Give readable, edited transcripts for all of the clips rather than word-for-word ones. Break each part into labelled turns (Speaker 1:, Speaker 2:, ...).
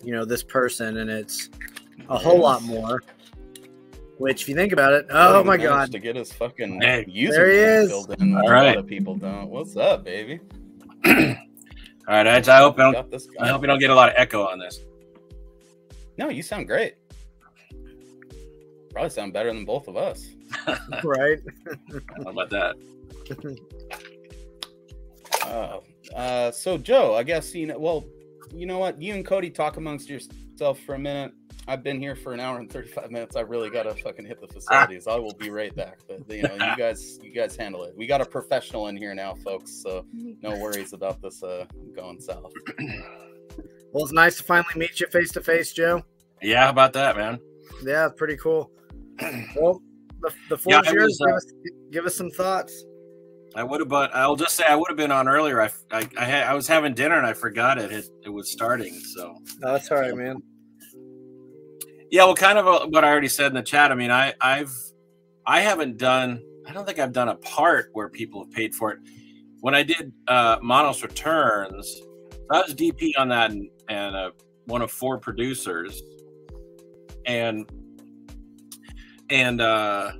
Speaker 1: you know, this person, and it's a whole lot more. Which, if you think about it, oh my god,
Speaker 2: to get his fucking
Speaker 1: user there he is.
Speaker 2: Filled in.
Speaker 3: All right,
Speaker 2: a lot of people don't. What's up, baby?
Speaker 3: All right, I hope you don't get a lot of echo on this.
Speaker 2: No, you sound great. Probably sound better than both of us.
Speaker 1: Right?
Speaker 3: How about that?
Speaker 2: So Joe, I guess you know what? You and Cody talk amongst yourself for a minute. I've been here for an hour and 35 minutes. I really gotta fucking hit the facilities. I will be right back. But you know, you guys handle it. We got a professional in here now, folks. So no worries about this going south.
Speaker 1: Well, it's nice to finally meet you face to face, Joe.
Speaker 3: Yeah, how about that, man?
Speaker 1: Yeah, pretty cool. Well, the floor is yours. Give us some thoughts.
Speaker 3: I would have, but I'll just say I would have been on earlier. I was having dinner and I forgot it was starting. So
Speaker 1: that's all right, man.
Speaker 3: Yeah, well, kind of what I already said in the chat. I mean, I haven't done. I don't think I've done a part where people have paid for it. When I did Monos Returns, I was DP on that and one of 4 producers, and I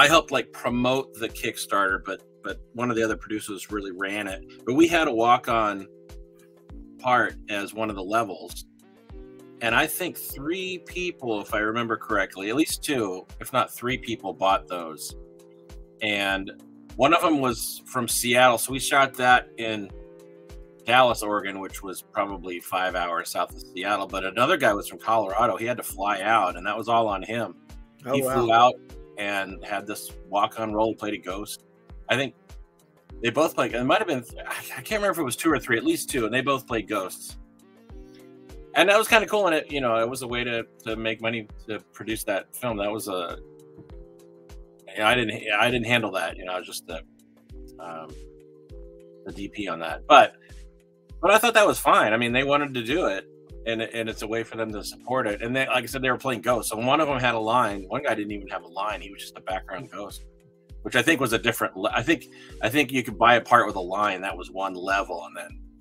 Speaker 3: helped like promote the Kickstarter, but one of the other producers really ran it. But we had a walk-on part as one of the levels. And I think 3 people, if I remember correctly, at least 2, if not 3 people bought those. And one of them was from Seattle. So we shot that in Dallas, Oregon, which was probably 5 hours south of Seattle. But another guy was from Colorado. He had to fly out, and that was all on him. He flew out and had this walk-on role. He played a ghost. I think they both played. It might have been, I can't remember if it was 2 or 3, at least 2, and they both played ghosts. And that was kind of cool, and it was a way to make money to produce that film. That was I didn't handle that. I was just the DP on that. But I thought that was fine. I mean, they wanted to do it, and it's a way for them to support it. And they, like I said, they were playing ghosts. So one of them had a line. One guy didn't even have a line. He was just a background ghost, which I think was a different. I think you could buy a part with a line. That was one level,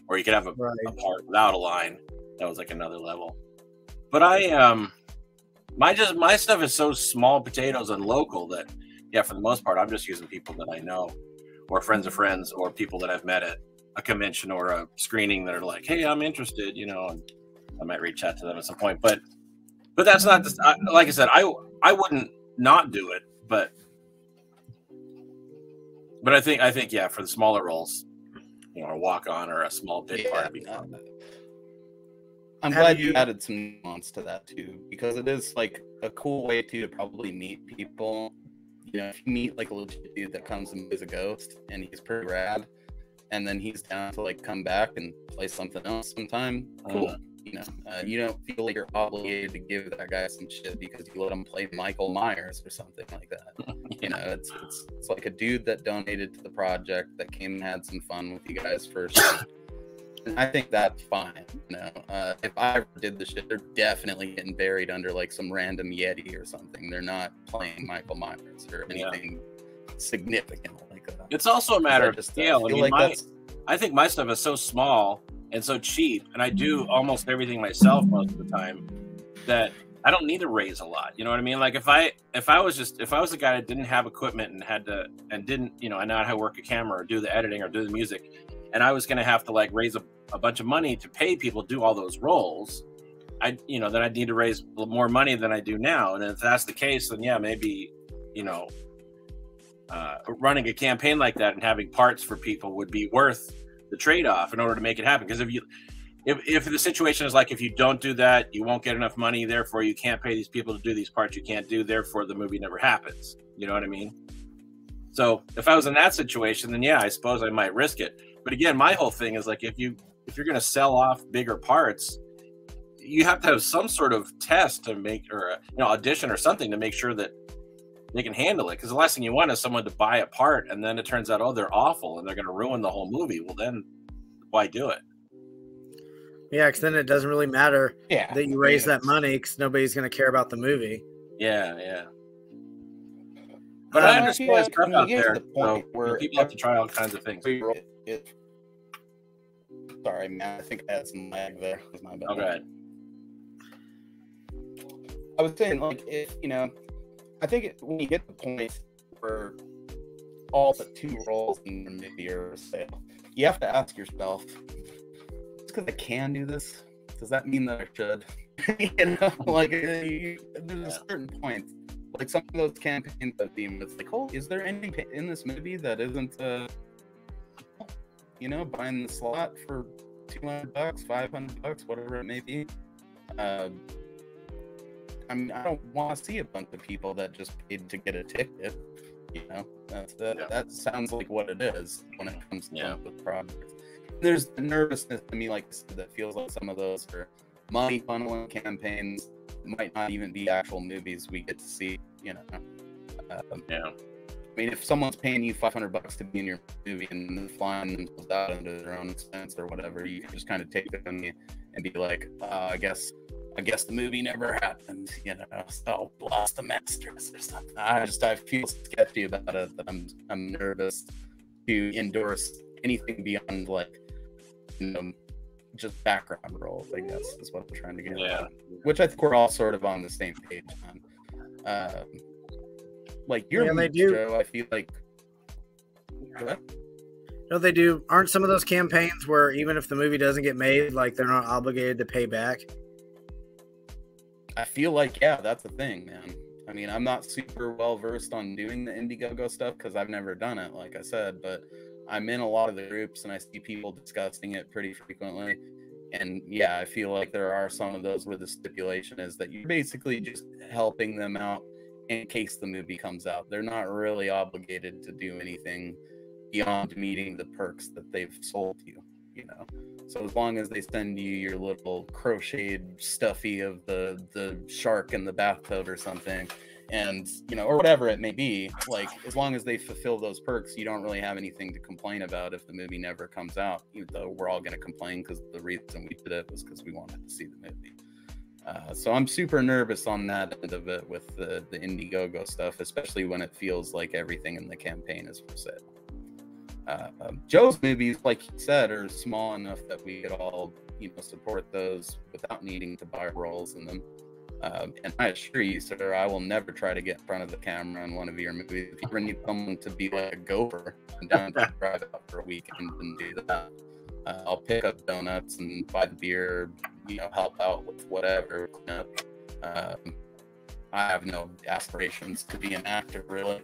Speaker 3: or you could have a part without a line. That was like another level. But my stuff is so small potatoes and local that, yeah, for the most part, I'm just using people that I know, or friends of friends, or people that I've met at a convention or a screening that are like, hey, I'm interested, and I might reach out to them at some point. But that's not like I said, I wouldn't not do it, but I think yeah, for the smaller roles, a walk on or a small bit part would be fun.
Speaker 2: I'm glad you added some nuance to that too, because it is like a cool way to probably meet people. If you meet like a legit dude that comes and plays a ghost and he's pretty rad, and then he's down to like come back and play something else sometime, cool. You don't feel like you're obligated to give that guy some shit because you let him play Michael Myers or something like that. It's like a dude that donated to the project that came and had some fun with you guys first. I think that's fine. If I ever did this shit, they're definitely getting buried under like some random Yeti or something. They're not playing Michael Myers or anything significant like that.
Speaker 3: It's also a matter of scale. I think my stuff is so small and so cheap, and I do almost everything myself most of the time, that I don't need to raise a lot. You know what I mean? Like if I was a guy that didn't have equipment and didn't I know how to work a camera or do the editing or do the music, and I was going to have to like raise a bunch of money to pay people to do all those roles, then I'd need to raise more money than I do now. And if that's the case, then yeah, maybe, running a campaign like that and having parts for people would be worth the trade-off in order to make it happen. Because if the situation is like, if you don't do that, you won't get enough money, therefore you can't pay these people to do these parts you can't do, therefore the movie never happens. You know what I mean? So if I was in that situation, then yeah, I suppose I might risk it. But again, my whole thing is like, if you're going to sell off bigger parts, you have to have some sort of test to make, or audition or something to make sure that they can handle it. Because the last thing you want is someone to buy a part and then it turns out, oh, they're awful and they're going to ruin the whole movie. Well, then why do it?
Speaker 1: Yeah, because then it doesn't really matter that you raise that money because nobody's going to care about the movie.
Speaker 3: Yeah. But I understand stuff out there. The point where people have to try all kinds of things.
Speaker 2: Sorry, man. I think I had some lag there. My bad.
Speaker 3: Oh, go ahead.
Speaker 2: I was saying, like, if, you know, I think when you get to the point where all but 2 roles in the movie are for sale, you have to ask yourself, just because I can do this, does that mean that I should? You know, like, there's a certain point, like some of those campaigns that theme, it's like, oh, is there anything in this movie that isn't, you know, buying the slot for $200, $500, whatever it may be? I mean, I don't want to see a bunch of people that just paid to get a ticket. You know, that sounds like what it is when it comes to with projects. There's the nervousness to me, like I said, that feels like some of those are money funneling campaigns. Might not even be actual movies we get to see. You know, I mean, if someone's paying you $500 to be in your movie and then flying themselves out under their own expense or whatever, you can just kind of take it on you and be like, I guess the movie never happened, you know, so lost the masters or something. I feel sketchy about it, that I'm nervous to endorse anything beyond, like, you know, just background roles, I guess, is what I'm trying to get at. Which I think we're all sort of on the same page on. Like your movies, Joe, I feel like. What?
Speaker 1: No, they do. Aren't some of those campaigns where even if the movie doesn't get made, like, they're not obligated to pay back?
Speaker 2: I feel like, yeah, that's the thing, man. I mean, I'm not super well versed on doing the Indiegogo stuff because I've never done it, like I said, but I'm in a lot of the groups and I see people discussing it pretty frequently. And yeah, I feel like there are some of those where the stipulation is that you're basically just helping them out in case the movie comes out. They're not really obligated to do anything beyond meeting the perks that they've sold you, you know. So as long as they send you your little crocheted stuffy of the shark in the bathtub or something, and, you know, or whatever it may be, like, as long as they fulfill those perks, you don't really have anything to complain about if the movie never comes out, even though we're all going to complain because the reason we did it was because we wanted to see the movie. So I'm super nervous on that end of it with the Indiegogo stuff, especially when it feels like everything in the campaign is for sale. Joe's movies, like you said, are small enough that we could all, you know, support those without needing to buy roles in them. And I assure you, sir, I will never try to get in front of the camera in one of your movies. If you ever need someone to be like a gopher, I'm down to drive out for a weekend and do that. I'll pick up donuts and buy the beer, you know, help out with whatever, clean up. I have no aspirations to be an actor, really.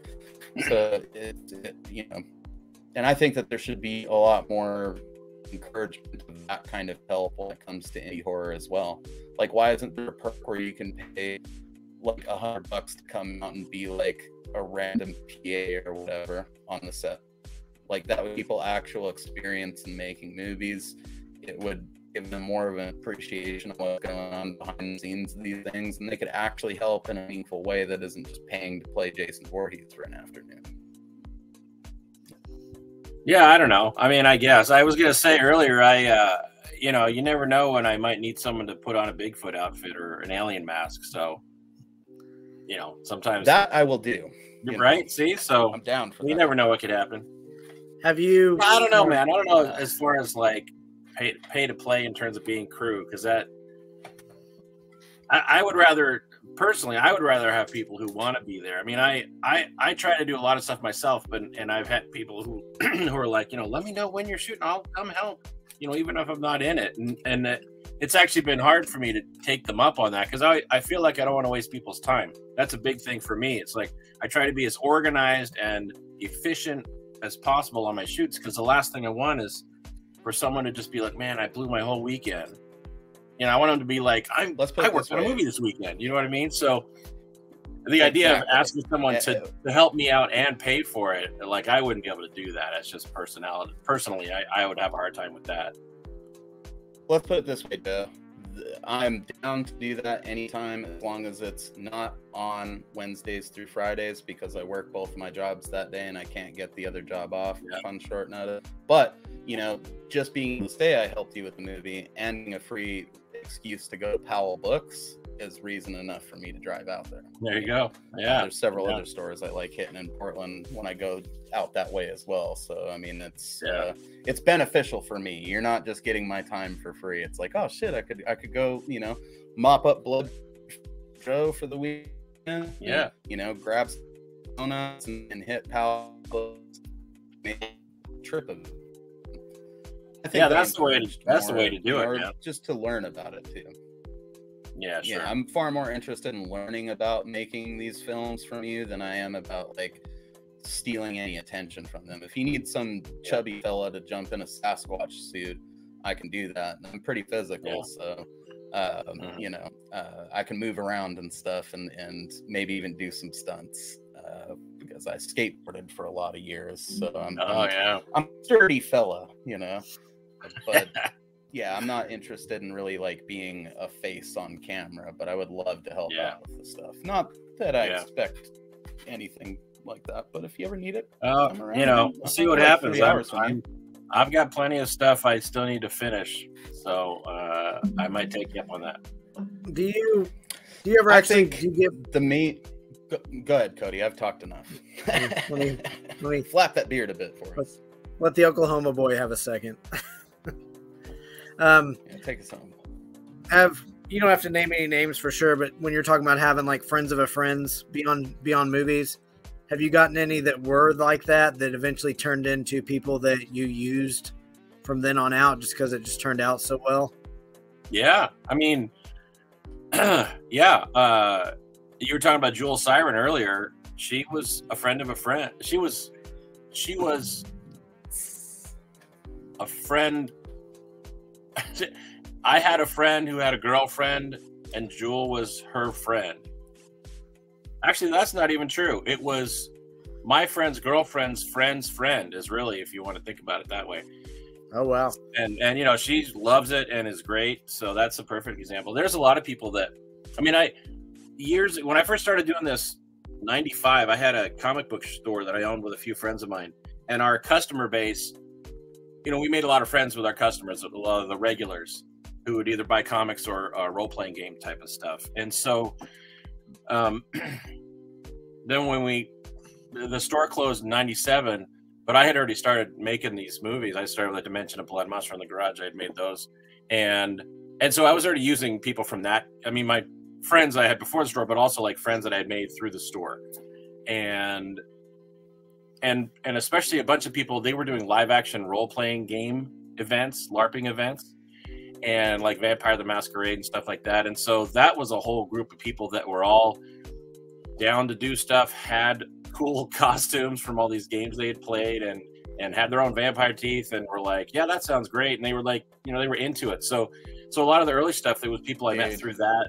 Speaker 2: So, you know, and I think that there should be a lot more encouragement of that kind of help when it comes to indie horror as well. Like, why isn't there a perk where you can pay like $100 to come out and be like a random PA or whatever on the set? Like, that would people actual experience in making movies. It would give them more of an appreciation of what's going on behind the scenes of these things, and they could actually help in a meaningful way that isn't just paying to play Jason Voorhees for an afternoon.
Speaker 3: Yeah, I don't know. I mean, I guess I was gonna say earlier, you know, you never know when I might need someone to put on a Bigfoot outfit or an alien mask. So, you know, sometimes
Speaker 2: that I will do.
Speaker 3: Right? See, so
Speaker 2: I'm down for that.
Speaker 3: You never know what could happen.
Speaker 1: Have you?
Speaker 3: I don't know, man. I don't know as far as like pay to play in terms of being crew, because that I would rather. Personally, I would rather have people who want to be there. I mean, I try to do a lot of stuff myself, and I've had people who who are like, you know, let me know when you're shooting, I'll come help, you know, even if I'm not in it. And it's actually been hard for me to take them up on that, because I feel like I don't want to waste people's time. That's a big thing for me. It's like I try to be as organized and efficient as possible on my shoots, because the last thing I want is for someone to just be like, man, I blew my whole weekend. You know, I want them to be like, I worked on a movie this weekend. You know what I mean? So the idea of asking someone to help me out and pay for it, like, I wouldn't be able to do that. That's just personality. Personally, I would have a hard time with that.
Speaker 2: Let's put it this way, Joe. I'm down to do that anytime, as long as it's not on Wednesdays through Fridays, because I work both of my jobs that day and I can't get the other job off on short notice. But, you know, just being able to say I helped you with the movie and being a free excuse to go to Powell Books is reason enough for me to drive out there.
Speaker 3: There you go. Yeah.
Speaker 2: There's several other stores I like hitting in Portland when I go out that way as well. So, I mean, it's beneficial for me. You're not just getting my time for free. It's like, oh shit, I could go, you know, mop up blood Joe for the weekend.
Speaker 3: Yeah.
Speaker 2: You know, grab some donuts and hit power. Trip of it. I think
Speaker 3: that's the way to do it, man.
Speaker 2: Just to learn about it too.
Speaker 3: Yeah, sure.
Speaker 2: Yeah, I'm far more interested in learning about making these films from you than I am about like stealing any attention from them. If you need some chubby fella to jump in a Sasquatch suit, I can do that. I'm pretty physical, so you know, I can move around and stuff, and maybe even do some stunts because I skateboarded for a lot of years. So I'm a sturdy fella, you know. But yeah, I'm not interested in really like being a face on camera, but I would love to help out with the stuff. Not that I expect anything like that, but if you ever need it,
Speaker 3: you know, we'll see what happens. I've got plenty of stuff I still need to finish, so I might take you up on that.
Speaker 1: Do you ever actually give
Speaker 2: the meat? Go ahead, Cody. I've talked enough.
Speaker 1: let me
Speaker 2: flap that beard a bit for us.
Speaker 1: Let the Oklahoma boy have a second.
Speaker 2: Take us home.
Speaker 1: You don't have to name any names for sure, but when you're talking about having like friends of a friends beyond movies, have you gotten any that were like that eventually turned into people that you used from then on out just because it just turned out so well?
Speaker 3: Yeah, I mean, you were talking about Jewel Siren earlier. She was a friend of a friend. She was a friend. I had a friend who had a girlfriend, and Jewel was her friend. Actually, that's not even true. It was my friend's girlfriend's friend's friend, is really, if you want to think about it that way.
Speaker 1: Oh, wow.
Speaker 3: And you know, she loves it and is great. So that's a perfect example. There's a lot of people that, I mean, when I first started doing this, 95, I had a comic book store that I owned with a few friends of mine. And our customer base, you know, we made a lot of friends with our customers, a lot of the regulars who would either buy comics or role-playing game type of stuff. And so then when the store closed in 97, but I had already started making these movies. I started with Dimension of Blood Monster in the garage. I had made those. And so I was already using people from that. I mean, my friends I had before the store, but also like friends that I had made through the store. And especially a bunch of people, they were doing live action role-playing game events, LARPing events, and like Vampire the Masquerade and stuff like that. And so that was a whole group of people that were all down to do stuff, had cool costumes from all these games they had played, and had their own vampire teeth, and were like, yeah, that sounds great. And they were like, you know, they were into it. So a lot of the early stuff, there was people I met through that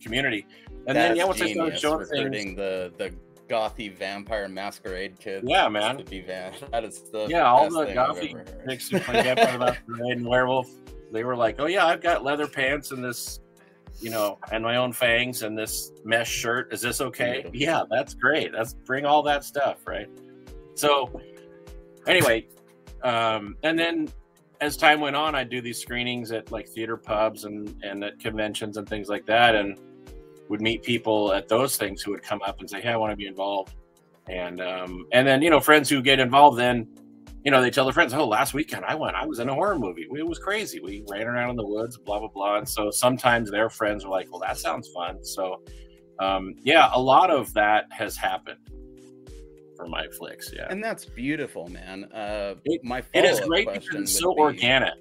Speaker 3: community. And then once I started showing things,
Speaker 2: the gothy Vampire Masquerade kids.
Speaker 3: Yeah, man.
Speaker 2: To be that is the
Speaker 3: all the gothy chicks who play Vampire Masquerade and Werewolf. They were like, oh yeah, I've got leather pants and this, you know, and my own fangs and this mesh shirt. Is this okay? Yeah, that's great. Bring all that stuff, right? So anyway, and then as time went on, I'd do these screenings at like theater pubs and at conventions and things like that, and would meet people at those things who would come up and say, hey, I want to be involved. And then, you know, friends who get involved, then, you know, they tell their friends, oh, last weekend I was in a horror movie. It was crazy. We ran around in the woods, blah, blah, blah. And so sometimes their friends are like, well, that sounds fun. So yeah, a lot of that has happened for my flicks. Yeah.
Speaker 2: And that's beautiful, man.
Speaker 3: It is great because it's so organic.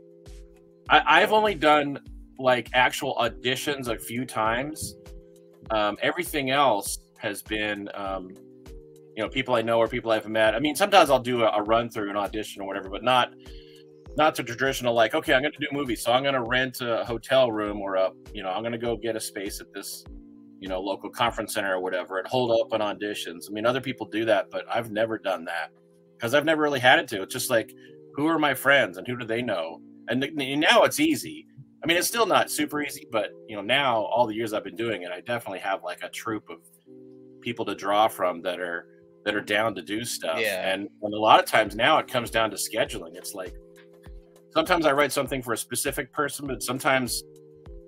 Speaker 3: I've only done like actual auditions a few times. Everything else has been, you know, people I know or people I've met. I mean, sometimes I'll do a run through an audition or whatever, but not the traditional, like, okay, I'm going to do movies. So I'm going to rent a hotel room or I'm going to go get a space at this, you know, local conference center or whatever and hold open auditions. I mean, other people do that, but I've never done that because I've never really had it to. It's just like, who are my friends and who do they know? And now it's easy. I mean, it's still not super easy, but, you know, now all the years I've been doing it, I definitely have like a troop of people to draw from that are down to do stuff.
Speaker 2: Yeah.
Speaker 3: And a lot of times now it comes down to scheduling. It's like, sometimes I write something for a specific person, but sometimes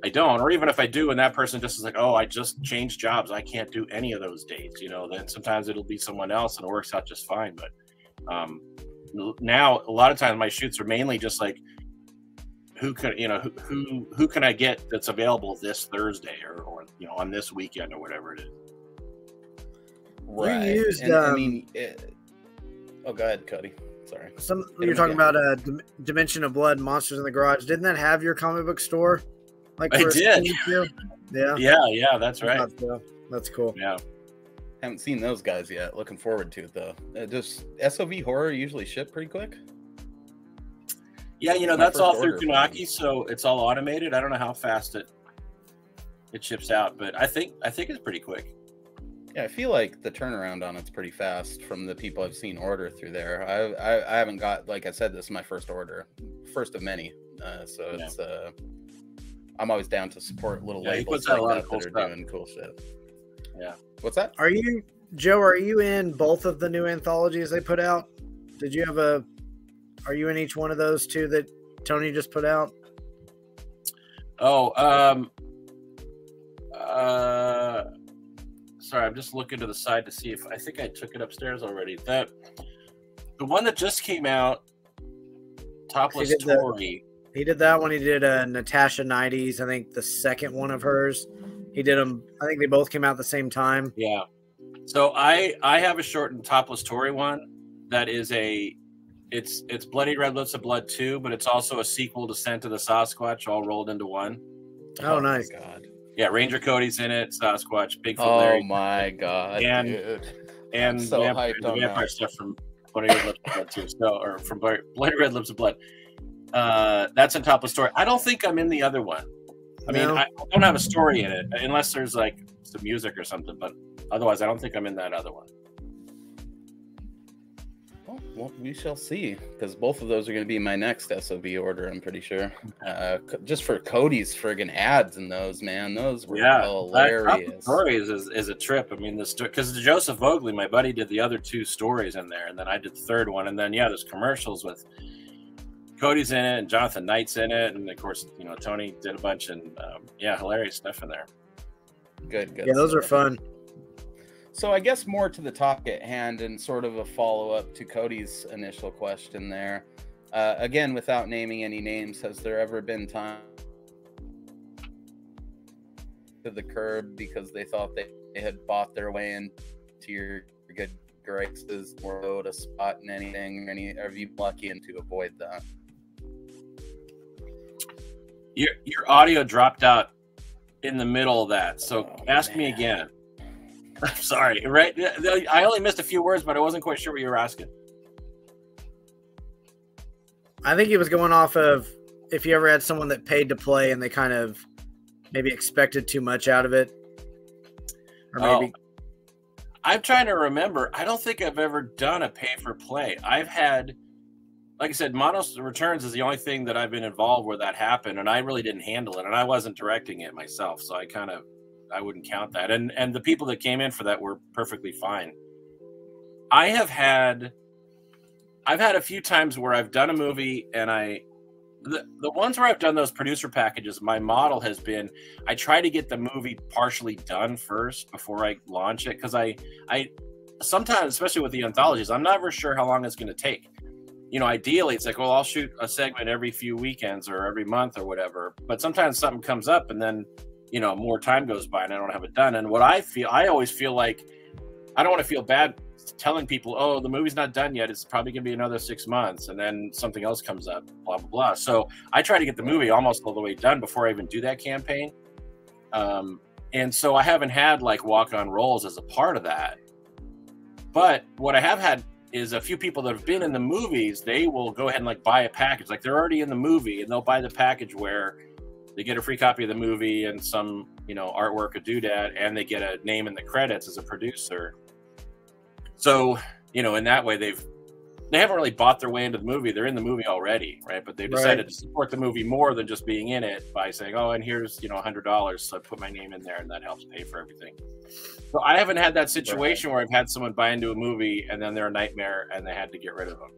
Speaker 3: I don't. Or even if I do, and that person just is like, oh, I just changed jobs, I can't do any of those dates, you know, then sometimes it'll be someone else and it works out just fine. But now a lot of times my shoots are mainly just like, who can, you know, who can I get that's available this Thursday or you know, on this weekend or whatever it is.
Speaker 2: Right.
Speaker 1: You used,
Speaker 2: I mean, oh, go ahead, Cody. Sorry.
Speaker 1: You're talking about Dimension of Blood, Monsters in the Garage. Didn't that have your comic book store? Like
Speaker 3: I did.
Speaker 1: Yeah.
Speaker 3: Yeah, that's right.
Speaker 1: That's cool.
Speaker 3: Yeah.
Speaker 2: Haven't seen those guys yet. Looking forward to it though. Does SOV horror usually ship pretty quick?
Speaker 3: Yeah, you know, that's all through Kunaki, so it's all automated. I don't know how fast it ships out, but I think it's pretty quick.
Speaker 2: Yeah, I feel like the turnaround on it's pretty fast from the people I've seen order through there. I haven't got, like I said, this is my first order, first of many. So it's I'm always down to support little labels like that that are doing cool shit.
Speaker 3: Yeah.
Speaker 2: What's that?
Speaker 1: Are you, Joe? Are you in both of the new anthologies they put out? Did you have Are you in each one of those two that Tony just put out?
Speaker 3: Oh, sorry, I'm just looking to the side to see if I think I took it upstairs already. The one that just came out, Topless Tori.
Speaker 1: He did that one. He did Natasha 90s. I think the second one of hers. He did them. I think they both came out at the same time.
Speaker 3: Yeah. So I have a shortened Topless Tori one that is it's Bloody Red Lips of Blood 2, but it's also a sequel to Scent of the Sasquatch all rolled into one.
Speaker 1: Oh, nice.
Speaker 2: My God.
Speaker 3: Yeah, Ranger Cody's in it, Sasquatch, Bigfoot
Speaker 2: Larry.
Speaker 3: Oh
Speaker 2: my God,
Speaker 3: dude. And
Speaker 2: so hyped on
Speaker 3: vampire
Speaker 2: that.
Speaker 3: stuff from Bloody Red Lips of Blood 2. So, or from Bloody Red Lips of Blood. That's in Topless Story. I don't think I'm in the other one. I mean, I don't have a story in it, unless there's like some music or something, but otherwise I don't think I'm in that other one.
Speaker 2: Well, we shall see, because both of those are going to be my next SOB order, I'm pretty sure. Just for Cody's friggin' ads in those, man. Those were hilarious.
Speaker 3: Stories is a trip. I mean, because Joseph Vogley, my buddy, did the other two stories in there, and then I did the third one, and then, there's commercials with Cody's in it, and Jonathan Knight's in it, and, of course, Tony did a bunch, and, hilarious stuff in there.
Speaker 2: Good.
Speaker 1: Yeah, those are fun.
Speaker 2: So I guess more to the topic at hand and sort of a follow-up to Cody's initial question there. Again, without naming any names, has there ever been time to the curb because they thought they had bought their way into your good graces or owed a spot in anything? Have you been lucky to avoid that?
Speaker 3: Your audio dropped out in the middle of that, so ask me again. I'm sorry, right? I only missed a few words, but I wasn't quite sure what you were asking.
Speaker 1: I think he was going off of if you ever had someone that paid to play and they kind of maybe expected too much out of it. Or maybe.
Speaker 3: I'm trying to remember. I don't think I've ever done a pay for play. I've had, like I said, Monos Returns is the only thing that I've been involved where that happened, and I really didn't handle it, and I wasn't directing it myself, so I wouldn't count that. And the people that came in for that were perfectly fine. I've had a few times where I've done a movie and the ones where I've done those producer packages, my model has been I try to get the movie partially done first before I launch it, because I sometimes, especially with the anthologies, I'm never sure how long it's going to take. Ideally it's like, well, I'll shoot a segment every few weekends or every month or whatever, but sometimes something comes up and then more time goes by and I don't have it done. And what I always feel like I don't want to feel bad telling people, oh, the movie's not done yet. It's probably going to be another 6 months. And then something else comes up, blah, blah, blah. So I try to get the movie almost all the way done before I even do that campaign. And so I haven't had like walk-on roles as a part of that. But what I have had is a few people that have been in the movies, they will go ahead and like buy a package. Like they're already in the movie and they'll buy the package where they get a free copy of the movie and some, artwork, a doodad, and they get a name in the credits as a producer. So, in that way, they haven't really bought their way into the movie. They're in the movie already, right? But they've decided to support the movie more than just being in it by saying, oh, and here's, $100. So I put my name in there and that helps pay for everything. So I haven't had that situation where I've had someone buy into a movie and then they're a nightmare and they had to get rid of them.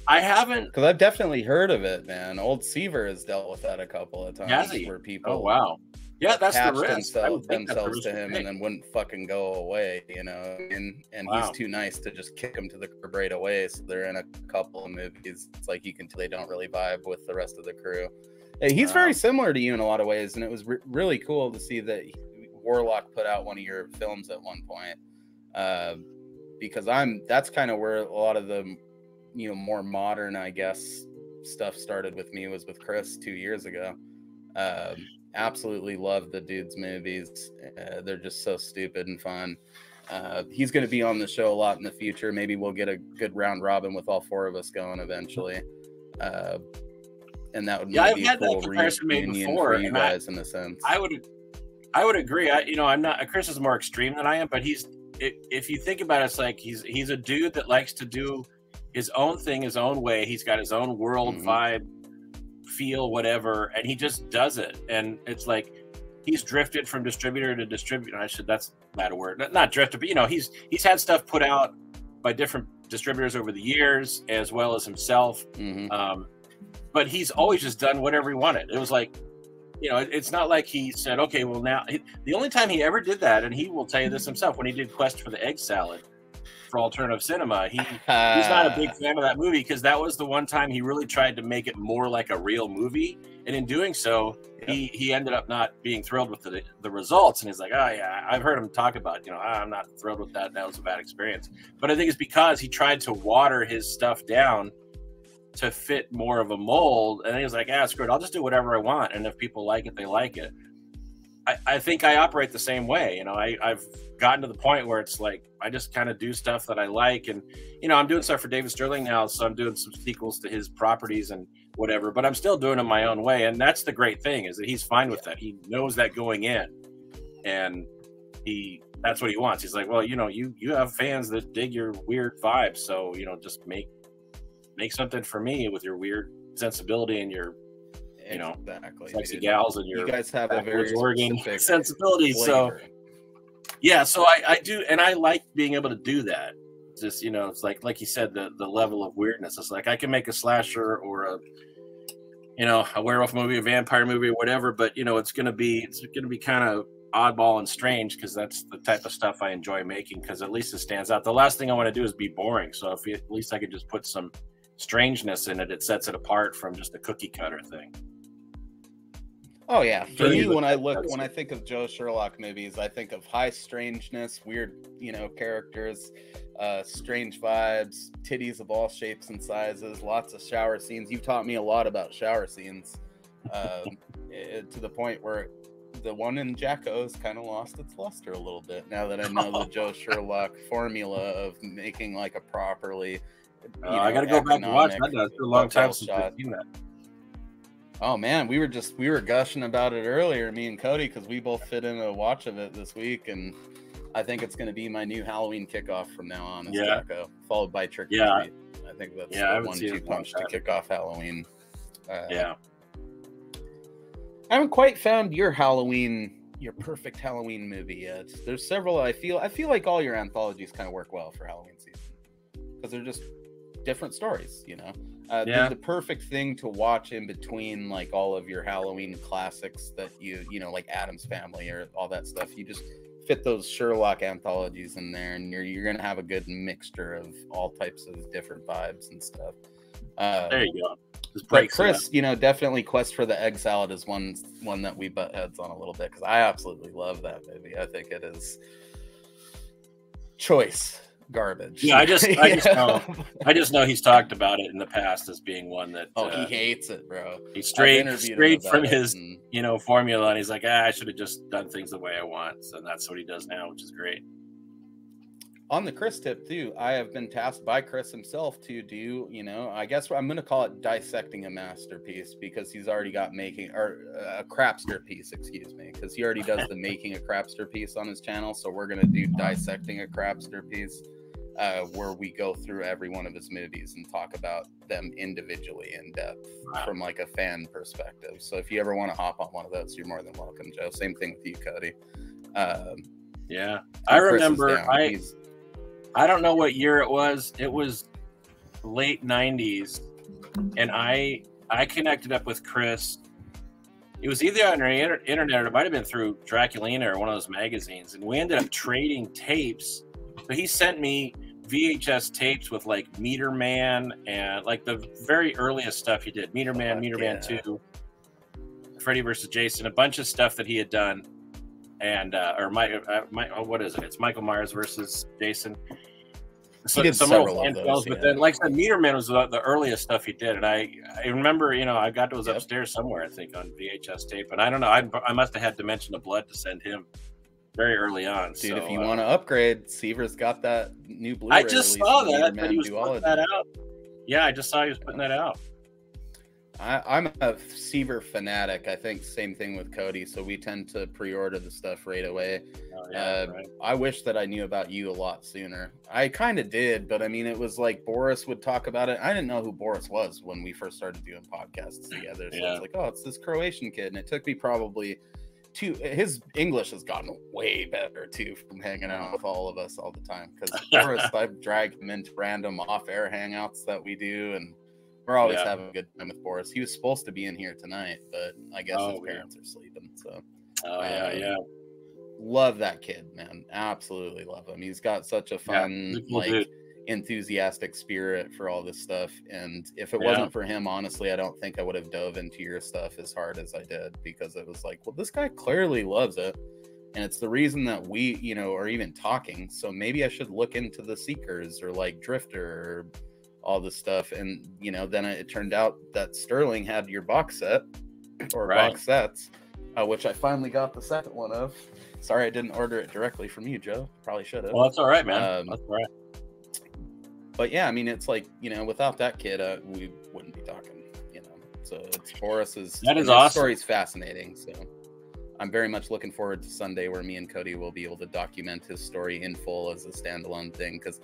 Speaker 3: I haven't,
Speaker 2: because I've definitely heard of it, man. Old Seaver has dealt with that a couple of times.
Speaker 3: Has he?
Speaker 2: Where people,
Speaker 3: oh wow, Yeah, that's the
Speaker 2: attached
Speaker 3: risk.
Speaker 2: themselves to him and then wouldn't fucking go away, you know. And
Speaker 3: Wow.
Speaker 2: he's too nice to just kick him to the curb right away. So they're in a couple of movies. It's like you can tell they don't really vibe with the rest of the crew. He's very similar to you in a lot of ways, and it was really cool to see that Warlock put out one of your films at one point. Because that's kind of where a lot of the, you know, more modern, I guess, stuff started with me, was with Chris 2 years ago. Absolutely love the dude's movies. They're just so stupid and fun. He's going to be on the show a lot in the future. Maybe we'll get a good round robin with all four of us going eventually. And that would be
Speaker 3: I've
Speaker 2: a
Speaker 3: had
Speaker 2: cool
Speaker 3: that comparison made before,
Speaker 2: for you guys in a sense.
Speaker 3: I would agree. I'm not. Chris is more extreme than I am, but if you think about it, it's like he's a dude that likes to do his own thing, his own way. He's got his own world vibe, feel, whatever, and he just does it. And it's like he's drifted from distributor to distributor. That's not a word. Not drifted, but you know, he's had stuff put out by different distributors over the years, as well as himself. But he's always just done whatever he wanted. It was like, you know, it's not like he said, okay, well now, the only time he ever did that, and he will tell you this himself, when he did Quest for the Egg Salad for alternative cinema, he's not a big fan of that movie, because that was the one time he really tried to make it more like a real movie. And in doing so, he ended up not being thrilled with the results. And he's like, oh yeah, I've heard him talk about, you know, I'm not thrilled with that. That was a bad experience. But I think it's because he tried to water his stuff down to fit more of a mold, and he was like, screw it, I'll just do whatever I want, and if people like it, they like it. I think I operate the same way. You know, I've gotten to the point where it's like I just kind of do stuff that I like, and you know, I'm doing stuff for David Sterling now, so I'm doing some sequels to his properties and whatever, but I'm still doing it my own way. And that's the great thing, is that he's fine with that. He knows that going in, and that's what he wants. He's like, well, you know, you have fans that dig your weird vibes, so you know, just make something for me with your weird sensibility and your, you know, sexy gals and your,
Speaker 2: you guys have a very
Speaker 3: Oregon sensibility. Flavor. So yeah, so I do, and I like being able to do that. Just, you know, it's like you said, the level of weirdness. It's like I can make a slasher or a werewolf movie, a vampire movie, or whatever, but you know, it's gonna be kind of oddball and strange, because that's the type of stuff I enjoy making, because at least it stands out. The last thing I want to do is be boring. So if at least I could just put some strangeness in it, it sets it apart from just a cookie cutter thing.
Speaker 2: Oh yeah, for me, when I think of Joe Sherlock movies, I think of high strangeness, weird, you know, characters, strange vibes, titties of all shapes and sizes, lots of shower scenes. You've taught me a lot about shower scenes, to the point where the one in Jacko's kind of lost its luster a little bit now that I know the Joe Sherlock formula of making like a properly,
Speaker 3: I got to go back and watch that. It's a long time since I've seen that.
Speaker 2: Oh man, we were gushing about it earlier, me and Cody, because we both fit in a watch of it this week, and I think it's going to be my new Halloween kickoff from now on. Is Jacko, followed by Trick or Treat. I think that's the 1-2 punch to kick off Halloween. I haven't quite found your perfect Halloween movie yet. There's several. I feel like all your anthologies kind of work well for Halloween season, because they're just different stories, you know. They're the perfect thing to watch in between like all of your Halloween classics that you know, like Addams Family or all that stuff. You just fit those Sherlock anthologies in there, and you're gonna have a good mixture of all types of different vibes and stuff.
Speaker 3: There you go.
Speaker 2: But Chris, you know, definitely Quest for the Egg Salad is one that we butt heads on a little bit, because I absolutely love that movie. I think it is choice garbage.
Speaker 3: Yeah, I just know he's talked about it in the past as being one that
Speaker 2: he hates it, bro.
Speaker 3: He strayed from his formula, and he's like, I should have just done things the way I want. So that's what he does now, which is great.
Speaker 2: On the Chris tip too, I have been tasked by Chris himself to do, you know, I guess I'm going to call it dissecting a masterpiece, because he's already got a crapster piece, excuse me, because he already does the making a crapster piece on his channel. So we're going to do dissecting a crapster piece, where we go through every one of his movies and talk about them individually in depth from like a fan perspective. So if you ever want to hop on one of those, you're more than welcome, Joe. Same thing with you, Cody.
Speaker 3: I remember. I don't know what year it was. It was late 90s, and I connected up with Chris It was either on the internet or it might have been through Draculina or one of those magazines. And we ended up trading tapes. So he sent me VHS tapes with like Meter Man and like the very earliest stuff he did. Meter Man, Meter Man 2, Freddy versus Jason, a bunch of stuff that he had done. And, what is it? It's Michael Myers versus Jason. So,
Speaker 2: he did several of those,
Speaker 3: but then, like I said, Meter Man was the earliest stuff he did, and I remember, I got those upstairs somewhere, I think, on VHS tape, and I don't know, I must have had Dimension of Blood to send him very early on.
Speaker 2: Dude,
Speaker 3: so,
Speaker 2: if you want to upgrade, Seaver's got that new Blu-ray.
Speaker 3: I just saw that he was putting that out. Yeah, I just saw he was putting that out.
Speaker 2: I'm a Seaver fanatic. I think same thing with Cody. So we tend to pre-order the stuff right away.
Speaker 3: Oh, yeah, right.
Speaker 2: I wish that I knew about you a lot sooner. I kind of did, but I mean, it was like Boris would talk about it. I didn't know who Boris was when we first started doing podcasts together. So it's like, oh, it's this Croatian kid. And it took me probably his English has gotten way better too from hanging out with all of us all the time. Because Boris, I've dragged him into random off-air hangouts that we do, and we're always having a good time with Boris. He was supposed to be in here tonight, but I guess his parents are sleeping. So, love that kid, man. Absolutely love him. He's got such a fun, enthusiastic spirit for all this stuff. And if it wasn't for him, honestly, I don't think I would have dove into your stuff as hard as I did, because it was like, well, this guy clearly loves it. And it's the reason that we, are even talking. So maybe I should look into the Seekers or like Drifter or all this stuff. And then it turned out that Sterling had your box set or box sets, which I finally got the second one of. Sorry I didn't order it directly from you, Joe. Probably should have.
Speaker 3: Well, that's all right, man. That's all right.
Speaker 2: But yeah, I mean, it's like, without that kid, we wouldn't be talking. So it's Boris's
Speaker 3: awesome.
Speaker 2: Story's fascinating. So I'm very much looking forward to Sunday, where me and Cody will be able to document his story in full as a standalone thing. Because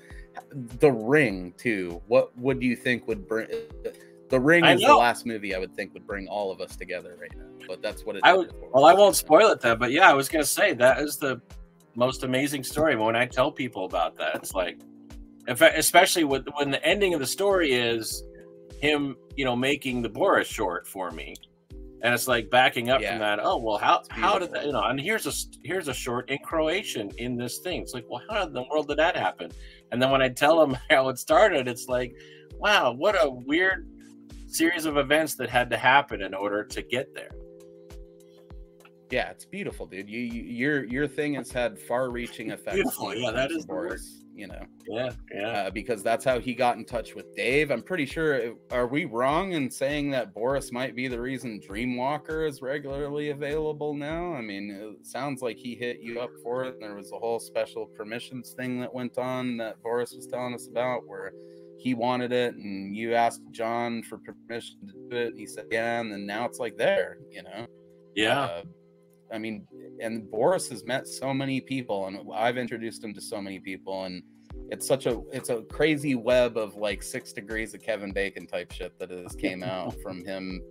Speaker 2: The Ring, too, what would you think would bring... The Ring is the last movie I would think would bring all of us together right now. But that's what it is.
Speaker 3: Well, I won't spoil it then. But yeah, I was going to say, that is the most amazing story. When I tell people about that, it's like, especially when the ending of the story is him, making the Boris short for me. And it's like backing up from that. Oh, well, how did that, and here's a short in Croatian in this thing. It's like, well, how in the world did that happen? And then when I tell them how it started, it's like, wow, what a weird series of events that had to happen in order to get there.
Speaker 2: Yeah, it's beautiful, dude. Your thing has had far-reaching effects.
Speaker 3: Beautiful, yeah, that is
Speaker 2: Boris.
Speaker 3: Yeah.
Speaker 2: Because that's how he got in touch with Dave. I'm pretty sure. Are we wrong in saying that Boris might be the reason Dreamwalker is regularly available now? I mean, it sounds like he hit you up for it. And there was a whole special permissions thing that went on that Boris was telling us about, where he wanted it and you asked John for permission to do it. He said, yeah. And then now it's like there,
Speaker 3: Yeah.
Speaker 2: I mean, and Boris has met so many people, and I've introduced him to so many people, and it's a crazy web of like 6 degrees of Kevin Bacon type shit that has came out from him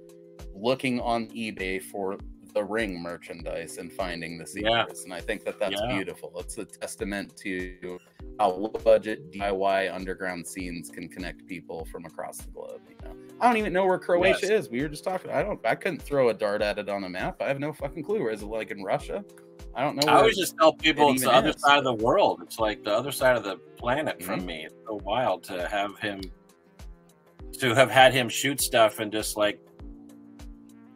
Speaker 2: looking on eBay for The Ring merchandise and finding the secrets. And I think that's beautiful. It's a testament to how low budget DIY underground scenes can connect people from across the globe. I don't even know where Croatia is. We were just talking. I couldn't throw a dart at it on a map. I have no fucking clue. Where is it? Like in Russia? I don't know.
Speaker 3: I always just tell people it's the other side of the world. It's like the other side of the planet from me. It's so wild to have had him shoot stuff and just like,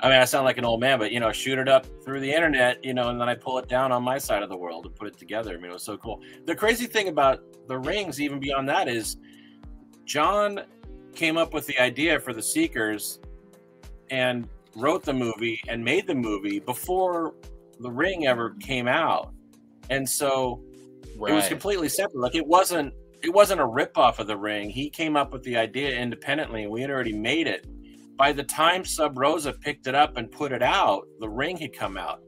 Speaker 3: I mean, I sound like an old man, but shoot it up through the internet, and then I pull it down on my side of the world and put it together. I mean, it was so cool. The crazy thing about The Rings, even beyond that, is John came up with the idea for the Seekers and wrote the movie and made the movie before The Ring ever came out. And so it was completely separate. Like it wasn't a rip-off of The Ring. He came up with the idea independently, and we had already made it. By the time Sub Rosa picked it up and put it out, The Ring had come out.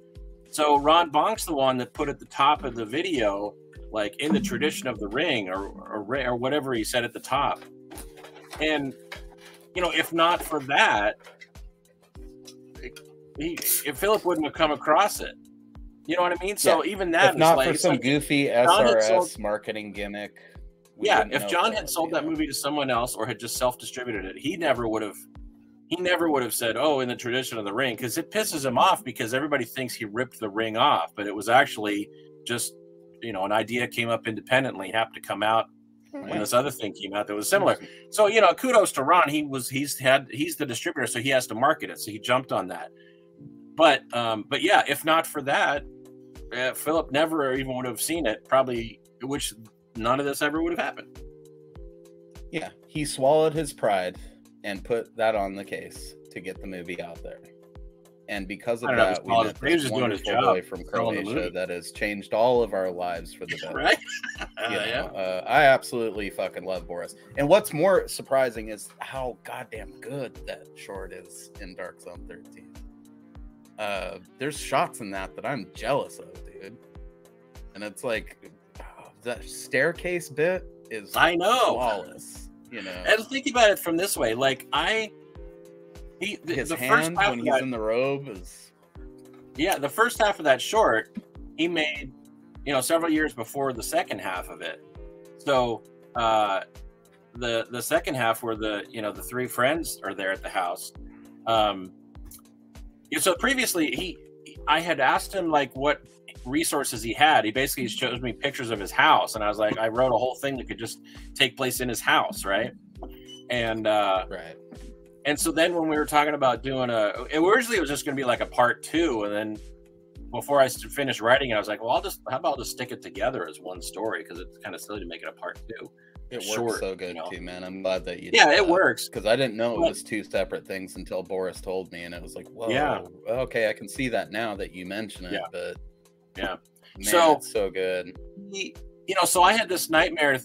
Speaker 3: So Ron Bonk's the one that put at the top of the video, like in the tradition of The Ring or whatever he said at the top. And, if not for that, if Philip wouldn't have come across it. You know what I mean? So even that,
Speaker 2: if not for some goofy SRS marketing gimmick.
Speaker 3: If John had sold that movie to someone else or had just self-distributed it, he never would have he never would have said, "Oh, in the tradition of the ring," because it pisses him off because everybody thinks he ripped the ring off, but it was actually just, you know, an idea came up independently, happened to come out when this other thing came out that was similar. So, you know, kudos to Ron. He's the distributor, so he has to market it. So he jumped on that. But yeah, if not for that, Philip never even would have seen it, probably, which none of this ever would have happened.
Speaker 2: Yeah, he swallowed his pride and put that on the case to get the movie out there. And because of that, we met this wonderful boy from Croatia that has changed all of our lives for the better.
Speaker 3: Right?
Speaker 2: I absolutely fucking love Boris. And what's more surprising is how goddamn good that short is in Dark Zone 13. There's shots in that I'm jealous of, dude. And it's like, that staircase bit is flawless, you know.
Speaker 3: And think about it from this way, like
Speaker 2: his hand when he's in the robe is...
Speaker 3: Yeah, the first half of that short, he made, you know, several years before the second half of it. So the second half where the three friends are there at the house. So previously I had asked him like what resources he had. He basically showed me pictures of his house, and I was like, I wrote a whole thing that could just take place in his house, right? And
Speaker 2: right.
Speaker 3: And so then when we were talking about doing originally it was just going to be like a part 2, and then before I finished writing it, I was like, well, how about just stick it together as one story, because it's kind of silly to make it a part 2.
Speaker 2: It works so good, too, man. I'm glad that you
Speaker 3: did that. It works.
Speaker 2: Because I didn't know it was 2 separate things until Boris told me, and it was like, whoa, okay, I can see that now that you mention it, but man, it's so good.
Speaker 3: So I had this nightmare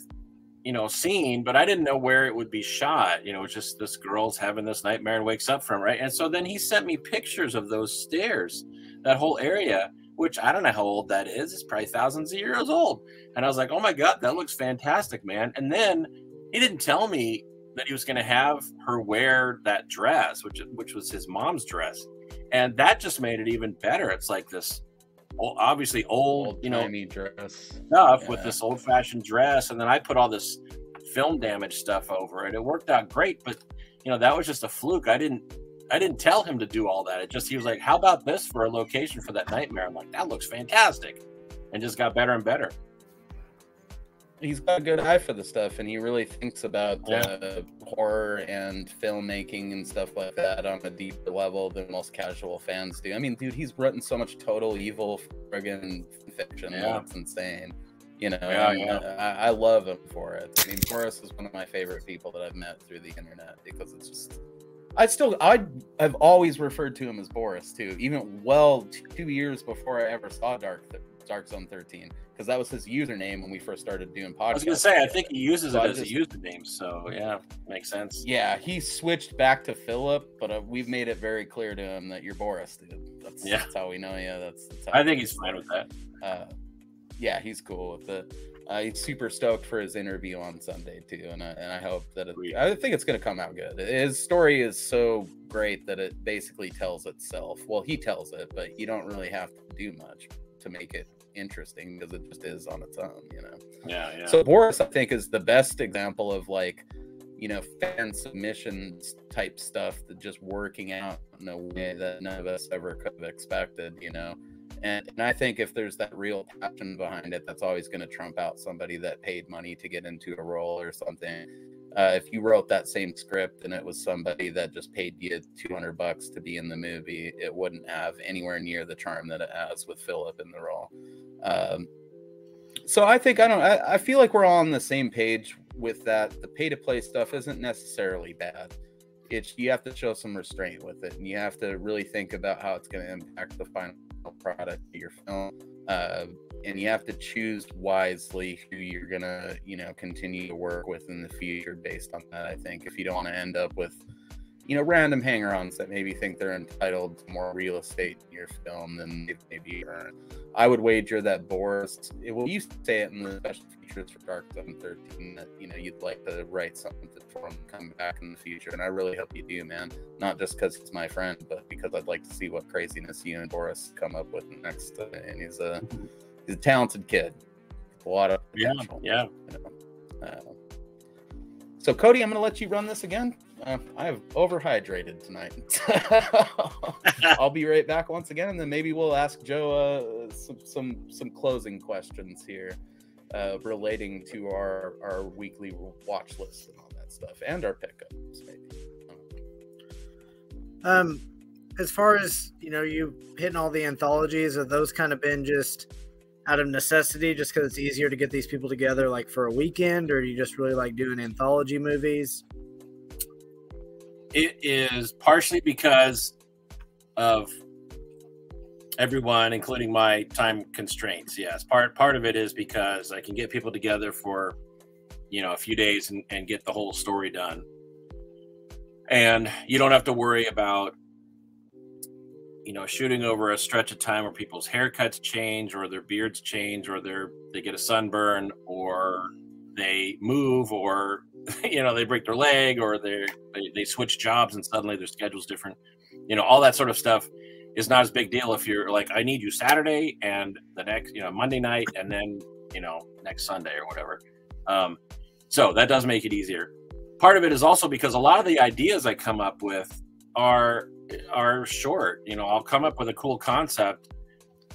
Speaker 3: scene, but I didn't know where it would be shot. It's just this girl's having this nightmare and wakes up from, right? And so then he sent me pictures of those stairs, that whole area, which I don't know how old that is. It's probably thousands of years old. And I was like, oh my God, that looks fantastic, man. And then he didn't tell me that he was going to have her wear that dress, which was his mom's dress. And that just made it even better. It's like this obviously old
Speaker 2: dress
Speaker 3: stuff with this old-fashioned dress, and then I put all this film damage stuff over it. It worked out great, but that was just a fluke. I didn't tell him to do all that. He was like, how about this for a location for that nightmare? I'm like, that looks fantastic, and just got better and better.
Speaker 2: He's got a good eye for the stuff, and he really thinks about horror and filmmaking and stuff like that on a deeper level than most casual fans do. I mean, dude, he's written so much total evil friggin' fiction. That's insane. I love him for it. I mean, Boris is one of my favorite people that I've met through the internet, because it's just... I've always referred to him as Boris, too, even 2 years before I ever saw Dark Zone 13, because that was his username when we first started doing podcasts.
Speaker 3: I was going to say, I think he uses it as a username, so yeah, makes sense.
Speaker 2: Yeah, he switched back to Philip, but we've made it very clear to him that you're Boris, dude. That's how we know you. That's
Speaker 3: I think he's fine with that.
Speaker 2: Yeah, he's cool with it. He's super stoked for his interview on Sunday too, and I hope that I think it's going to come out good. His story is so great that it basically tells itself. Well, he tells it, but you don't really have to do much to make it interesting, because it just is on its own,
Speaker 3: Yeah.
Speaker 2: So Boris, I think, is the best example of fan submissions type stuff that just working out in a way that none of us ever could have expected, And I think if there's that real passion behind it, that's always going to trump out somebody that paid money to get into a role or something. If you wrote that same script and it was somebody that just paid you $200 to be in the movie, it wouldn't have anywhere near the charm that it has with Philip in the role. So I think, I feel like we're all on the same page with that. The pay-to-play stuff isn't necessarily bad. You have to show some restraint with it, and you have to really think about how it's going to impact the final product of your film, and you have to choose wisely who you're gonna continue to work with in the future based on that. I think if you don't want to end up with random hanger-ons that maybe think they're entitled to more real estate in your film than they've maybe earned, I would wager that Boris, you say it in the special features for Dark Zone 13 that you'd like to write something for him to come back in the future, and I really hope you do, man. Not just because he's my friend, but because I'd like to see what craziness you and Boris come up with next. And he's a talented kid, a lot of potential. So Cody, I'm going to let you run this again. I have overhydrated tonight. I'll be right back once again, and then maybe we'll ask Joe some closing questions here relating to our weekly watch list and all that stuff, and our pickups maybe.
Speaker 1: As far as you hitting all the anthologies, have those kind of been just out of necessity, just because it's easier to get these people together, like for a weekend, or do you just really like doing anthology movies?
Speaker 3: It is partially because of everyone, including my time constraints. Yes, part of it is because I can get people together for a few days and get the whole story done, and you don't have to worry about shooting over a stretch of time where people's haircuts change, or their beards change, or they get a sunburn, or they move, or they break their leg, or they switch jobs and suddenly their schedule's different. All that sort of stuff is not as big deal if you're like, I need you Saturday and the next Monday night, and then next Sunday or whatever. So that does make it easier. Part of it is also because a lot of the ideas I come up with are short. I'll come up with a cool concept,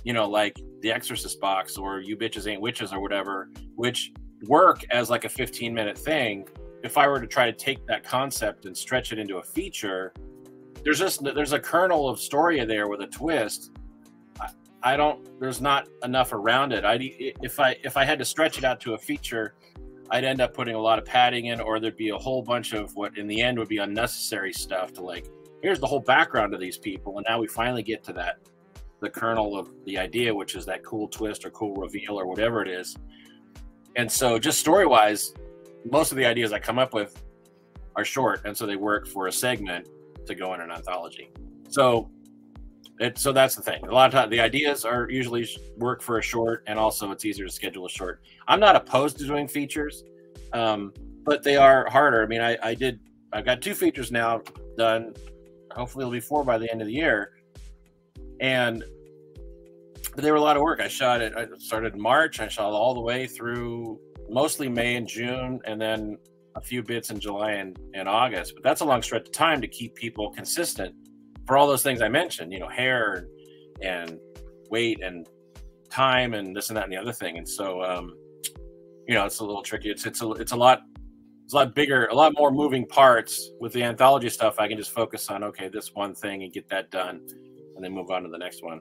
Speaker 3: like the Exorcist box or You Bitches Ain't Witches or whatever, which work as like a 15-minute thing. If I were to try to take that concept and stretch it into a feature, there's a kernel of story there with a twist. There's not enough around it. If I had to stretch it out to a feature, I'd end up putting a lot of padding in, or there'd be a whole bunch of what in the end would be unnecessary stuff to, like, here's the whole background of these people, and now we finally get to the kernel of the idea, which is that cool twist or cool reveal or whatever it is. And so just story-wise, most of the ideas I come up with are short, and so they work for a segment to go in an anthology. So that's the thing. A lot of times the ideas are usually work for a short, and also it's easier to schedule a short. I'm not opposed to doing features, but they are harder. I mean, I've got 2 features now done. Hopefully it'll be 4 by the end of the year. But they were a lot of work. I started in March. I shot all the way through mostly May and June, and then a few bits in July and August. But that's a long stretch of time to keep people consistent for all those things I mentioned, hair and weight and time and this and that and the other thing. And so, it's a little tricky. It's a lot bigger, a lot more moving parts. With the anthology stuff, I can just focus on, okay, this one thing and get that done, and then move on to the next one.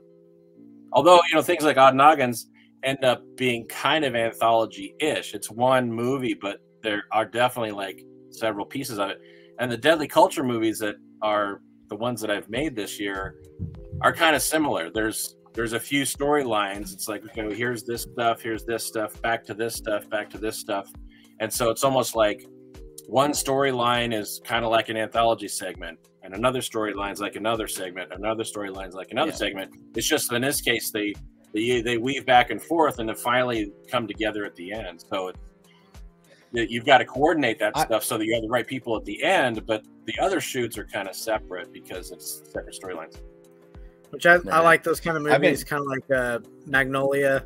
Speaker 3: Although, things like Odd Noggins end up being kind of anthology-ish. It's one movie, but there are definitely like several pieces of it. And the Deadly Culture movies that are the ones that I've made this year are kind of similar. There's a few storylines. It's like, okay, here's this stuff, back to this stuff, back to this stuff. And so it's almost like one storyline is kind of like an anthology segment, and another storyline is like another segment, another storyline is like another segment. It's just in this case they weave back and forth, and then finally come together at the end. So you've got to coordinate that stuff so that you have the right people at the end, but the other shoots are kind of separate because it's separate storylines.
Speaker 1: Which I like those kind of movies, kind of like Magnolia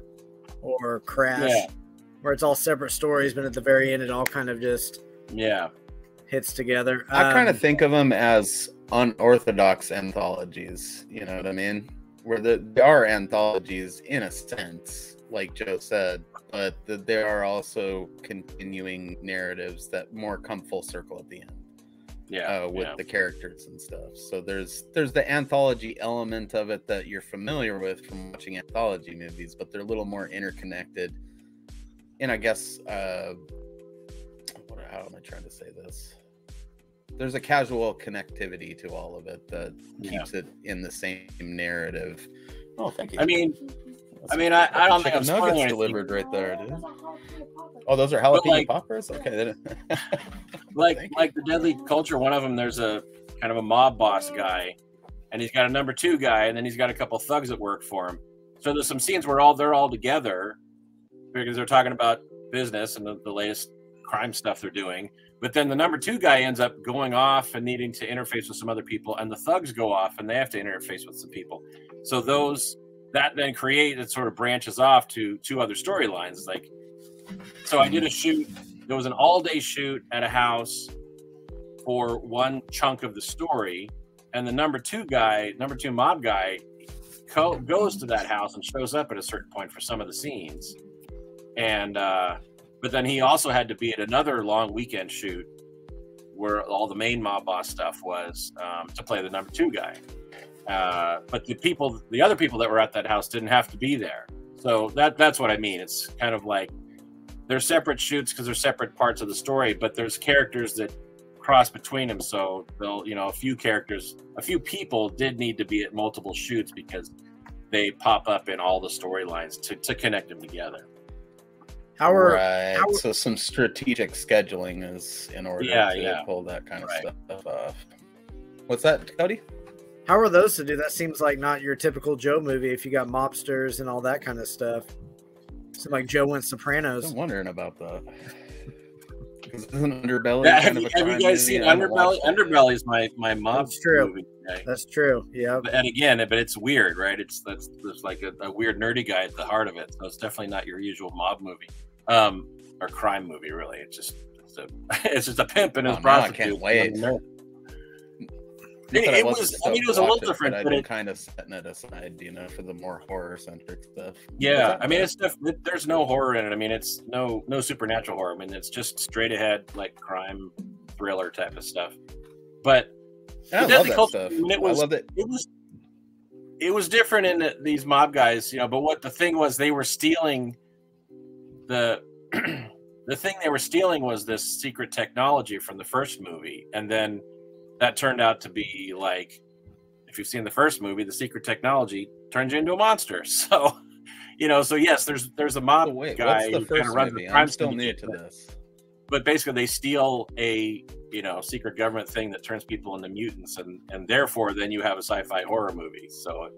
Speaker 1: or Crash, where it's all separate stories, but at the very end it all kind of just hits together.
Speaker 2: I kind of think of them as unorthodox anthologies, you know what I mean? Where they are anthologies in a sense, like Joe said, but there are also continuing narratives that more come full circle at the end. With the characters and stuff. So there's the anthology element of it that you're familiar with from watching anthology movies, but they're a little more interconnected. And I guess how am I trying to say this? There's a casual connectivity to all of it that keeps it in the same narrative. Oh, thank you.
Speaker 3: I don't think I'm
Speaker 2: nuggets delivered right there, dude. Oh, those are jalapeno poppers? Okay.
Speaker 3: like the Deadly Culture, one of them, there's a kind of a mob boss guy, and he's got a number 2 guy, and then he's got a couple thugs that work for him. So there's some scenes where they're all together because they're talking about business and the latest crime stuff they're doing. But then the number 2 guy ends up going off and needing to interface with some other people, and the thugs go off and they have to interface with some people. So that then it sort of branches off to 2 other storylines. So I did a shoot there was an all-day shoot at a house for one chunk of the story, and the number two mob guy, goes to that house and shows up at a certain point for some of the scenes, and but then he also had to be at another long weekend shoot where all the main mob boss stuff was, to play the number two guy. But the other people that were at that house didn't have to be there. So that's what I mean. It's kind of like they're separate shoots because they're separate parts of the story, but there's characters that cross between them. So they'll, a few people did need to be at multiple shoots because they pop up in all the storylines to connect them together.
Speaker 2: So some strategic scheduling is in order to pull that kind of stuff off. What's that, Cody?
Speaker 1: How are those to do? That seems like not your typical Joe movie if you got mobsters and all that kind of stuff. Seems like Joe went Sopranos.
Speaker 2: I'm wondering about that. Because isn't Underbelly kind of a crime
Speaker 3: Have you guys seen Underbelly? Underbelly is my mob movie.
Speaker 1: That's true. Yeah.
Speaker 3: And again, but it's weird, right? There's like a weird nerdy guy at the heart of it. So it's definitely not your usual mob movie, or crime movie. Really, it's just a pimp and his prostitute.
Speaker 2: I can't wait.
Speaker 3: It was a little different,
Speaker 2: but I've been kind of setting it aside, for the more horror-centric stuff.
Speaker 3: Yeah, I mean, there's no horror in it. I mean, it's no supernatural horror. I mean, it's just straight ahead like crime thriller type of stuff. But
Speaker 2: I love that stuff.
Speaker 3: I love it. It was different in these mob guys, But what the thing was, they were stealing the thing they were stealing was this secret technology from the first movie, and then that turned out to be like, if you've seen the first movie, the secret technology turns you into a monster. So, so yes, there's a mob guy who kind of runs the crime.
Speaker 2: I'm still new to this.
Speaker 3: But basically, they steal a secret government thing that turns people into mutants, and therefore, then you have a sci-fi horror movie. So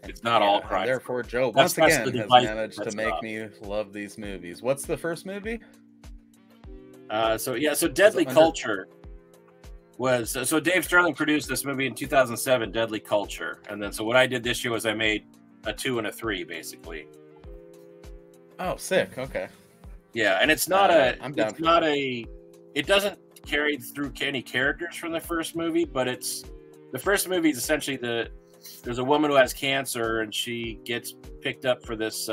Speaker 3: it's not all crime.
Speaker 2: Therefore, Joe once again has managed to make me love these movies. What's the first movie?
Speaker 3: So Deadly Culture. So Dave Sterling produced this movie in 2007, Deadly Culture, and then so what I did this year was I made a 2 and a 3 basically.
Speaker 2: Oh, sick. Okay.
Speaker 3: Yeah, and it's not it doesn't carry through any characters from the first movie, but the first movie is essentially there's a woman who has cancer and she gets picked up for this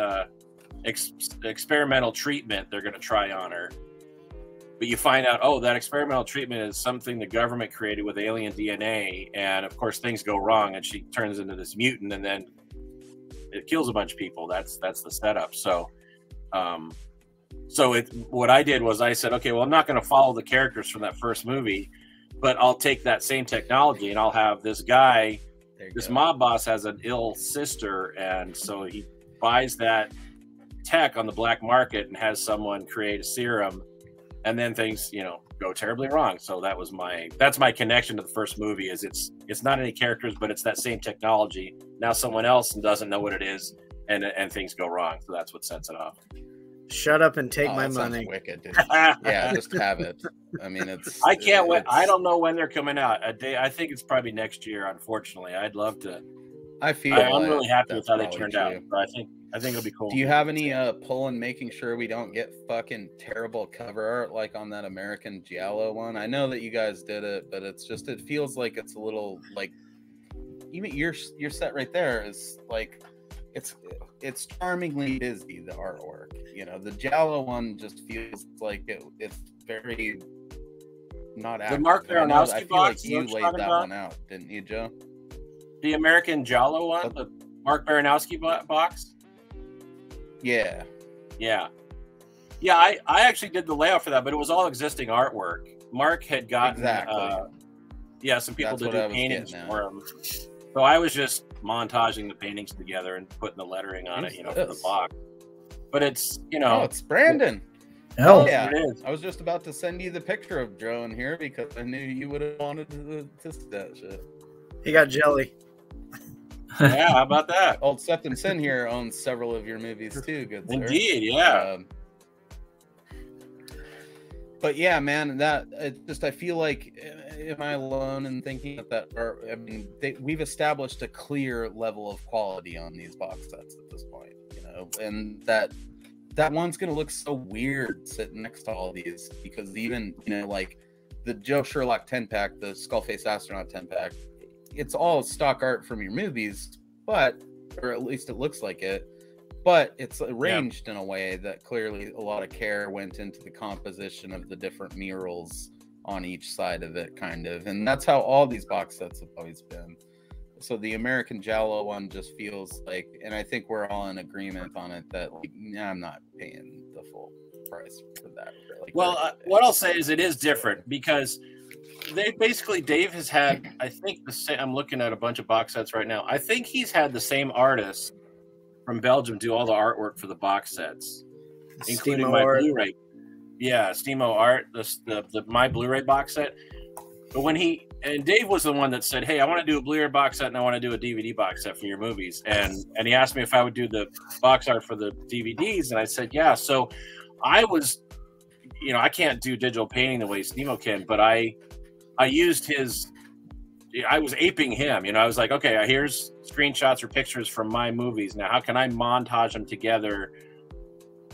Speaker 3: experimental treatment they're going to try on her. But you find out, that experimental treatment is something the government created with alien DNA. And of course, things go wrong and she turns into this mutant and then it kills a bunch of people. That's the setup. So, what I did was I said, okay, well, I'm not going to follow the characters from that first movie, but I'll take that same technology and I'll have this guy, this mob boss has an ill sister. And so he buys that tech on the black market and has someone create a serum. And then things, go terribly wrong. So that's my connection to the first movie. Is it's not any characters, but it's that same technology. Now someone else doesn't know what it is, and things go wrong. So that's what sets it off.
Speaker 1: Shut up and take my money.
Speaker 2: Wicked, dude. Yeah, just have it. I mean,
Speaker 3: I can't wait. I don't know when they're coming out. I think it's probably next year. Unfortunately, I'd love to. I'm really happy with how they turned out. But I think it'll be cool.
Speaker 2: Do you have any pull in making sure we don't get fucking terrible cover art like on that American Giallo one? I know that you guys did it, but it feels like it's a little like even your set right there is like it's charmingly busy, the artwork. The Giallo one just feels like it's very not active.
Speaker 3: The Mark Baranowski
Speaker 2: I feel like you laid that one out, didn't you, Joe?
Speaker 3: The American Giallo one, the Mark Baranowski box.
Speaker 2: Yeah.
Speaker 3: I actually did the layout for that, but it was all existing artwork. Mark had gotten some people to do paintings for him. So I was just montaging the paintings together and putting the lettering on it, for the box. But it's,
Speaker 2: Oh, it's Brandon.
Speaker 1: Hell
Speaker 2: yeah. It is. I was just about to send you the picture of Joe in here because I knew you would have wanted to see that shit.
Speaker 1: He got jelly.
Speaker 3: Yeah, how about that?
Speaker 2: Old Septum Sin here owns several of your movies too, good sir.
Speaker 3: Indeed, yeah.
Speaker 2: But yeah, man, I feel like, am I alone in thinking that? Or I mean, we've established a clear level of quality on these box sets at this point, and that that one's gonna look so weird sitting next to all these, because even, you know, like the Joe Sherlock 10-pack, the Skullface Astronaut 10-pack, it's all stock art from your movies, but, or at least it looks like it, but it's arranged in a way that clearly a lot of care went into the composition of the different murals on each side of it, kind of. And that's how all these box sets have always been. So the American Giallo one just feels like, and I think we're all in agreement on it, that like, nah, I'm not paying the full price for that. Like,
Speaker 3: well, what I'll say is it is different, because Dave has had, I think the same, I'm looking at a bunch of box sets right now. I think he's had the same artist from Belgium do all the artwork for the box sets, including my Blu-ray. Yeah, Stemo Art, the my Blu-ray box set. But when Dave was the one that said, "Hey, I want to do a Blu-ray box set and I want to do a DVD box set for your movies," and he asked me if I would do the box art for the DVDs, and I said, "Yeah." So I was, you know, I can't do digital painting the way Stemo can, but I used his. I was aping him, you know. I was like, okay, here's screenshots or pictures from my movies. Now, how can I montage them together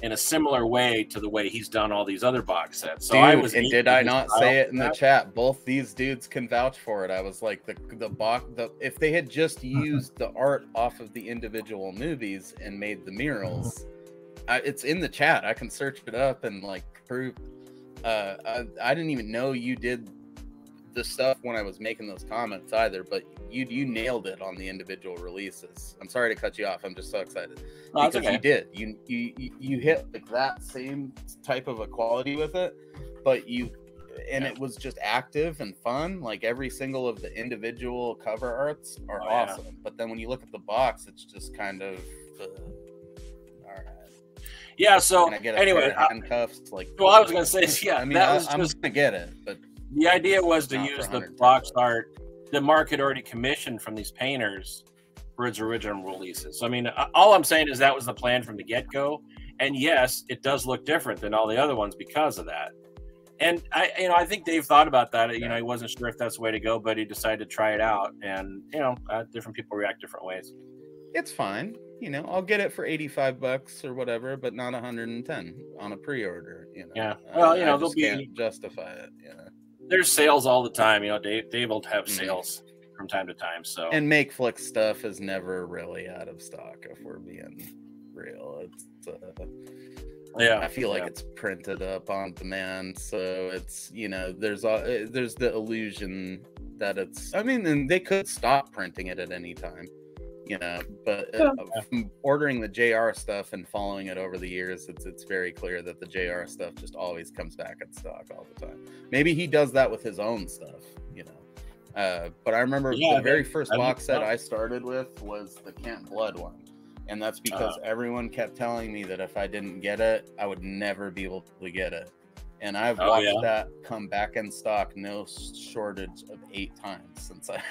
Speaker 3: in a similar way to the way he's done all these other box sets? So I was,
Speaker 2: and did I not say it in the chat? Both these dudes can vouch for it. I was like, if they had just used the art off of the individual movies and made the murals, it's in the chat. I can search it up and like prove. I didn't even know you did the stuff when I was making those comments either, but you nailed it on the individual releases. I'm sorry to cut you off. I'm just so excited because you did. You hit like that same type of a quality with it, but it was just active and fun. Like every single of the individual cover arts are awesome. Yeah. But then when you look at the box, it's just kind of all right.
Speaker 3: Yeah. So anyway,
Speaker 2: handcuffs. Like,
Speaker 3: well, I was gonna say, yeah.
Speaker 2: I mean, I'm just gonna get it, but.
Speaker 3: The idea was to use the box art that Mark had already commissioned from these painters for its original releases. So, I mean, all I'm saying is that was the plan from the get-go. And yes, it does look different than all the other ones because of that. And I think Dave thought about that. You know, he wasn't sure if that's the way to go, but he decided to try it out. And, you know, different people react different ways.
Speaker 2: It's fine. You know, I'll get it for $85 or whatever, but not 110 on a pre-order. You know,
Speaker 3: yeah. Well, you know,
Speaker 2: they'll can't justify it. You know.
Speaker 3: There's sales all the time, you know. Dave will have sales from time to time. So,
Speaker 2: and Make Flicks stuff is never really out of stock, if we're being real. It's I feel like it's printed up on demand, so it's, you know, there's the illusion that it's. I mean, and they could stop printing it at any time, you know. But from ordering the JR stuff and following it over the years, it's very clear that the JR stuff just always comes back in stock all the time. Maybe he does that with his own stuff, you know. But I remember the very first box set I started with was the Camp Blood one, and that's because everyone kept telling me that if I didn't get it, I would never be able to get it. And I've watched that come back in stock, no shortage of 8 times since I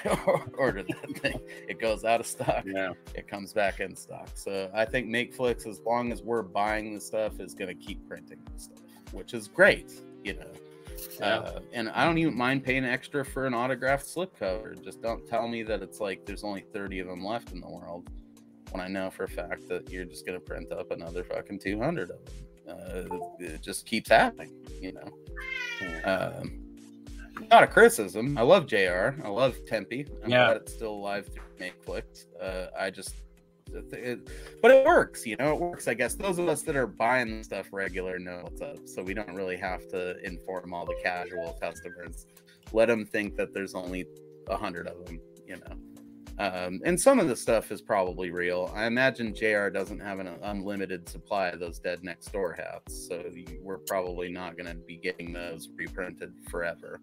Speaker 2: ordered that thing. It goes out of stock. Yeah. It comes back in stock. So I think Make Flicks, as long as we're buying the stuff, is going to keep printing the stuff, which is great, you know. Yeah. And I don't even mind paying extra for an autographed slipcover. Just don't tell me that it's like there's only 30 of them left in the world, when I know for a fact that you're just going to print up another fucking 200 of them. It just keeps happening, you know. Not a criticism. I love JR. I love Tempe. I'm glad it's still alive through Make Flicks. But it works, you know. It works. I guess those of us that are buying the stuff regular know what's up, so we don't really have to inform all the casual customers. Let them think that there's only 100 of them, you know. And some of the stuff is probably real. I imagine JR doesn't have an unlimited supply of those Dead Next Door hats, so we're probably not going to be getting those reprinted forever.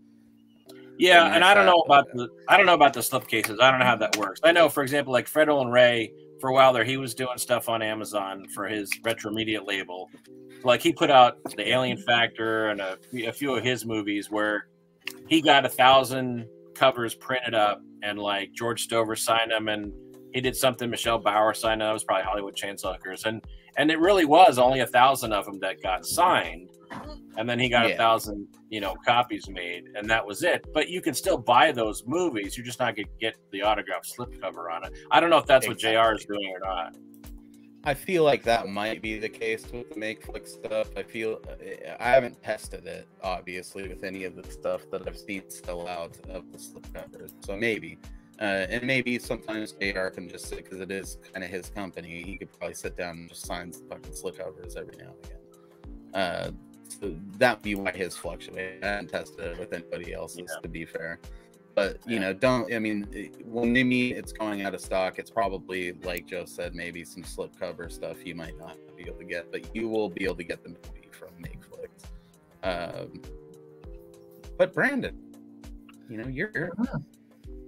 Speaker 3: Yeah, and I don't know about the slipcases. I don't know how that works. I know, for example, like Fred Olin Ray, for a while there, he was doing stuff on Amazon for his Retro Media label. Like he put out the Alien Factor and a few of his movies where he got 1,000 covers printed up, and like George Stover signed them, and he did something. Michelle Bauer signed them. It was probably Hollywood Chainsaw Hookers, and it really was only 1,000 of them that got signed, and then he got 1,000, you know, copies made, and that was it. But you can still buy those movies. You're just not gonna get the autographed slipcover on it. I don't know if that's what JR is doing or not.
Speaker 2: I feel like that might be the case with the make flick stuff. I haven't tested it, obviously, with any of the stuff that I've seen still out of the slipcovers. So maybe. And maybe sometimes JR can just sit, because it is kind of his company, he could probably sit down and just sign some fucking slipcovers every now and again. So that would be why his fluctuate. I haven't tested it with anybody else's, to be fair. But, you know, when they meet, it's going out of stock. It's probably, like Joe said, maybe some slipcover stuff you might not be able to get, but you will be able to get the movie from Makeflix. But Brandon, you know, you're here,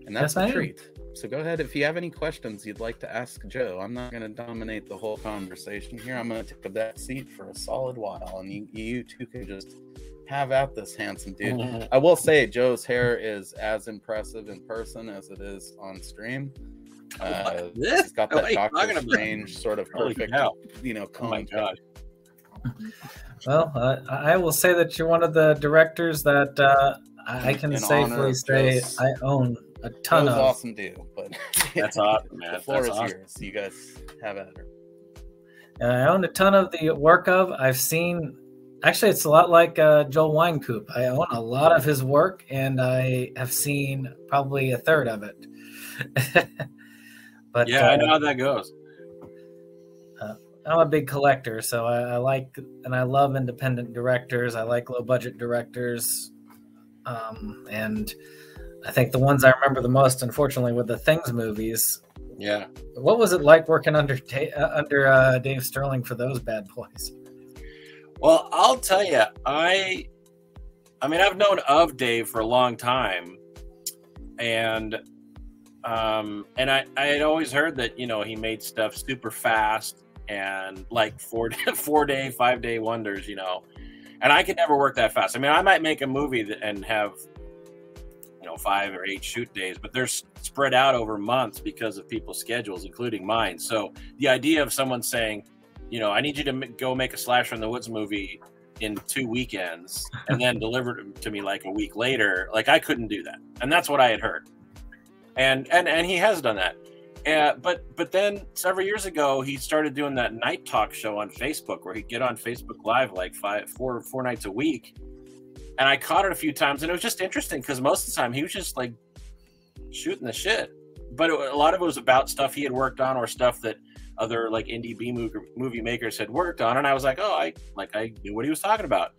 Speaker 2: and that's a treat. So go ahead. If you have any questions you'd like to ask Joe, I'm not going to dominate the whole conversation here. I'm going to take a back seat for a solid while, and you two can just have at this handsome dude. I will say Joe's hair is as impressive in person as it is on stream. He's got that Doctor Strange sort of perfect, you know, comb.
Speaker 3: Oh my God.
Speaker 4: Well, I will say that you're one of the directors that I can safely say I own a ton of.
Speaker 2: Awesome dude, but
Speaker 3: that's awesome, man.
Speaker 2: The floor is yours. You guys have at her.
Speaker 4: I own a ton of the work of. I've seen. Actually, it's a lot like Joel Wynkoop. I own a lot of his work, and I have seen probably a third of it. But
Speaker 3: yeah, I know how that goes.
Speaker 4: I'm a big collector, so I like and I love independent directors. I like low-budget directors, and I think the ones I remember the most, unfortunately, were the Things movies.
Speaker 3: Yeah.
Speaker 4: What was it like working under Dave Sterling for those bad boys?
Speaker 3: Well, I'll tell you, I mean, I've known of Dave for a long time, and I had always heard that, you know, he made stuff super fast and like 4-day, 5-day wonders, you know, and I could never work that fast. I mean, I might make a movie and have, you know, 5 or 8 shoot days, but they're spread out over months because of people's schedules, including mine. So the idea of someone saying, you know, I need you to go make a Slasher in the Woods movie in 2 weekends and then deliver it to me like a week later. Like, I couldn't do that. And that's what I had heard. And he has done that. But then several years ago, he started doing that night talk show on Facebook where he'd get on Facebook Live like four nights a week. And I caught it a few times, and it was just interesting because most of the time he was just like shooting the shit. But a lot of it was about stuff he had worked on or stuff that other like indie B movie makers had worked on, and I was like, oh, I knew what he was talking about.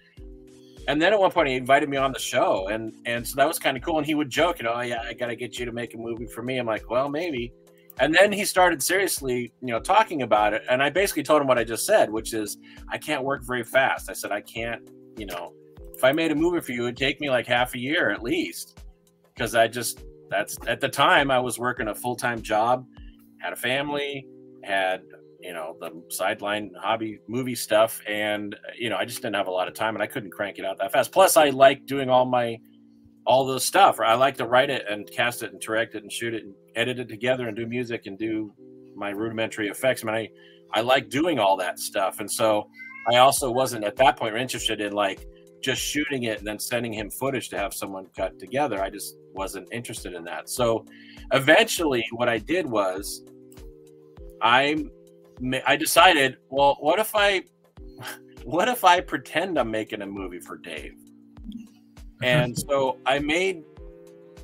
Speaker 3: And then at one point he invited me on the show, and so that was kind of cool. And he would joke, you know, oh, yeah, I gotta get you to make a movie for me. I'm like, well, maybe. And then he started seriously, you know, talking about it, and I basically told him what I just said, which is I can't work very fast. I said I can't, you know, if I made a movie for you, it'd take me like half a year at least, because that's at the time I was working a full-time job, had a family, had, you know, the sideline hobby movie stuff, and, you know, I just didn't have a lot of time, and I couldn't crank it out that fast. Plus I like doing all the stuff. I like to write it and cast it and direct it and shoot it and edit it together and do music and do my rudimentary effects. I mean, I like doing all that stuff. And so I also wasn't at that point interested in like just shooting it and then sending him footage to have someone cut together. I just wasn't interested in that. So eventually what I did was I decided, well, what if I pretend I'm making a movie for Dave? And so I made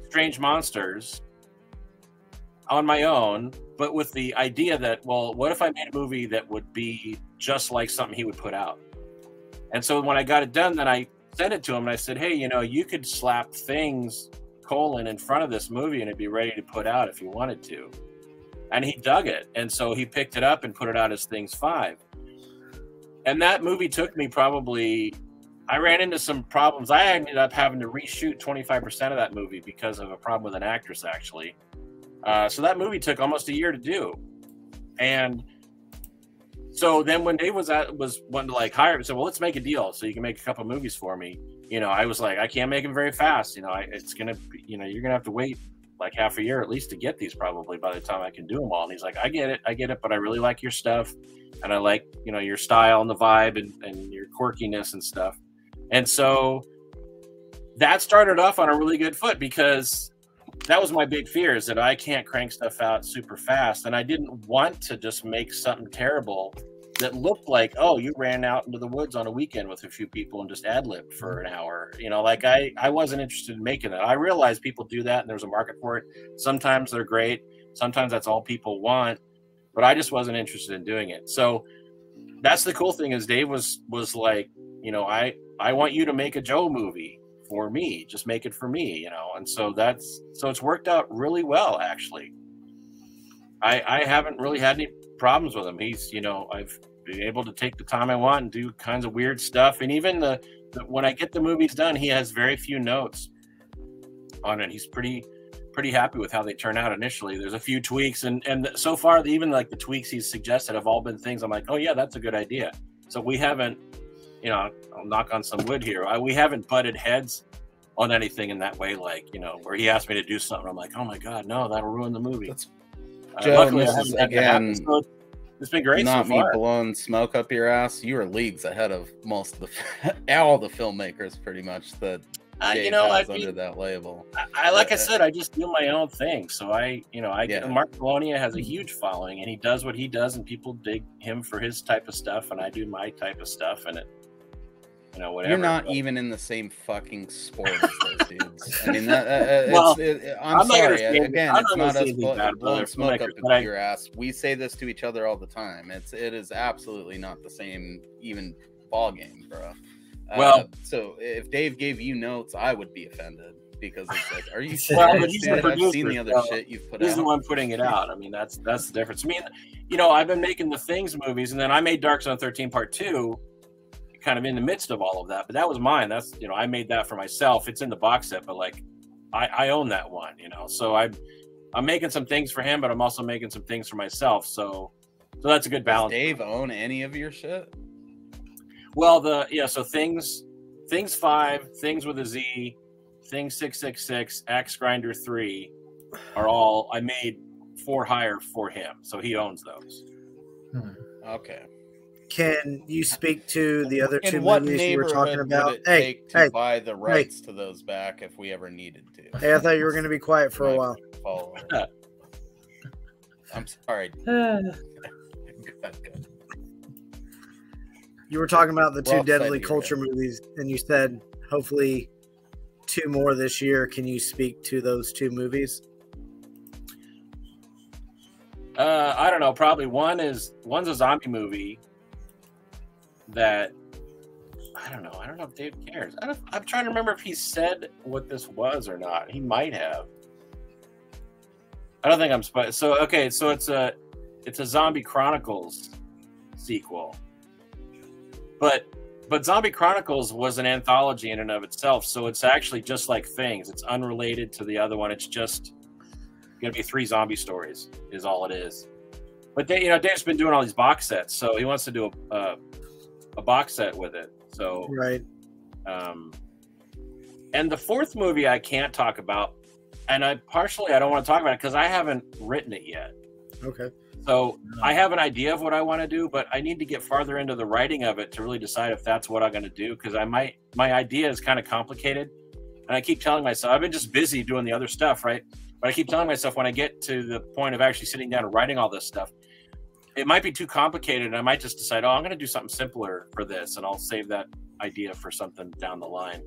Speaker 3: Strange Monsters on my own, but with the idea that, well, what if I made a movie that would be just like something he would put out? And so when I got it done, then I sent it to him and I said, hey, you know, you could slap Things, in front of this movie and it'd be ready to put out if you wanted to. And he dug it. And so he picked it up and put it out as Things 5. And that movie took me I ran into some problems. I ended up having to reshoot 25% of that movie because of a problem with an actress, actually. So that movie took almost a year to do. And so then when Dave was wanting to like hire me, said, well, let's make a deal so you can make a couple movies for me. You know, I was like, I can't make them very fast. You know, it's going to be, you know, you're going to have to wait like half a year at least to get these probably by the time I can do them all. And he's like, I get it, but I really like your stuff. And I like, you know, your style and the vibe and your quirkiness and stuff. And so that started off on a really good foot because that was my big fear, is that I can't crank stuff out super fast, and I didn't want to just make something terrible that looked like, oh, you ran out into the woods on a weekend with a few people and just ad-libbed for an hour. You know, like I wasn't interested in making that. I realized people do that and there's a market for it. Sometimes they're great. Sometimes that's all people want, but I just wasn't interested in doing it. So that's the cool thing, is Dave was like, you know, I want you to make a Joe movie for me. Just make it for me, you know? And so it's worked out really well, actually. I haven't really had any problems with him. He's, you know, I've been able to take the time I want and do kinds of weird stuff. And even the when I get the movies done, he has very few notes on it. He's pretty happy with how they turn out initially. There's a few tweaks, and so far, even like the tweaks he's suggested have all been things I'm like, oh yeah, that's a good idea. So we haven't, you know, I'll knock on some wood here. We haven't butted heads on anything in that way, like, you know, where he asked me to do something, I'm like, oh my god, no, that'll ruin the movie.
Speaker 2: Joe,
Speaker 3: luckily,
Speaker 2: this is again,
Speaker 3: so it's been great.
Speaker 2: Not
Speaker 3: so
Speaker 2: me
Speaker 3: far.
Speaker 2: blowing smoke up your ass. You are leagues ahead of most of the all the filmmakers, pretty much, that
Speaker 3: you know,
Speaker 2: has under that label.
Speaker 3: I like I said, I just do my own thing. So Mark Polonia has a huge following, and he does what he does, and people dig him for his type of stuff, and I do my type of stuff, and it, you know, whatever.
Speaker 2: You're not even in the same fucking sport as those dudes. I mean, I'm sorry. Again, it's not us blowing smoke up your ass. We say this to each other all the time. It is absolutely not the same even ball game, bro.
Speaker 3: Well,
Speaker 2: so if Dave gave you notes, I would be offended, because it's like, are you
Speaker 3: well,
Speaker 2: serious? I've seen the other shit you've put out.
Speaker 3: He's the one putting it out. I mean, that's the difference. I mean, you know, I've been making the Things movies, and then I made Dark Zone 13 Part 2, kind of in the midst of all of that. But that was mine. That's, you know, I made that for myself. It's in the box set, but like, I own that one, you know. So I'm making some things for him, but I'm also making some things for myself. So that's a good balance.
Speaker 2: Does Dave own any of your shit?
Speaker 3: Well, so Things 5, Things with a Z, Things 666, Axe Grinder 3 are all, I made for hire for him, so he owns those.
Speaker 2: Okay.
Speaker 1: Can you speak to the other two
Speaker 2: what
Speaker 1: movies you were talking about?
Speaker 2: Would it take to buy the rights to those back if we ever needed to?
Speaker 1: Hey, I thought you were going to be quiet for a while.
Speaker 2: I'm sorry.
Speaker 1: You were talking about the two
Speaker 2: Well said,
Speaker 1: Deadly Culture movies, and you said hopefully 2 more this year. Can you speak to those 2 movies?
Speaker 3: I don't know. Probably one's a zombie movie that I don't know. I don't know if Dave cares. I'm trying to remember if he said what this was or not. He might have. I don't think I'm so okay. So it's a Zombie Chronicles sequel, but Zombie Chronicles was an anthology in and of itself. So it's actually just like Things. It's unrelated to the other one. It's just going to be 3 zombie stories is all it is. But Dave's been doing all these box sets, so he wants to do a box set with it. So
Speaker 1: right.
Speaker 3: And the 4th movie I can't talk about, and I don't want to talk about it because I haven't written it yet.
Speaker 1: Okay.
Speaker 3: So I have an idea of what I want to do, but I need to get farther into the writing of it to really decide if that's what I'm going to do, because my idea is kind of complicated, and I keep telling myself, I've been just busy doing the other stuff, right? But I keep telling myself, when I get to the point of actually sitting down and writing all this stuff, it might be too complicated, and I might just decide, I'm going to do something simpler for this, and I'll save that idea for something down the line.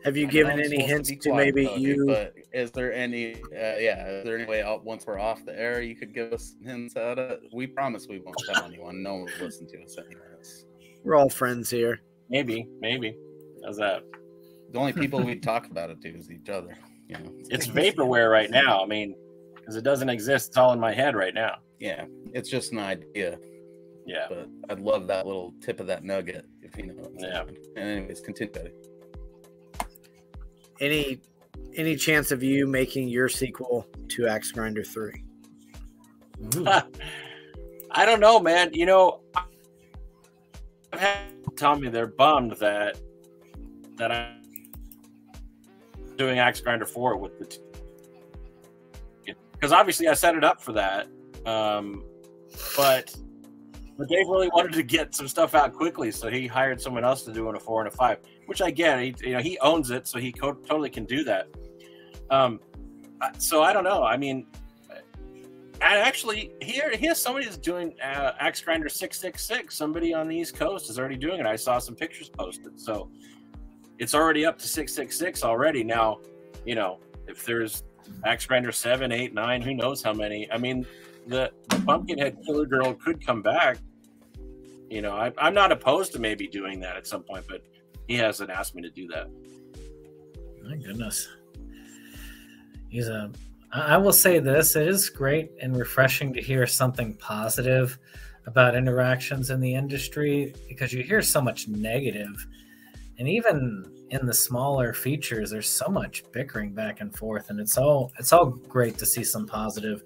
Speaker 1: Have you given any hints to maybe you?
Speaker 2: But is there any? Is there any way once we're off the air, you could give us hints at it? We promise we won't tell anyone. No one will listen to us anyways.
Speaker 1: We're all friends here.
Speaker 3: Maybe. How's that?
Speaker 2: The only people we talk about it to is each other. You know,
Speaker 3: it's vaporware right now. I mean, because it doesn't exist. It's all in my head right now.
Speaker 2: Yeah, it's just an idea.
Speaker 3: Yeah,
Speaker 2: but I'd love that little tip of that nugget, if you know.
Speaker 3: Yeah.
Speaker 2: And anyways, continue.
Speaker 1: Any chance of you making your sequel to Axe Grinder 3?
Speaker 3: I don't know, man. You know, I've had people tell me they're bummed that I'm doing Axe Grinder 4 with the because obviously I set it up for that, but Dave really wanted to get some stuff out quickly, so he hired someone else to do in a 4 and a 5, which I get. He owns it, so he totally can do that. So I don't know. I mean, actually, here's somebody that's doing Axe Grinder 666. Somebody on the East Coast is already doing it. I saw some pictures posted. So it's already up to 666 already. Now, you know, if there's Axe Grinder 7, 8, 9, who knows how many. I mean, the Pumpkinhead Killer Girl could come back. You know, I'm not opposed to maybe doing that at some point, but he hasn't asked me to do that.
Speaker 4: My goodness. I will say this, it is great and refreshing to hear something positive about interactions in the industry, because you hear so much negative. And even in the smaller features, there's so much bickering back and forth, and it's all great to see some positive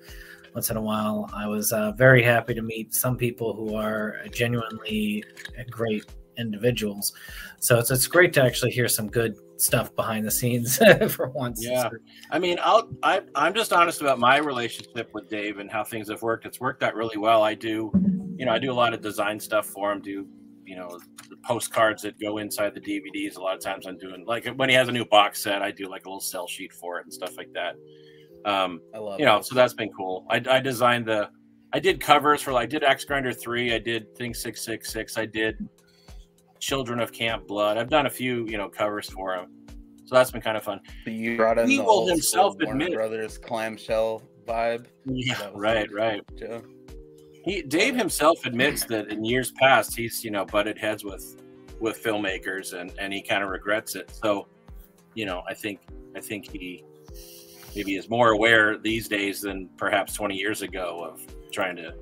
Speaker 4: once in a while. I was very happy to meet some people who are genuinely great individuals. So it's great to actually hear some good stuff behind the scenes for once.
Speaker 3: Yeah, I mean, I'm just honest about my relationship with Dave and how things have worked. It's worked out really well. I do a lot of design stuff for him. The postcards that go inside the DVDs. A lot of times I'm doing, like, when he has a new box set, I do like a little sell sheet for it and stuff like that. I love it. So that's been cool. I did covers for, like, I did Axe Grinder 3, I did Thing 666, I did Children of Camp Blood. I've done a few, covers for him. So that's been kind of fun.
Speaker 2: So you brought in
Speaker 3: he
Speaker 2: the
Speaker 3: will
Speaker 2: old
Speaker 3: himself
Speaker 2: Warner
Speaker 3: admit
Speaker 2: Brothers clamshell vibe.
Speaker 3: Yeah, right.
Speaker 2: Joe.
Speaker 3: Dave himself admits that in years past he's butted heads with filmmakers and he kind of regrets it. So I think he maybe is more aware these days than perhaps 20 years ago of trying to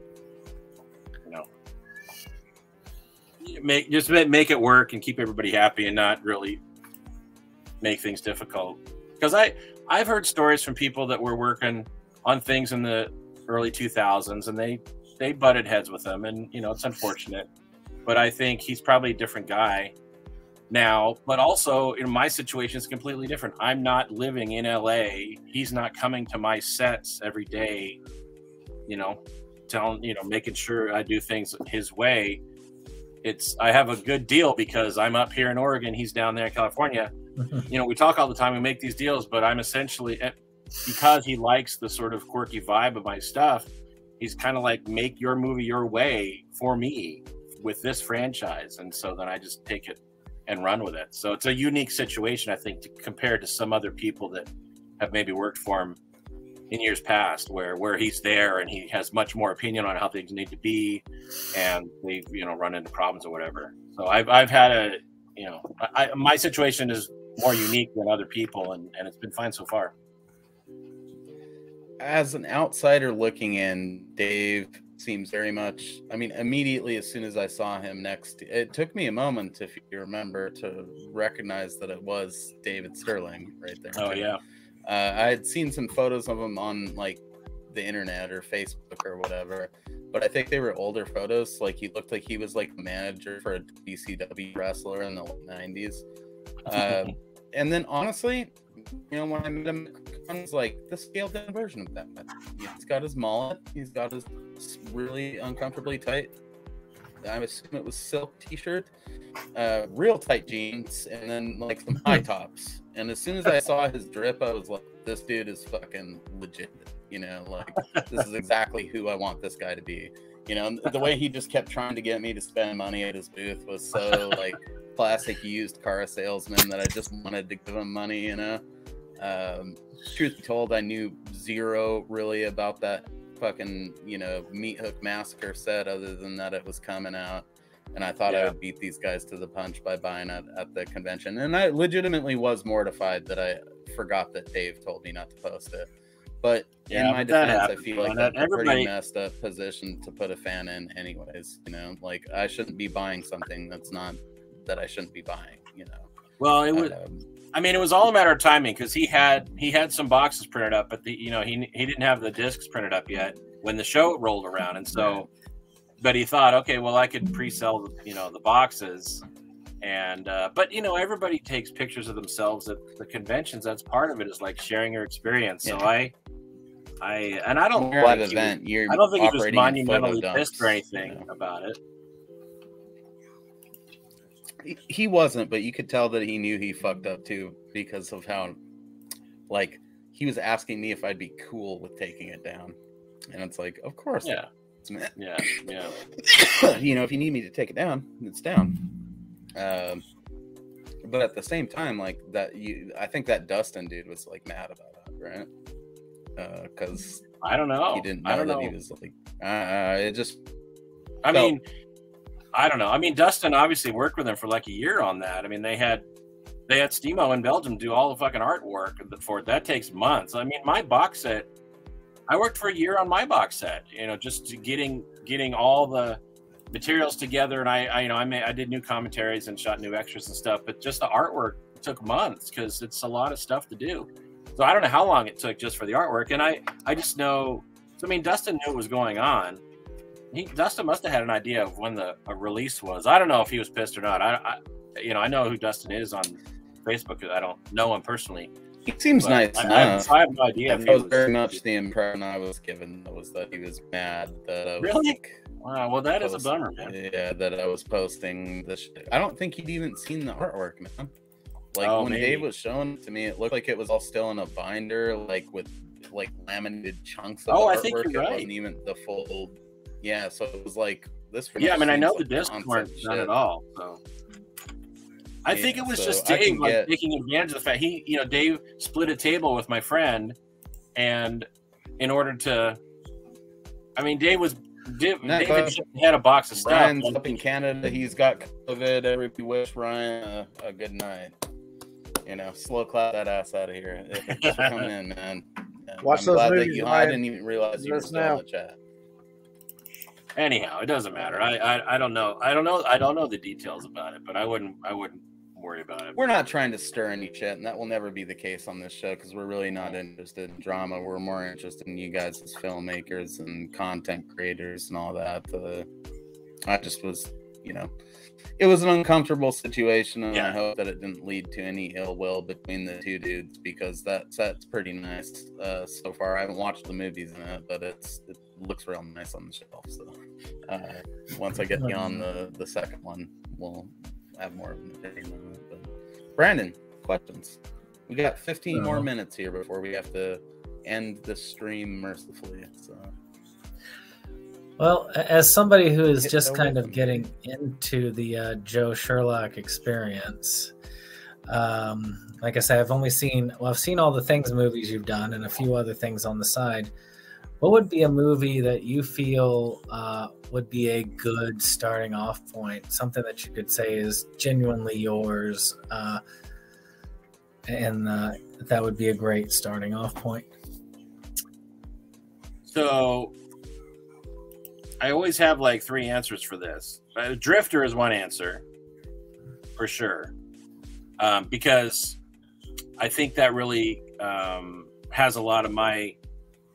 Speaker 3: make it work and keep everybody happy and not really make things difficult. Because I've heard stories from people that were working on things in the early 2000s and they butted heads with them, and it's unfortunate, but I think he's probably a different guy now. But also, my situation is completely different. I'm not living in LA. He's not coming to my sets every day, making sure I do things his way. I have a good deal because I'm up here in Oregon, he's down there in California. We talk all the time, we make these deals, but I'm essentially, because he likes the sort of quirky vibe of my stuff, he's kind of like, make your movie your way for me with this franchise. And so then I just take it and run with it. So it's a unique situation, I think, compared to some other people that have maybe worked for him in years past, where he's there and he has much more opinion on how things need to be, and they've run into problems or whatever. So I've had my situation is more unique than other people, and it's been fine so far.
Speaker 2: As an outsider looking in, Dave seems very much, immediately as soon as I saw him it took me a moment, if you remember, to recognize that it was David Sterling right there.
Speaker 3: Oh, yeah.
Speaker 2: I had seen some photos of him on, like, the internet or Facebook or whatever, but I think they were older photos. Like, he looked like he was, like, a manager for a WCW wrestler in the 90s. And then, honestly, when I met him, I was like the scaled down version of that. He's got his mullet. He's got his really uncomfortably tight, I assume it was silk t-shirt, real tight jeans, and then like some high tops. And as soon as I saw his drip, I was like, this dude is fucking legit. Like, this is exactly who I want this guy to be. The way he just kept trying to get me to spend money at his booth was so like classic used car salesman that I just wanted to give him money, Truth be told, I knew zero really about that fucking, Meat Hook Massacre set, other than that it was coming out. And I thought I would beat these guys to the punch by buying it at the convention. And I legitimately was mortified that I forgot that Dave told me not to post it. But in my defense, I feel like that's a pretty messed up position to put a fan in anyways. Like, I shouldn't be buying something that I shouldn't be buying,
Speaker 3: Well, it was... it was all a matter of timing, because he had some boxes printed up, but he didn't have the discs printed up yet when the show rolled around, and so, but he thought, okay, well, I could pre-sell the boxes, and but everybody takes pictures of themselves at the conventions. That's part of it, is like sharing your experience. So I don't think he was monumentally pissed or anything about it. He
Speaker 2: wasn't, but you could tell that he knew he fucked up too, because of how, like, he was asking me if I'd be cool with taking it down, and it's like, of course,
Speaker 3: Yeah.
Speaker 2: yeah.
Speaker 3: Yeah.
Speaker 2: You know, if you need me to take it down, it's down. But at the same time, like that, I think that Dustin dude was like mad about it, right? Because
Speaker 3: I don't know.
Speaker 2: he didn't know that he was like, it just.
Speaker 3: I mean, I don't know. I mean, Dustin obviously worked with him for like a year on that. I mean, they had Stimo in Belgium do all the fucking artwork for it. That takes months. I mean, my box set, I worked for a year on my box set, you know, just getting all the materials together. And I did new commentaries and shot new extras and stuff, but just the artwork took months because it's a lot of stuff to do. So I don't know how long it took just for the artwork. And I just know, I mean, Dustin knew what was going on. Dustin must have had an idea of when the release was. I don't know if he was pissed or not. I know who Dustin is on Facebook because I don't know him personally.
Speaker 2: He seems nice.
Speaker 3: I have no idea.
Speaker 2: That was very much the impression I was given, was that he was mad that I was
Speaker 3: really. Wow, well, that is a bummer, man.
Speaker 2: Yeah, that I was posting this shit. I don't think he'd even seen the artwork, man. Like when
Speaker 3: maybe.
Speaker 2: Dave was showing it to me, it looked like it was all still in a binder, like with like laminated chunks of the artwork.
Speaker 3: I think you're right.
Speaker 2: It wasn't even the full. Yeah, so it was like this.
Speaker 3: Yeah, I mean, I know the discs weren't done at all, so. I think it was just Dave taking advantage of the fact Dave split a table with my friend, and in order to, I mean, Dave had a box of stuff.
Speaker 2: Ryan's up in Canada. He's got COVID. Everybody wish Ryan a good night. You know, slow clap that ass out of here. Thanks for coming in, man.
Speaker 1: Watch those movies.
Speaker 2: I didn't even realize you were still in the chat.
Speaker 3: Anyhow, it doesn't matter. I don't know. I don't know the details about it, but I wouldn't worry about it.
Speaker 2: We're not trying to stir any shit, and that will never be the case on this show because we're really not interested in drama. We're more interested in you guys as filmmakers and content creators and all that. I just was, it was an uncomfortable situation, and I hope that it didn't lead to any ill will between the two dudes because that set's pretty nice so far. I haven't watched the movies in it, but it looks real nice on the shelf. So once I get beyond the second one, we'll have more of an opinion on it. But Brandon, questions? We got 15 more minutes here before we have to end the stream mercifully. So.
Speaker 4: Well, as somebody who is just kind of getting into the Joe Sherlock experience, like I said, I've seen all the Things movies you've done and a few other things on the side. What would be a movie that you feel would be a good starting off point? Something that you could say is genuinely yours, and that would be a great starting off point.
Speaker 3: So I always have like 3 answers for this. Drifter is one answer, for sure, because I think that really has a lot of my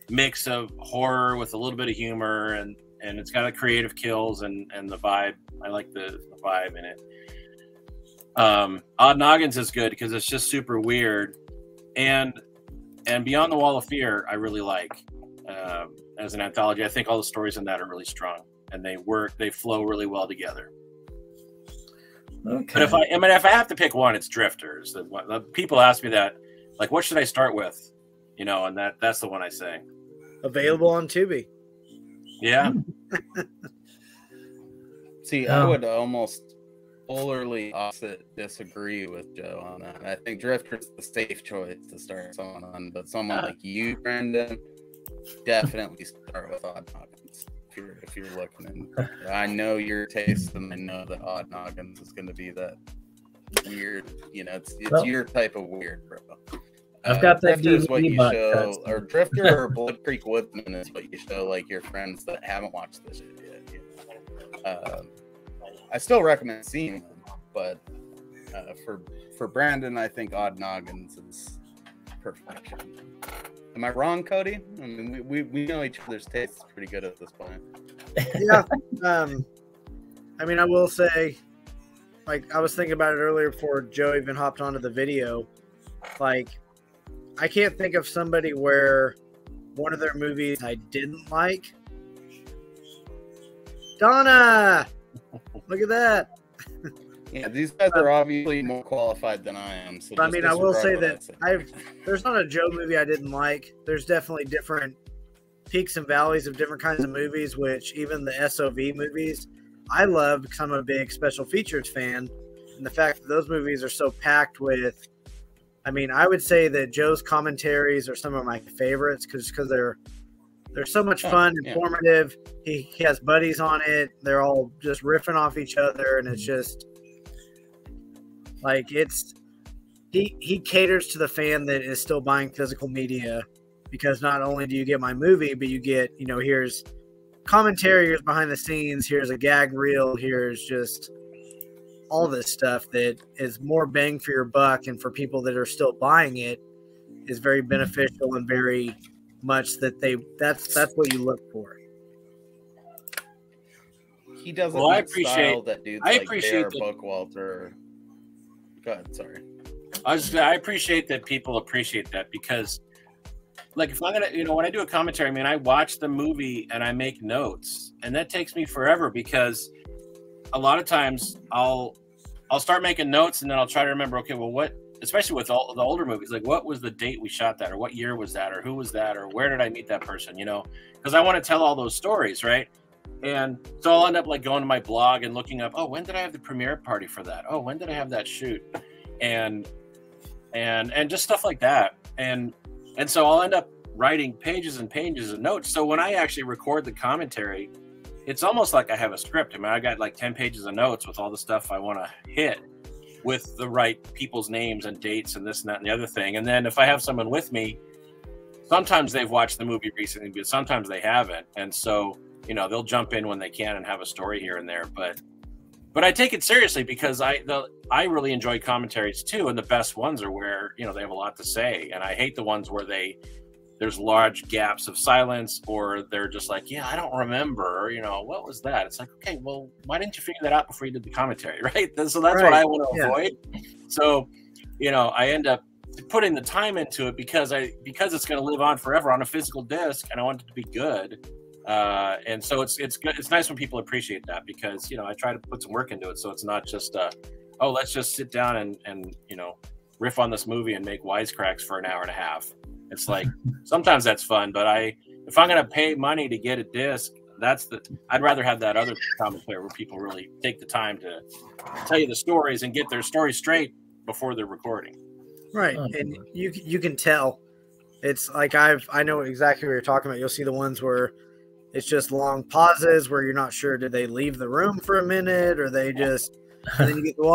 Speaker 3: mix of horror with a little bit of humor, and it's got a creative kills and the vibe. I like the vibe in it. Odd Noggins is good because it's just super weird, and Beyond the Wall of Fear I really like as an anthology. I think all the stories in that are really strong and they flow really well together.
Speaker 4: Okay.
Speaker 3: But if I have to pick one, it's Drifters. People ask me that, like, what should I start with? And that's the one I say.
Speaker 1: Available on Tubi.
Speaker 3: Yeah.
Speaker 2: See, I would almost polarly opposite disagree with Joe on that. I think Drifter's the safe choice to start someone on, but someone like you, Brendan, definitely start with Odd Noggins if you're looking. And I know your taste, and I know that Odd Noggins is going to be that weird. It's your type of weird, bro.
Speaker 4: I've got that
Speaker 2: Drifter is what you
Speaker 4: DVD
Speaker 2: show, or Drifter or Blood Creek Woodsman is what you show like your friends that haven't watched this shit yet. I still recommend seeing them, but for Brandon, I think Odd Noggins is perfection. Am I wrong, Cody? I mean, we know each other's tastes pretty good at this point.
Speaker 1: Yeah. I mean, I will say, like, I was thinking about it earlier before Joe even hopped onto the video. Like, I can't think of somebody where one of their movies I didn't like. Donna! Look at that.
Speaker 2: Yeah, these guys are obviously more qualified than I am. So
Speaker 1: I mean, I will say that there's not a Joe movie I didn't like. There's definitely different peaks and valleys of different kinds of movies, which even the SOV movies I love because I'm a big special features fan. And the fact that those movies are so packed with, I mean, I would say that Joe's commentaries are some of my favorites because they're so much fun, informative. He has buddies on it. They're all just riffing off each other, and it's just like he caters to the fan that is still buying physical media, because not only do you get my movie, but you get, you know, here's commentary, here's behind the scenes, here's a gag reel, here's just all this stuff that is more bang for your buck, and for people that are still buying it is very beneficial and very much that's what you look for.
Speaker 2: He doesn't.
Speaker 3: Well, I appreciate
Speaker 2: that dudes
Speaker 3: I
Speaker 2: like
Speaker 3: appreciate
Speaker 2: Bear Bookwalter. Go ahead, sorry.
Speaker 3: I appreciate that people appreciate that, because like if I'm gonna, you know, when I do a commentary, I mean, I watch the movie and I make notes, and that takes me forever, because a lot of times I'll start making notes and then I'll try to remember, okay, well, what, especially with all the older movies, like what was the date we shot that, or what year was that, or who was that, or where did I meet that person, you know, because I want to tell all those stories, right? And so I'll end up like going to my blog and looking up, oh, when did I have the premiere party for that? Oh, when did I have that shoot? And just stuff like that. And so I'll end up writing pages and pages of notes. So when I actually record the commentary, it's almost like I have a script. I mean, I got like 10 pages of notes with all the stuff I want to hit, with the right people's names and dates and this and that and the other thing. And then if I have someone with me, sometimes they've watched the movie recently, but sometimes they haven't. And so, you know, they'll jump in when they can and have a story here and there. But I take it seriously, because I really enjoy commentaries too. And the best ones are where, you know, they have a lot to say. And I hate the ones where there's large gaps of silence, or they're just like, yeah, I don't remember, or, you know, what was that? It's like, okay, well, why didn't you figure that out before you did the commentary, right? So that's what I want to avoid. So, you know, I end up putting the time into it because it's going to live on forever on a physical disc, and I want it to be good. And so it's good. It's nice when people appreciate that, because, you know, I try to put some work into it. So it's not just, oh, let's just sit down and, you know, riff on this movie and make wisecracks for an hour and a half. It's like, sometimes that's fun, but if I'm going to pay money to get a disc, I'd rather have that other commentary where people really take the time to tell you the stories and get their story straight before they're recording.
Speaker 1: Right. And you can tell. It's like, I know exactly what you're talking about. You'll see the ones where it's just long pauses where you're not sure, did they leave the room for a minute, or they just, and then you get, well,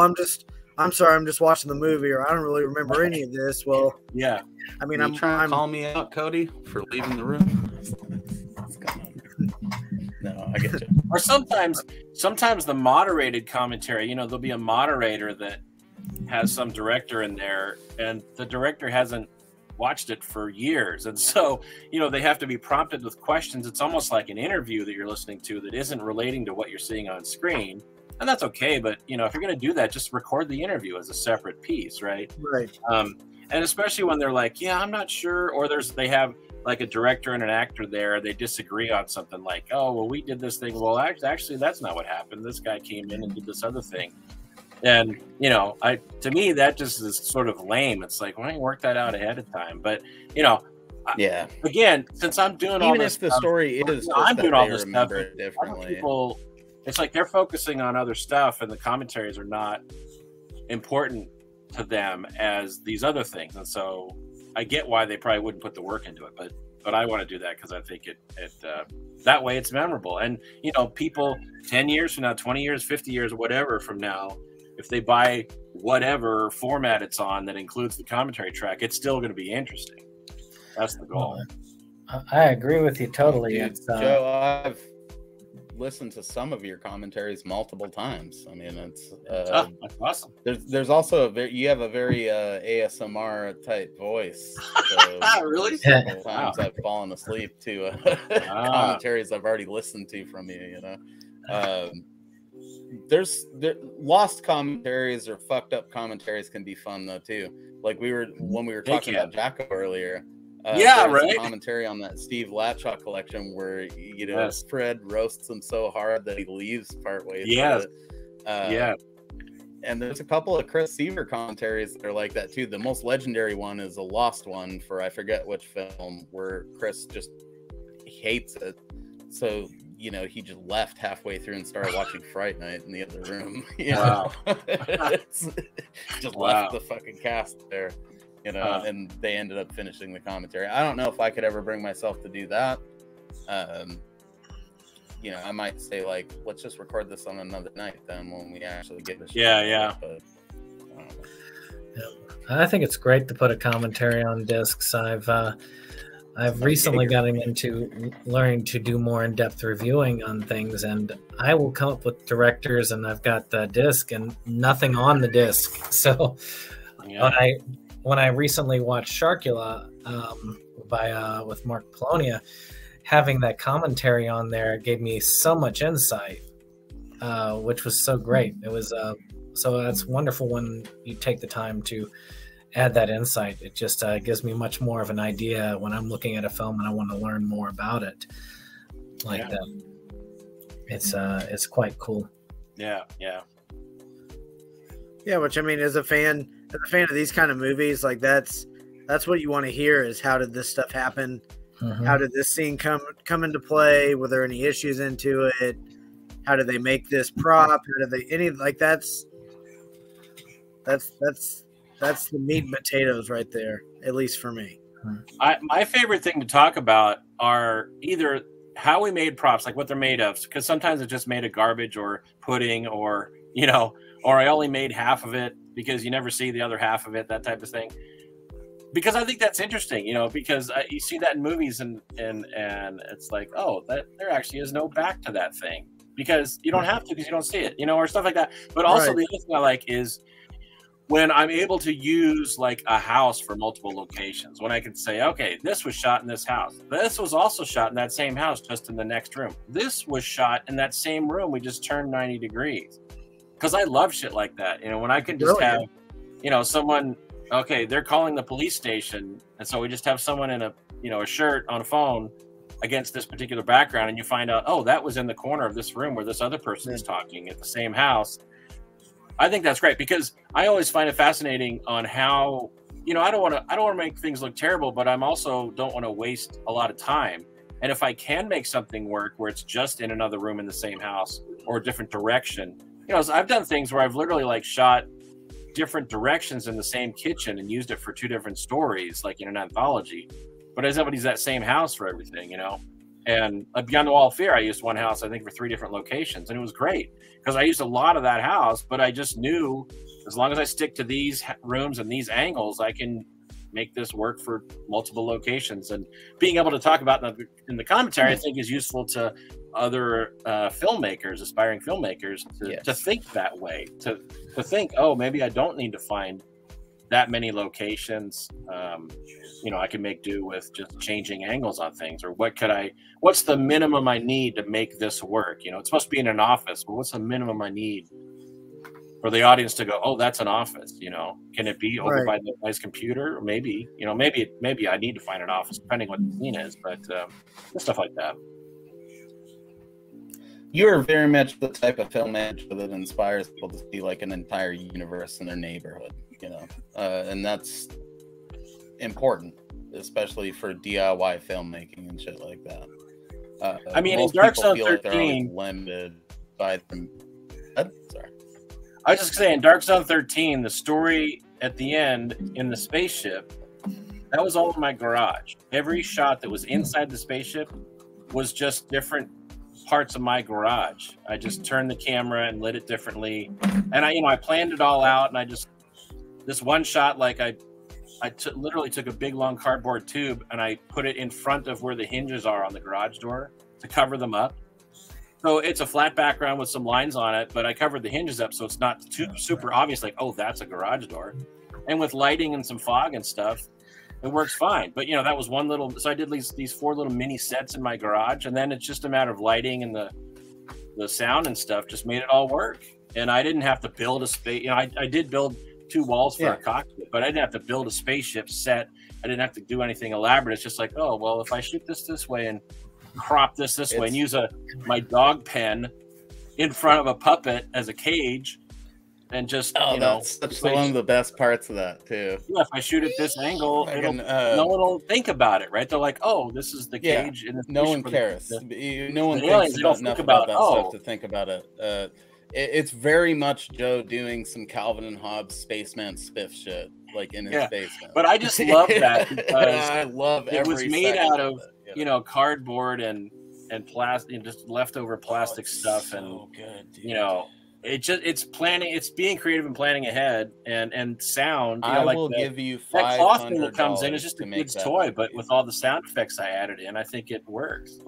Speaker 1: I'm sorry, I'm just watching the movie, or I don't really remember any of this. Well,
Speaker 3: yeah.
Speaker 1: I mean,
Speaker 2: I'm trying to call me out, Cody, for leaving the room. No, I get you.
Speaker 3: Or sometimes the moderated commentary, you know, there'll be a moderator that has some director in there, and the director hasn't watched it for years, and so, you know, they have to be prompted with questions. It's almost like an interview that you're listening to that isn't relating to what you're seeing on screen. And that's okay, but, you know, if you're going to do that, just record the interview as a separate piece, right?
Speaker 1: Right.
Speaker 3: And especially when they're like, yeah, I'm not sure, or they have like a director and an actor there, they disagree on something, like, oh, well, we did this thing. Well, actually, that's not what happened. This guy came in and did this other thing. And, you know, to me, that just is sort of lame. It's like, why don't you work that out ahead of time? But, you know,
Speaker 2: yeah.
Speaker 3: Again, since I'm doing all this,
Speaker 2: even if the story is,
Speaker 3: I'm doing all this stuff.
Speaker 2: Differently.
Speaker 3: People, it's like they're focusing on other stuff, and the commentaries are not important to them as these other things. And so I get why they probably wouldn't put the work into it, but I want to do that because I think it that way it's memorable. And, you know, people 10 years from now, 20 years, 50 years, whatever from now, if they buy whatever format it's on that includes the commentary track, it's still going to be interesting. That's the goal.
Speaker 4: I agree with you totally.
Speaker 2: Dude, Joe, I've listened to some of your commentaries multiple times. I mean, it's
Speaker 3: that's awesome.
Speaker 2: There's also you have a very ASMR type voice. So
Speaker 3: really?
Speaker 2: Several times I've fallen asleep to commentaries I've already listened to from you. You know, there's lost commentaries or fucked up commentaries can be fun though too. Like when we were talking about Jacko earlier.
Speaker 3: Right.
Speaker 2: Commentary on that Steve Latchaw collection where, you know, Fred roasts him so hard that he leaves partway.
Speaker 3: Yeah.
Speaker 2: And there's a couple of Chris Seaver commentaries that are like that too. The most legendary one is a lost one for I forget which film, where Chris just hates it. So, you know, he just left halfway through and started watching Fright Night in the other room.
Speaker 3: Wow.
Speaker 2: Just left the fucking cast there, you know, and they ended up finishing the commentary. I don't know if I could ever bring myself to do that. You know, I might say, like, let's just record this on another night then when we actually get this.
Speaker 3: Yeah.
Speaker 2: But,
Speaker 4: I think it's great to put a commentary on discs. I've recently gotten into learning to do more in-depth reviewing on things, and I will come up with directors, and I've got the disc and nothing on the disc. So when I recently watched Sharkula with Mark Polonia, having that commentary on there gave me so much insight, which was so great. It was so that's wonderful when you take the time to add that insight. It just gives me much more of an idea when I'm looking at a film and I want to learn more about it. That. It's quite cool.
Speaker 3: Yeah.
Speaker 1: Which, I mean, as a fan of these kind of movies, like that's what you want to hear is, how did this stuff happen? Mm-hmm. How did this scene come into play? Were there any issues into it? How did they make this prop? How did they that's the meat and potatoes right there, at least for me.
Speaker 3: My favorite thing to talk about are either how we made props, like what they're made of, because sometimes it's just made of garbage or pudding, or, you know, or I only made half of it because you never see the other half of it, that type of thing. Because I think that's interesting, you know, because you see that in movies and it's like, oh, that there actually is no back to that thing, because you don't have to, because you don't see it, you know, or stuff like that. But also the other thing I like is when I'm able to use like a house for multiple locations, when I can say, okay, this was shot in this house. This was also shot in that same house, just in the next room. This was shot in that same room. We just turned 90 degrees. Because I love shit like that. You know, when I can just have, you know, someone, okay, they're calling the police station, and so we just have someone in a, you know, a shirt on a phone against this particular background, and you find out, oh, that was in the corner of this room where this other person is talking at the same house. I think that's great, because I always find it fascinating on how, you know, I don't want to make things look terrible, but I'm also don't want to waste a lot of time. And if I can make something work where it's just in another room in the same house or a different direction, you know, so I've done things where I've literally like shot different directions in the same kitchen and used it for two different stories, like in an anthology. But as everybody's that same house for everything, you know. And Beyond the Wall of Fear, I used one house, I think, for 3 different locations, and it was great because I used a lot of that house. But I just knew as long as I stick to these rooms and these angles, I can make this work for multiple locations. And being able to talk about in the commentary, I think, is useful to other filmmakers, aspiring filmmakers, to think that way, to think, oh, maybe I don't need to find that many locations. You know, I can make do with just changing angles on things, or what's the minimum I need to make this work? You know, it's supposed to be in an office, but what's the minimum I need for the audience to go, oh, that's an office? You know, can it be over by the guy's computer? Or maybe, you know, maybe I need to find an office, depending on what the scene is, but stuff like that.
Speaker 2: You're very much the type of filmmaker that inspires people to see like an entire universe in their neighborhood, you know, and that's important, especially for DIY filmmaking and shit like that.
Speaker 3: I mean, in Dark Zone 13,
Speaker 2: limited by them. Sorry,
Speaker 3: I was just saying, Dark Zone 13, the story at the end in the spaceship, that was all in my garage. Every shot that was inside the spaceship was just different parts of my garage. I just turned the camera and lit it differently, and I planned it all out. And this one shot, like I literally took a big long cardboard tube and I put it in front of where the hinges are on the garage door to cover them up. So it's a flat background with some lines on it, but I covered the hinges up so it's not too super obvious, like, oh, that's a garage door. And with lighting and some fog and stuff, it works fine. But, you know, that was one little, so I did these 4 little mini sets in my garage, and then it's just a matter of lighting and the sound and stuff just made it all work. And I didn't have to build a space. You know, I did build 2 walls for a cockpit, but I didn't have to build a spaceship set. I didn't have to do anything elaborate. It's just like, oh, well, if I shoot this way and crop this way and use my dog pen in front of a puppet as a cage, and just
Speaker 2: that's one of the best parts of that too.
Speaker 3: Yeah, if I shoot at this angle, no one will think about it, right? They're like, "Oh, this is the cage." And
Speaker 2: no one cares. No one
Speaker 3: thinks
Speaker 2: enough about that stuff to think about it. It's very much Joe doing some Calvin and Hobbes spaceman spiff shit, like in his basement.
Speaker 3: But I just love that because
Speaker 2: I love
Speaker 3: it was made out of
Speaker 2: it,
Speaker 3: cardboard and plastic, just leftover plastic stuff, and
Speaker 2: good,
Speaker 3: it's planning. It's being creative and planning ahead, and sound.
Speaker 2: I will give you $500
Speaker 3: that cloth thing that comes in is just a kid's toy, but with all the sound effects I added in, I think it works.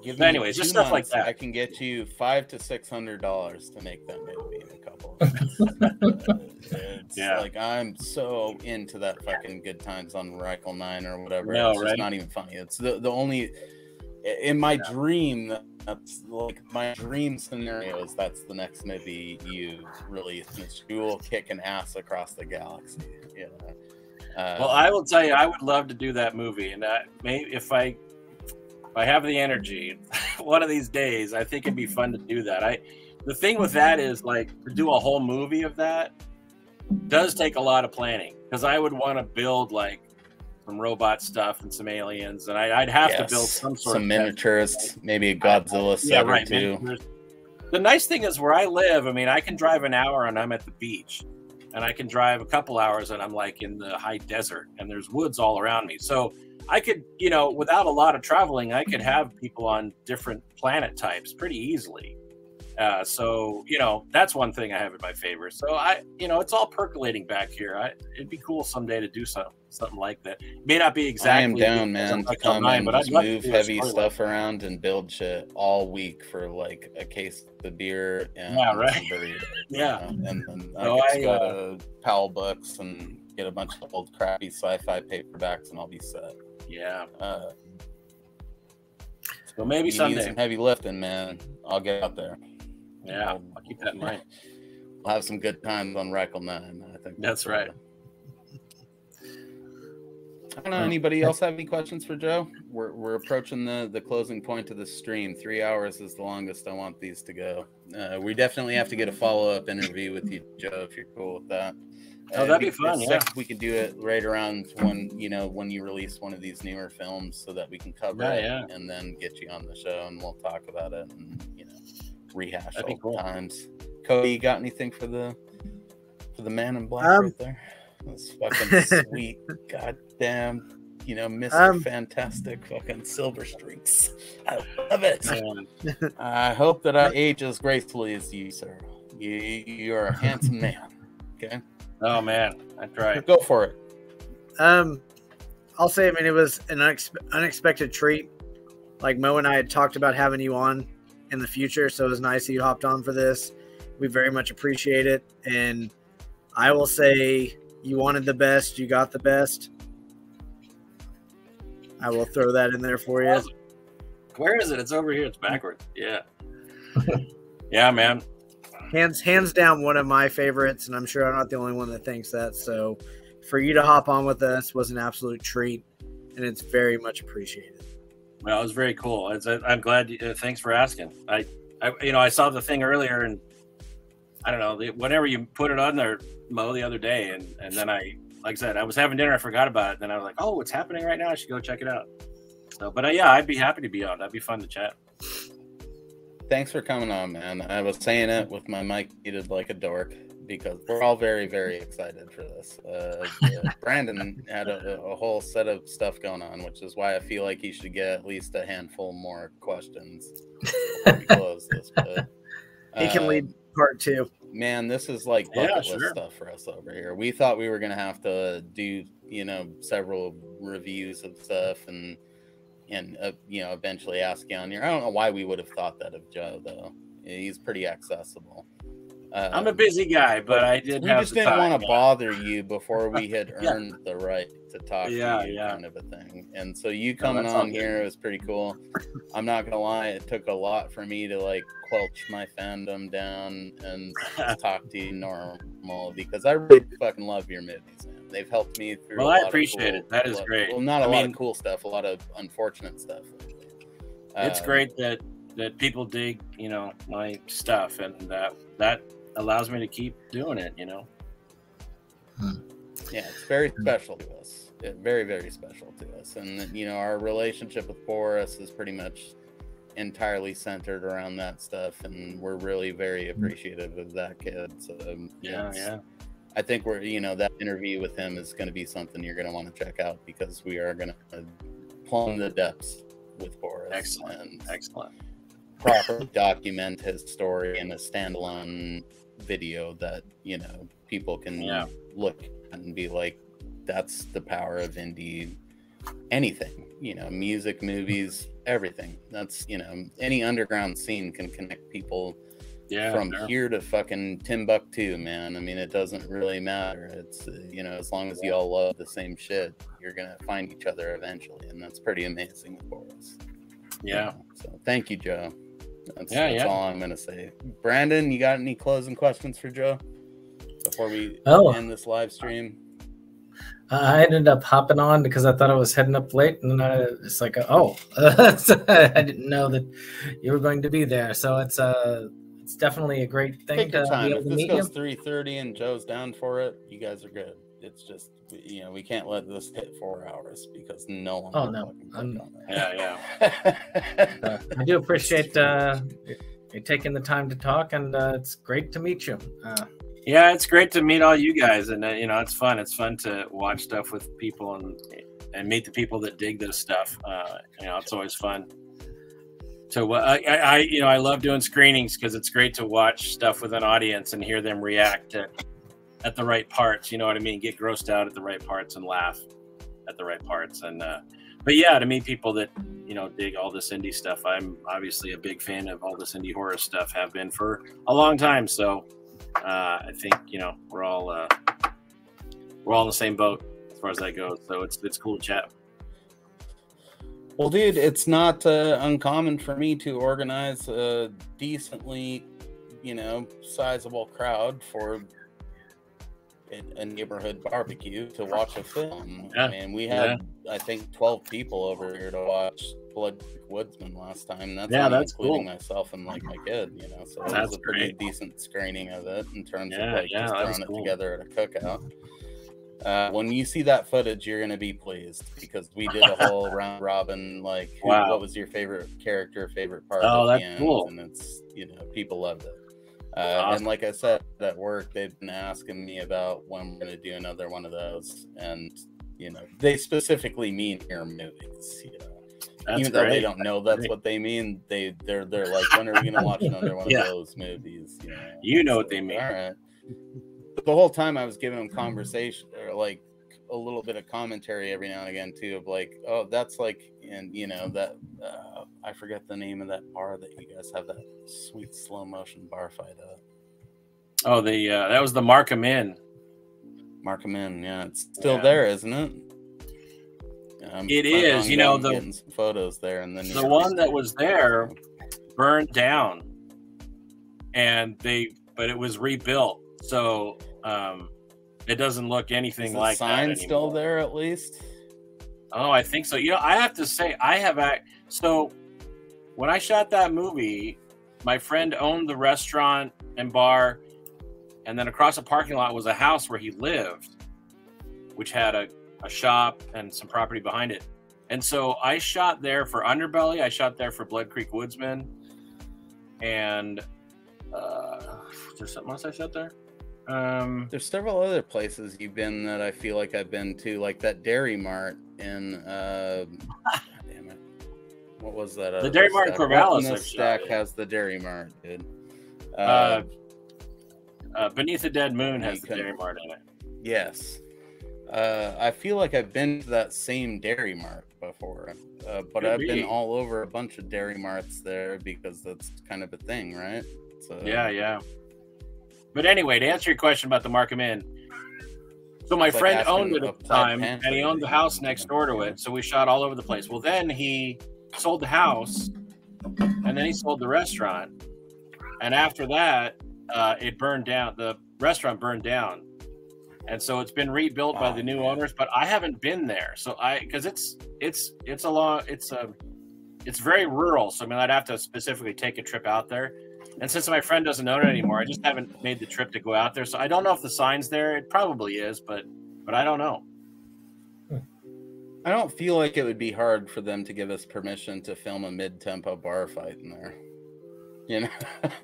Speaker 3: But anyways, just stuff like that.
Speaker 2: I can get you $500 to $600 to make that movie in a couple of months. It's like I'm so into that fucking Good Times on Reichel 9 or whatever. It's just not even funny. It's the only in my dream. That's like my dream scenario is that's the next movie you release. You will kick an ass across the galaxy.
Speaker 3: Well, I will tell you, I would love to do that movie, and maybe if I have the energy, one of these days, I think it'd be fun to do that. The thing with that is, like, to do a whole movie of that does take a lot of planning, because I would want to build like some robot stuff and some aliens, and I'd have to build some
Speaker 2: miniatures, maybe a Godzilla set or two.
Speaker 3: Miniatures. The nice thing is where I live, I mean, I can drive an hour and I'm at the beach, and I can drive a couple hours and I'm like in the high desert, and there's woods all around me. So I could, without a lot of traveling, I could have people on different planet types pretty easily. So that's one thing I have in my favor. So it's all percolating back here. It'd be cool someday to do something like that. It may not be exactly.
Speaker 2: I am down, man, to come and just move heavy stuff around and build shit all week for like a case of beer and some burritos. And I just go to Powell Books and get a bunch of old crappy sci-fi paperbacks, and I'll be set.
Speaker 3: Yeah. So maybe someday.
Speaker 2: Need some heavy lifting, man. I'll get out there.
Speaker 3: Yeah, I'll keep that in mind.
Speaker 2: We'll have some good times on Reichel 9. I think
Speaker 3: that's right.
Speaker 2: I don't know. Anybody else have any questions for Joe? We're approaching the closing point of the stream. 3 hours is the longest I want these to go. We definitely have to get a follow-up interview with you, Joe, if you're cool with that.
Speaker 3: Oh, that'd be fun. Yeah,
Speaker 2: we could do it right around when you release one of these newer films, so that we can cover it and then get you on the show and we'll talk about it and rehash old times. Cody, you got anything for the man in black right there? That's fucking sweet. Goddamn, Mr. Fantastic fucking silver streaks. I love it. I hope that I age as gracefully as you, sir. You're a handsome man. Okay.
Speaker 3: Oh man, I tried.
Speaker 2: Go for it.
Speaker 1: I'll say, it was an unexpected treat. Like Mo and I had talked about having you on in the future, so it was nice that you hopped on for this. We very much appreciate it, and I will say you wanted the best, you got the best. I will throw that in there for you.
Speaker 3: Where is it? It's over here. It's backwards. Yeah. Yeah, man.
Speaker 1: Hands down one of my favorites, and I'm sure I'm not the only one that thinks that. So for you to hop on with us was an absolute treat, and it's very much appreciated.
Speaker 3: Well, it was very cool. I'm glad. Thanks for asking. I saw the thing earlier, and I don't know, whenever you put it on there, Mo, the other day, and then like I said, I was having dinner, I forgot about it. Then I was like, oh, it's happening right now. I should go check it out. So, but I'd be happy to be on. That'd be fun to chat.
Speaker 2: Thanks for coming on, man. I was saying it with my mic muted like a dork, because we're all very, very excited for this. Brandon had a whole set of stuff going on, which is why I feel like he should get at least a handful more questions before we close this. But
Speaker 1: he can lead part 2.
Speaker 2: Man, this is like bucket list stuff for us over here. We thought we were going to have to do, several reviews of stuff and eventually ask you on here. I don't know why we would have thought that of Joe, though. He's pretty accessible.
Speaker 3: I'm a busy guy, but I did.
Speaker 2: We just didn't want to bother you before we had earned the right to talk to you, kind of a thing. And so you coming on here was pretty cool. I'm not gonna lie, it took a lot for me to like quelch my fandom down and just talk to you normal, because I really fucking love your movies, man. They've helped me through.
Speaker 3: Well, I appreciate it. That is great.
Speaker 2: Well, not a lot of cool stuff, a lot of unfortunate stuff.
Speaker 3: It's great that people dig, my stuff, and that allows me to keep doing it, you know.
Speaker 2: Yeah, it's very special to us. Very, very special to us. And, you know, our relationship with Boris is pretty much entirely centered around that stuff. And we're really very appreciative of that kid. So,
Speaker 3: Yeah.
Speaker 2: I think we're, you know, that interview with him is going to be something you're going to want to check out, because we are going to plumb the depths with Boris.
Speaker 3: Excellent.
Speaker 2: Properly document his story in a standalone video that, you know, people can look at and be like, that's the power of indie anything, you know, music, movies, everything. That's, you know, any underground scene can connect people from here to fucking Timbuktu, man. I mean, it doesn't really matter. It's, you know, as long as you all love the same shit, you're gonna find each other eventually, and that's pretty amazing for us.
Speaker 3: Yeah.
Speaker 2: So thank you, Joe. That's all I'm gonna say. Brandon, you got any closing questions for Joe before we end this live stream?
Speaker 4: I ended up hopping on because I thought I was heading up late, and it's like, I didn't know that you were going to be there. So it's definitely a great thing.
Speaker 2: Take your time. If this goes 3:30 and Joe's down for it, you guys are good. It's just, you know, we can't let this hit 4 hours because no one.
Speaker 4: Oh no.
Speaker 3: Yeah.
Speaker 4: I do appreciate you taking the time to talk, and it's great to meet you.
Speaker 3: Yeah, it's great to meet all you guys, and you know, it's fun. It's fun to watch stuff with people and meet the people that dig this stuff. You know, it's always fun. So I love doing screenings because it's great to watch stuff with an audience and hear them react at the right parts. You know what I mean? Get grossed out at the right parts and laugh at the right parts. And but yeah, to meet people that, you know, dig all this indie stuff. I'm obviously a big fan of all this indie horror stuff. Have been for a long time. So. I think, you know, we're all in the same boat as far as that goes. So it's cool to chat.
Speaker 2: Well, dude, it's not uncommon for me to organize a decently, you know, sizable crowd for a neighborhood barbecue to watch a film.
Speaker 3: Yeah.
Speaker 2: I mean, we had I think 12 people over here to watch Blood Creek Woodsman last time. That's including
Speaker 3: cool.
Speaker 2: myself and like my kid, you know. So it
Speaker 3: that's
Speaker 2: was a pretty
Speaker 3: great.
Speaker 2: Decent screening of it in terms of like just throwing
Speaker 3: cool.
Speaker 2: it together at a cookout. When you see that footage, you're gonna be pleased because we did a whole round robin. Like, what was your favorite character, favorite part?
Speaker 3: Oh, that's
Speaker 2: end?
Speaker 3: cool.
Speaker 2: And it's, you know, people loved it.
Speaker 3: Awesome.
Speaker 2: And like I said at work, they've been asking me about when we're going to do another one of those. And, you know, they specifically mean your movies, you know. Even though they don't know that's what they mean, they're like, when are we going to watch another one of those movies?
Speaker 3: You know what they mean.
Speaker 2: All right. But the whole time I was giving them conversation, or like a little bit of commentary every now and again too, of like, oh, that's like, and you know, that I forget the name of that bar that you guys have that sweet slow motion bar fight at.
Speaker 3: Oh, that was the Markham Inn.
Speaker 2: Markham Inn, yeah, it's still there, isn't it?
Speaker 3: It is, you know,
Speaker 2: getting some photos there, and then
Speaker 3: the one that was there burned down, but it was rebuilt, so it doesn't look anything like that anymore.
Speaker 2: Is the sign still there at least?
Speaker 3: Oh, I think so. You know, I have to say, so when I shot that movie, my friend owned the restaurant and bar, and then across the parking lot was a house where he lived, which had a shop and some property behind it. And so I shot there for Underbelly. I shot there for Blood Creek Woodsman. And there's something else I shot there?
Speaker 2: There's several other places you've been that I feel like I've been to, like that Dairy Mart in damn it, what was that?
Speaker 3: The Dairy Mart in Corvallis.
Speaker 2: The stack has the Dairy Mart, dude.
Speaker 3: Beneath the Dead Moon has the Dairy Mart in it.
Speaker 2: Yes. I feel like I've been to that same Dairy Mart before, but I've been all over a bunch of Dairy Marts there because that's kind of a thing, right? So
Speaker 3: yeah. But anyway, to answer your question about the Markham Inn, so my friend owned it at the time, and he owned the house next door to it, so we shot all over the place. Well, then he sold the house, and then he sold the restaurant, and after that, it burned down. The restaurant burned down, and so it's been rebuilt by the new owners. But I haven't been there, so because it's very rural. So I mean, I'd have to specifically take a trip out there. And since my friend doesn't own it anymore, I just haven't made the trip to go out there. So I don't know if the sign's there. It probably is, but I don't know.
Speaker 2: I don't feel like it would be hard for them to give us permission to film a mid-tempo bar fight in there. You know,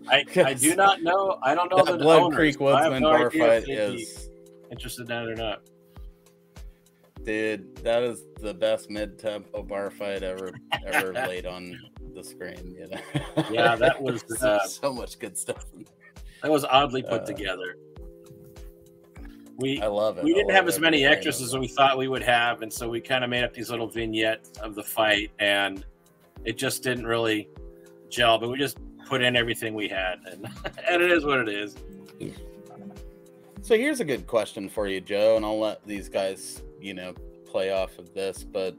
Speaker 3: I do not know. I don't know
Speaker 2: that
Speaker 3: the
Speaker 2: Blood
Speaker 3: owners.
Speaker 2: Creek
Speaker 3: I have
Speaker 2: Woodsman
Speaker 3: no
Speaker 2: bar
Speaker 3: idea if
Speaker 2: fight
Speaker 3: they'd be
Speaker 2: is,
Speaker 3: interested in that or not.
Speaker 2: dude, that is the best mid-tempo bar fight ever laid on the screen. You know?
Speaker 3: Yeah, that was
Speaker 2: so much good stuff.
Speaker 3: That was oddly put together.
Speaker 2: I love it.
Speaker 3: We didn't have as many extras as we thought we would have, and so we kind of made up these little vignettes of the fight, and it just didn't really gel. But we just put in everything we had, and it is what it is.
Speaker 2: So here's a good question for you, Joe, and I'll let these guys, you know, play off of this. But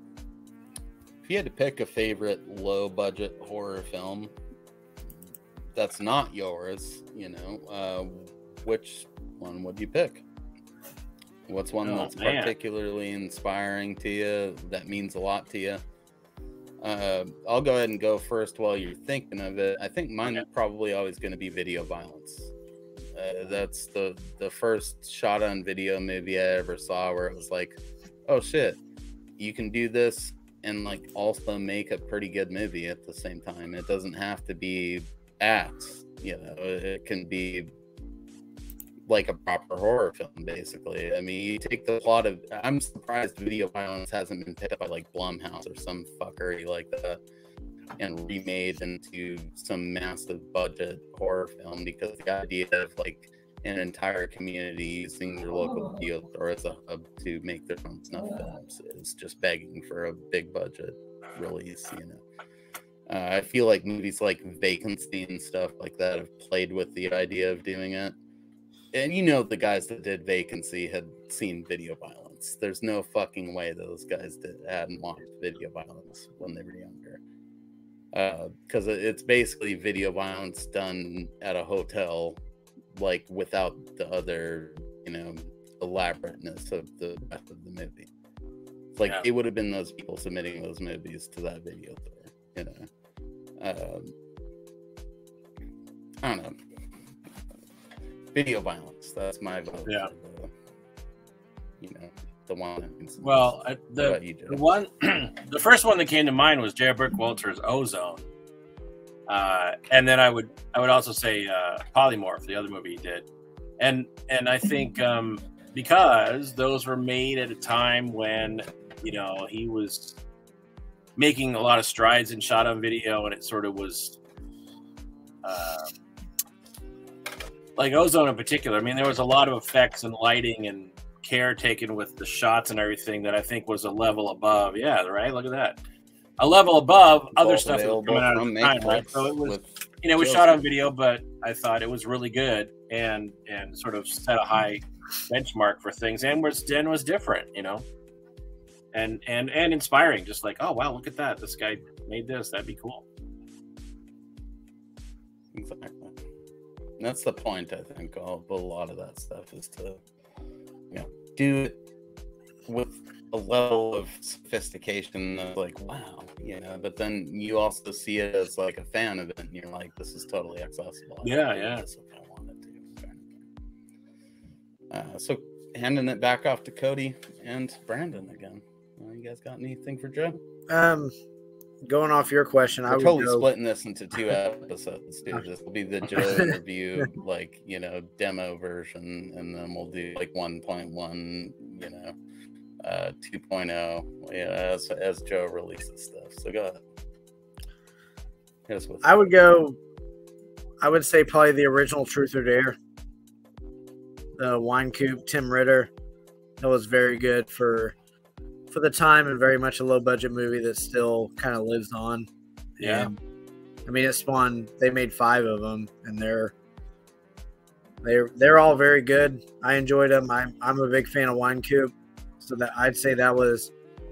Speaker 2: if you had to pick a favorite low-budget horror film that's not yours, you know, which one would you pick? What's one that's particularly inspiring to you, that means a lot to you? I'll go ahead and go first while you're thinking of it. I think mine's probably always going to be video violence. That's the first shot on video movie I ever saw where it was like, oh shit, you can do this and like also make a pretty good movie at the same time. It doesn't have to be acts, you know, it can be like a proper horror film, basically. I mean, you take the plot of, I'm surprised video violence hasn't been picked up by like Blumhouse or some fuckery like that and remade into some massive budget horror film, because the idea of like an entire community using their local video store as a hub to make their own snuff films is just begging for a big budget release, you know. I feel like movies like Vacancy and stuff like that have played with the idea of doing it. And you know, the guys that did Vacancy had seen video violence. There's no fucking way those guys hadn't watched video violence when they were younger. Because it's basically video violence done at a hotel, like without the other, you know, elaborateness of the rest of the movie. It's like it would have been those people submitting those movies to that video store, you know. I don't know. Video violence. That's my vote.
Speaker 3: Yeah.
Speaker 2: For the, you know, the one.
Speaker 3: Well, the one, the first one that came to mind was J. Brick Walter's Ozone, and then I would also say Polymorph, the other movie he did, and I think because those were made at a time when, you know, he was making a lot of strides in shot on video, and it sort of was. Like Ozone in particular, I mean, there was a lot of effects and lighting and care taken with the shots and everything that I think was a level above. Yeah, right? Look at that. A level above other stuff that was coming out at the time, right? So it was, you know, it was shot on video, but I thought it was really good and sort of set a high benchmark for things and was different, you know, and inspiring. Just like, oh, wow, look at that. This guy made this. That'd be cool.
Speaker 2: Exactly. And that's the point, I think, of a lot of that stuff is to, you know, do it with a level of sophistication that's like, wow, you know, but then you also see it as like a fan of it and you're like, this is totally accessible. That's what I wanted to. So handing it back off to Cody and Brandon again. You guys got anything for Joe?
Speaker 1: Going off your question,
Speaker 2: We're totally splitting this into 2 episodes, dude. This will be the Joe interview, like, you know, demo version, and then we'll do like 1.1, you know, 2.0, yeah, as Joe releases stuff. So go ahead.
Speaker 1: I would say probably the original Truth or Dare. The Wine Coop, Tim Ritter. That was very good for the time and very much a low budget movie that still kind of lives on.
Speaker 3: Yeah.
Speaker 1: And, I mean, it spawned, they made 5 of them and they're all very good. I enjoyed them. I'm a big fan of Wine Coop. So that I'd say that was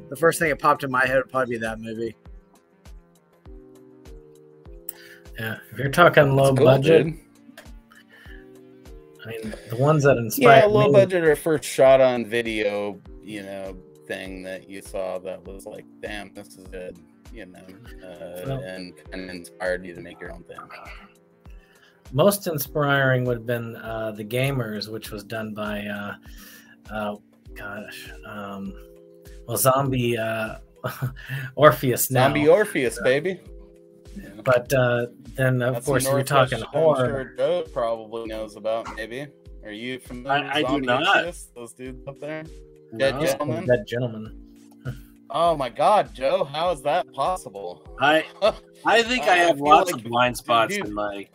Speaker 1: the first thing that popped in my head would probably be that movie.
Speaker 4: Yeah. If you're talking low budget, dude. I mean, the ones that inspired
Speaker 2: low budget or first shot on video, you know, thing that you saw that was like, damn, this is good, you know, and inspired you to make your own thing.
Speaker 4: most inspiring would have been The Gamers, which was done by Zombie Orpheus now.
Speaker 2: Zombie Orpheus, baby.
Speaker 4: Yeah. But then, of course, if you're talking horror.
Speaker 2: I'm sure Joe probably knows about, maybe. Are you familiar with
Speaker 3: I do
Speaker 2: Zombie
Speaker 3: not.
Speaker 2: Orpheus? Those dudes up there?
Speaker 4: Dead Gentleman.
Speaker 2: Oh my God, Joe! How is that possible?
Speaker 3: I think I have lots
Speaker 2: like,
Speaker 3: of blind spots
Speaker 2: dude,
Speaker 3: in my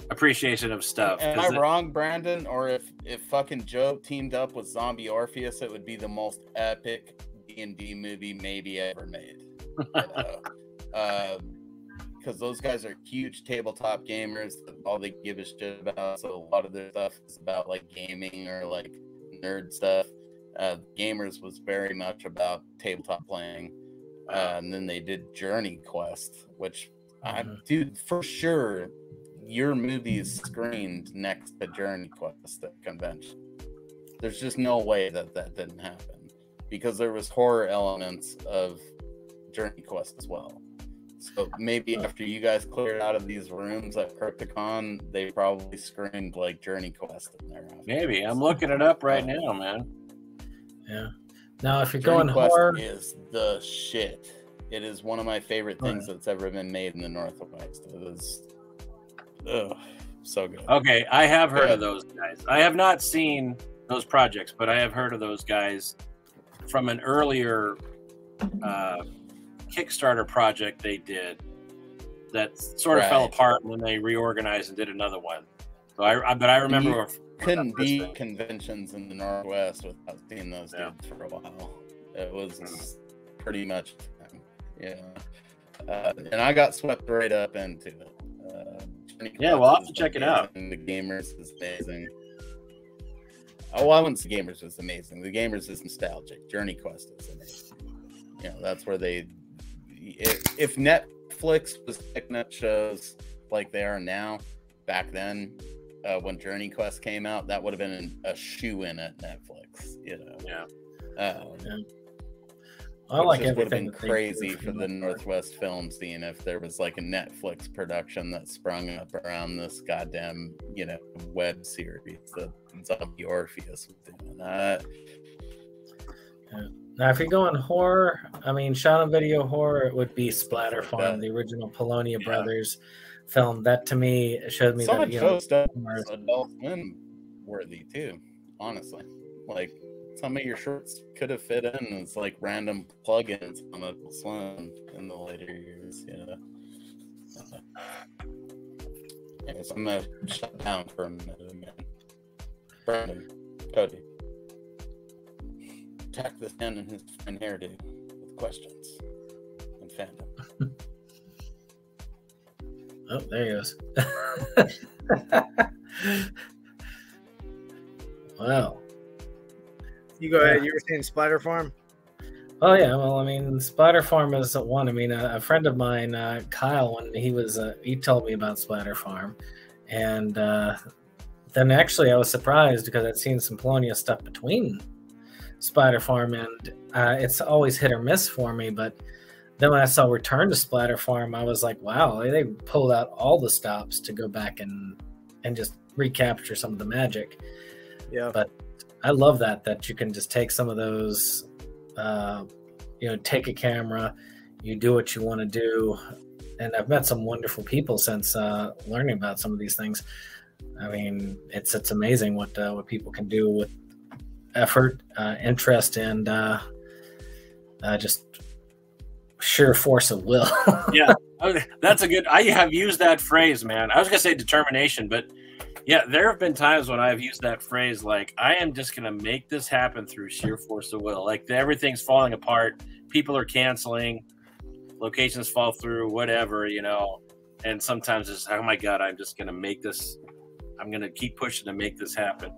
Speaker 3: appreciation of stuff.
Speaker 2: Am I wrong, Brandon? Or if fucking Joe teamed up with Zombie Orpheus, it would be the most epic D&D movie maybe ever made. Because those guys are huge tabletop gamers. All they give a shit about. So a lot of their stuff is about like gaming or like nerd stuff. Gamers was very much about tabletop playing. And then they did Journey Quest, which dude, for sure your movie's screened next to Journey Quest at convention. There's just no way that didn't happen, because there was horror elements of Journey Quest as well. So maybe after you guys cleared out of these rooms at Crypticon, they probably screened like Journey Quest in there.
Speaker 3: Maybe. I'm looking it up right now, man.
Speaker 4: Yeah. Now, if you're
Speaker 2: Journey
Speaker 4: going
Speaker 2: Quest
Speaker 4: horror,
Speaker 2: is the shit. It is one of my favorite things that's ever been made in the Northwest. It is so good.
Speaker 3: Okay, I have heard of those guys. I have not seen those projects, but I have heard of those guys from an earlier Kickstarter project they did that sort of fell apart when they reorganized and did another one. So I remember.
Speaker 2: Couldn't be conventions in the Northwest without seeing those dudes for a while. It was pretty much, and I got swept right up into it.
Speaker 3: We'll have to check it out.
Speaker 2: The Gamers is amazing. Oh, I wouldn't say Gamers is amazing. The Gamers is nostalgic. Journey Quest is amazing. That's where they. If Netflix was picking up shows like they are now, back then. When Journey Quest came out, that would have been a shoe-in at Netflix,
Speaker 4: I like
Speaker 2: it would have been
Speaker 4: everything
Speaker 2: crazy for the Northwest film scene if there was like a Netflix production that sprung up around this goddamn, web series that Zombie Orpheus was doing.
Speaker 4: Now, if you're going horror, I mean, shot on video horror, it would be Splatter Farm, the original Polonia Brothers film. That to me showed me
Speaker 2: some
Speaker 4: that
Speaker 2: of stuff Adult Swim worthy too, honestly. Like some of your shorts could have fit in as like random plugins on Adult Swim in the later years. Anyways, I'm gonna shut down for a minute again. Brandon, Cody, attack this man and his fine hairdo with questions and fandom.
Speaker 4: Oh, there he goes. Wow.
Speaker 1: You go ahead. You were saying Spider Farm?
Speaker 4: Oh, yeah. Well, I mean, Spider Farm is one. I mean, a friend of mine, Kyle, when he told me about Spider Farm. And then actually I was surprised because I'd seen some Polonia stuff between Spider Farm, and it's always hit or miss for me. But then when I saw Return to Splatter Farm, I was like, wow, they pulled out all the stops to go back and just recapture some of the magic.
Speaker 1: Yeah.
Speaker 4: But I love that you can just take some of those, take a camera, you do what you want to do. And I've met some wonderful people since learning about some of these things. I mean, it's amazing what people can do with effort, interest, and just sheer force of will.
Speaker 3: Yeah, that's a good. I have used that phrase, man. I was gonna say determination, but yeah, there have been times when I've used that phrase, like I am just gonna make this happen through sheer force of will. Like everything's falling apart, people are canceling, locations fall through, whatever, and sometimes it's, oh my God, I'm just gonna make this. I'm gonna keep pushing to make this happen.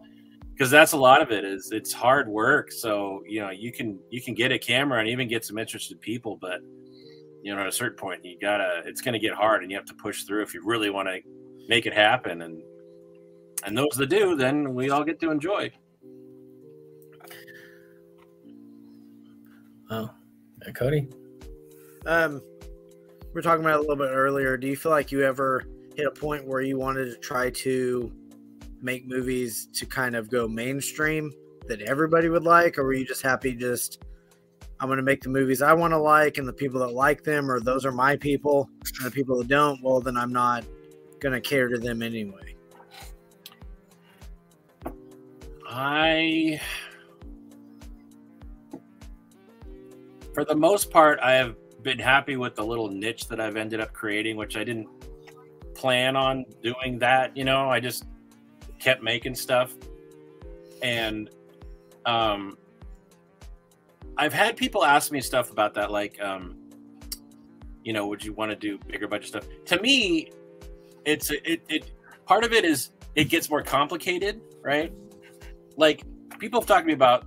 Speaker 3: Because that's a lot of it. It's hard work. So you can get a camera and even get some interested people, but at a certain point it's going to get hard, and you have to push through if you really want to make it happen. And those that do, then we all get to enjoy.
Speaker 4: Oh, Cody.
Speaker 1: We were talking about it a little bit earlier. Do you feel like you ever hit a point where you wanted to try to make movies to kind of go mainstream that everybody would like, or were you just happy I'm going to make the movies I want to like, and the people that like them, or those are my people, and the people that don't, well, then I'm not going to cater to them anyway?
Speaker 3: For the most part, I have been happy with the little niche that I've ended up creating, which I didn't plan on doing that. I just kept making stuff. And I've had people ask me stuff about that, like, would you want to do bigger budget stuff? To me, part of it is it gets more complicated, right? Like, people have talked to me about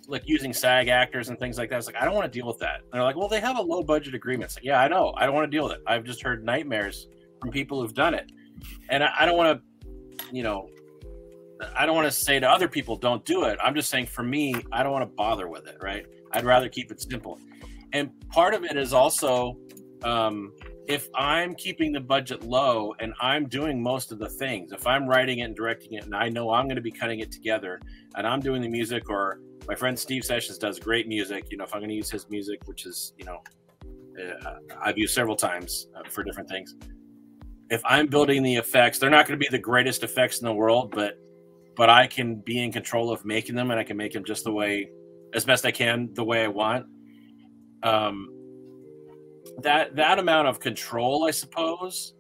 Speaker 3: like using SAG actors and things like that. It's like, I don't want to deal with that. And they're like, well, they have a low budget agreement. It's like, yeah, I know. I don't want to deal with it. I've just heard nightmares from people who've done it. And I don't want to, I don't want to say to other people, don't do it. I'm just saying, for me, I don't want to bother with it, right? I'd rather keep it simple. And part of it is also, if I'm keeping the budget low and I'm doing most of the things, if I'm writing it and directing it and I know I'm going to be cutting it together and I'm doing the music, or my friend Steve Sessions does great music, if I'm going to use his music, which is, I've used several times for different things. If I'm building the effects, they're not going to be the greatest effects in the world, but I can be in control of making them, and I can make them just as best I can, the way I want. That amount of control, I suppose,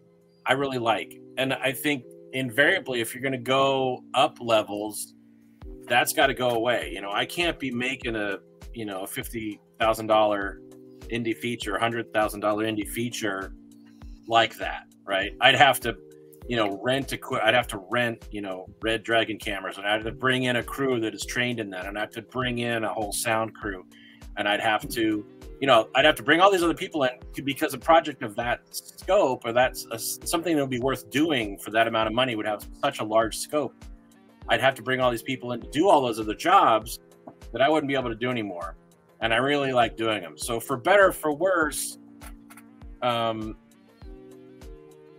Speaker 3: I really like. And I think invariably, if you're going to go up levels, that's got to go away. I can't be making a $50,000 indie feature, $100,000 indie feature like that, right? I'd have to, I'd have to rent, Red Dragon cameras, and I'd have to bring in a crew that is trained in that, and I'd have to bring in a whole sound crew, and I'd have to, I'd have to bring all these other people in, because a project of that scope, or that's something that would be worth doing for that amount of money, would have such a large scope. I'd have to bring all these people in to do all those other jobs that I wouldn't be able to do anymore. And I really like doing them. So for better or for worse,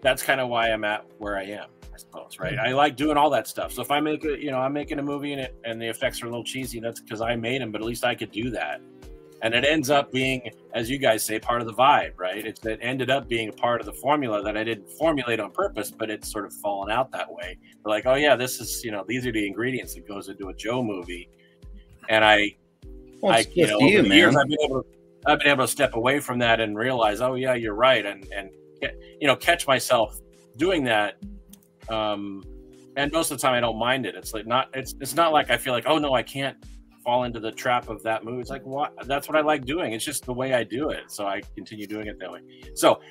Speaker 3: that's kind of why I'm at where I am, I suppose, right? I like doing all that stuff. So if I make I'm making a movie and the effects are a little cheesy, that's because I made them, but at least I could do that. And it ends up being, as you guys say, part of the vibe, right? It ended up being a part of the formula that I didn't formulate on purpose, but it's sort of fallen out that way. We're like, oh yeah, this is, these are the ingredients that goes into a Joe movie. And over the years, I've been able to step away from that and realize, oh yeah, you're right, and catch myself doing that. And most of the time, I don't mind it. It's like it's not like I feel like, oh no, I can't fall into the trap of that movie. It's like, what? That's what I like doing. It's just the way I do it. So I continue doing it that way. So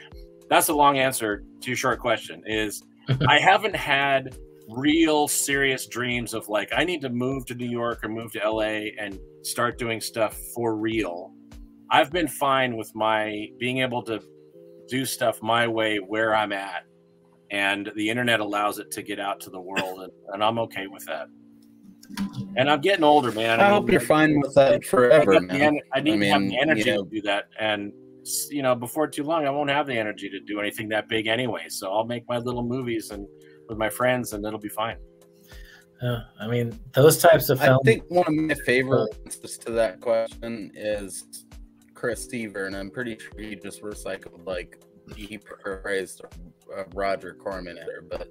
Speaker 3: that's a long answer to your short question is I haven't had real serious dreams of like, I need to move to New York or move to LA and start doing stuff for real. I've been fine with my being able to do stuff my way where I'm at. And the internet allows it to get out to the world. And I'm okay with that. And I'm getting older, man.
Speaker 2: I hope you're fine with that forever, man.
Speaker 3: I need to have the energy to do that. And, before too long, I won't have the energy to do anything that big anyway. So I'll make my little movies and with my friends, and it'll be fine.
Speaker 4: Those types of films.
Speaker 2: I think one of my favorite answers to that question is Chris Seaver, and I'm pretty sure he just recycled, he paraphrased Roger Corman at her, but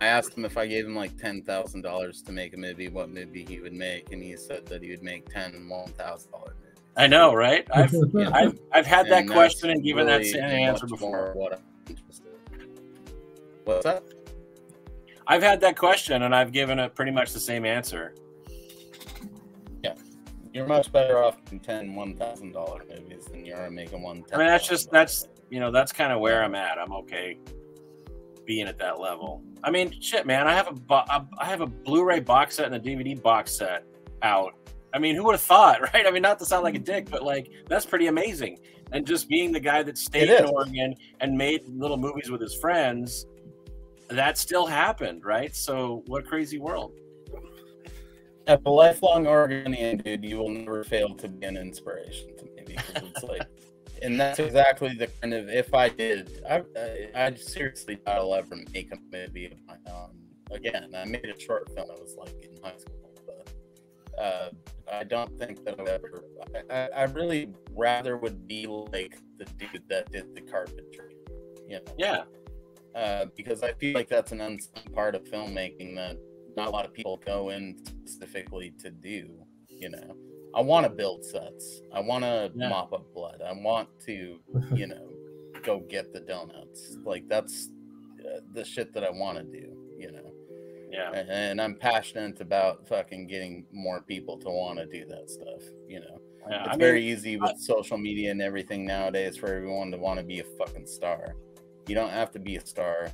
Speaker 2: I asked him if I gave him $10,000 to make a movie, what movie he would make, and he said that he would make 10 $1,000 movies.
Speaker 3: I know, right? I've had that question and given that same answer before.
Speaker 2: What I'm interested in. What's that?
Speaker 3: I've had that question and I've given it pretty much the same answer.
Speaker 2: Yeah, you're much better off in 10 $1,000 movies than you are making one.
Speaker 3: That's kind of where I'm at. I'm okay being at that level. Shit, man, I have a Blu-ray box set and a DVD box set out. Who would have thought, right? Not to sound like a dick, but that's pretty amazing. And just being the guy that stayed in Oregon and made little movies with his friends, that still happened, right? So what a crazy world.
Speaker 2: As a lifelong Oregonian, dude, you will never fail to be an inspiration to me, because it's And that's exactly the kind of, if I did, I seriously doubt I'll ever make a movie of my own. Again, I made a short film I was like in high school, but I don't think that I'll ever, I really rather would be like the dude that did the carpentry, you know?
Speaker 3: Yeah.
Speaker 2: Because I feel like that's an unsung part of filmmaking that not a lot of people go in specifically to do, you know? I want to build sets. I want to mop up blood. I want to, you know, go get the donuts. Like, that's the shit that I want to do, you know?
Speaker 3: Yeah.
Speaker 2: And I'm passionate about fucking getting more people to want to do that stuff, you know?
Speaker 3: Yeah,
Speaker 2: it's very easy with social media and everything nowadays for everyone to want to be a fucking star. You don't have to be a star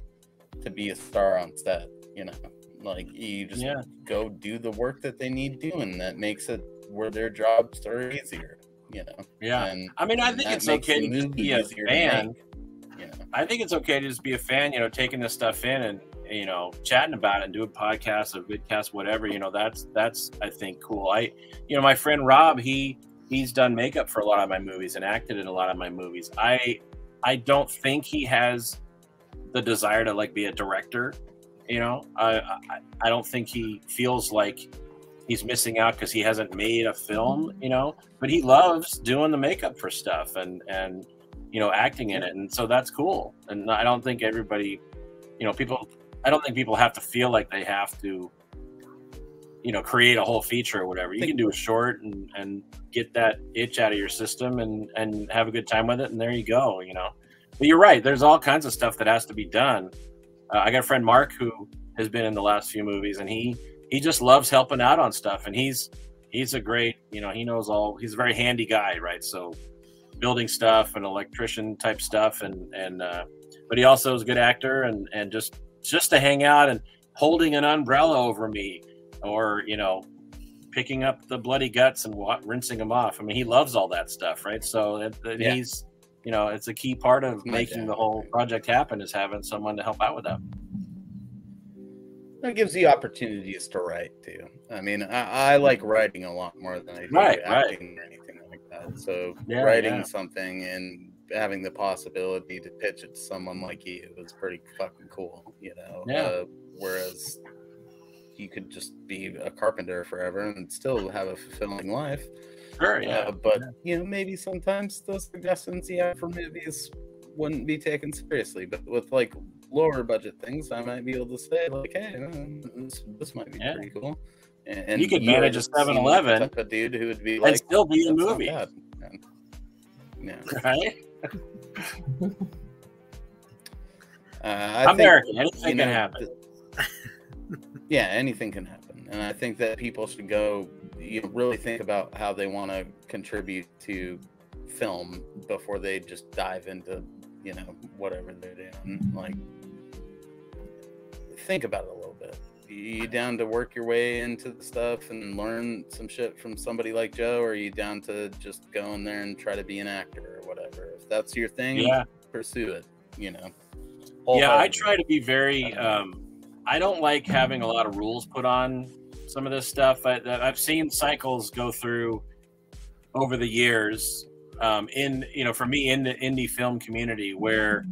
Speaker 2: to be a star on set, you know? Like, you just go do the work that they need doing. That makes it where their jobs are easier, you know?
Speaker 3: Yeah.
Speaker 2: And,
Speaker 3: I mean, I think it's okay to just be a fan.
Speaker 2: You know?
Speaker 3: I think it's okay to just be a fan, you know, taking this stuff in and, you know, chatting about it and doing podcasts or vidcasts, whatever, you know, that's, I think, cool. You know, my friend Rob, he's done makeup for a lot of my movies and acted in a lot of my movies. I don't think he has the desire to like be a director, you know. I don't think he feels like he's missing out because he hasn't made a film, you know, but he loves doing the makeup for stuff and you know, acting in it, and so that's cool. And I don't think everybody, you know, I don't think people have to feel like they have to, you know, create a whole feature or whatever. You can do a short and get that itch out of your system and have a good time with it, and there you go, you know. But you're right, there's all kinds of stuff that has to be done. I got a friend Mark who has been in the last few movies, and he just loves helping out on stuff, and he's a great, you know, he's a very handy guy, right? So building stuff and electrician type stuff, and but he also is a good actor, and just to hang out and holding an umbrella over me, or, you know, picking up the bloody guts and rinsing them off. I mean, he loves all that stuff, right? So he's, you know, it's a key part of making the whole project happen is having someone to help out with that.
Speaker 2: It gives you opportunities to write too. I mean, I like writing a lot more than I do acting or anything like that. So writing something and having the possibility to pitch it to someone like you is pretty fucking cool, you know. Whereas you could just be a carpenter forever and still have a fulfilling life.
Speaker 3: Sure,
Speaker 2: but you know, maybe sometimes those suggestions you have for movies wouldn't be taken seriously. But with like lower budget things, I might be able to say like, hey, this might be pretty cool. And
Speaker 3: you could manage a 7-Eleven,
Speaker 2: a dude who would be
Speaker 3: and
Speaker 2: like,
Speaker 3: still be a movie.
Speaker 2: Yeah.
Speaker 3: Right.
Speaker 2: I'm
Speaker 3: American. Anything can happen.
Speaker 2: Yeah, anything can happen, and I think that people should go, you know, really think about how they want to contribute to film before they just dive into, you know, whatever they're doing. Like, think about it a little bit. You down to work your way into the stuff and learn some shit from somebody like Joe, or are you down to just go in there and try to be an actor or whatever? If that's your thing, pursue it, you know.
Speaker 3: I try to be very I don't like having a lot of rules put on some of this stuff. I've seen cycles go through over the years in, you know, for me in the indie film community, where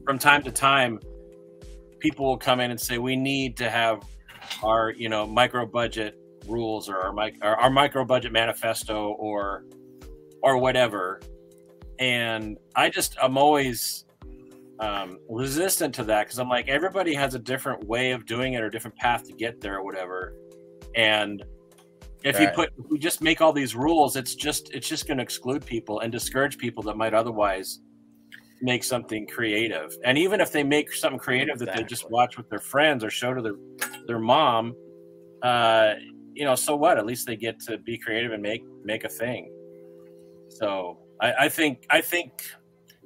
Speaker 3: from time to time people will come in and say, we need to have our, you know, micro budget rules or our micro budget manifesto or whatever. And I'm always resistant to that, because I'm like, everybody has a different way of doing it or a different path to get there or whatever. And if we just make all these rules, it's just going to exclude people and discourage people that might otherwise make something creative. And even if they make something creative that they just watch with their friends or show to their mom, you know, so what? At least they get to be creative and make a thing. So I think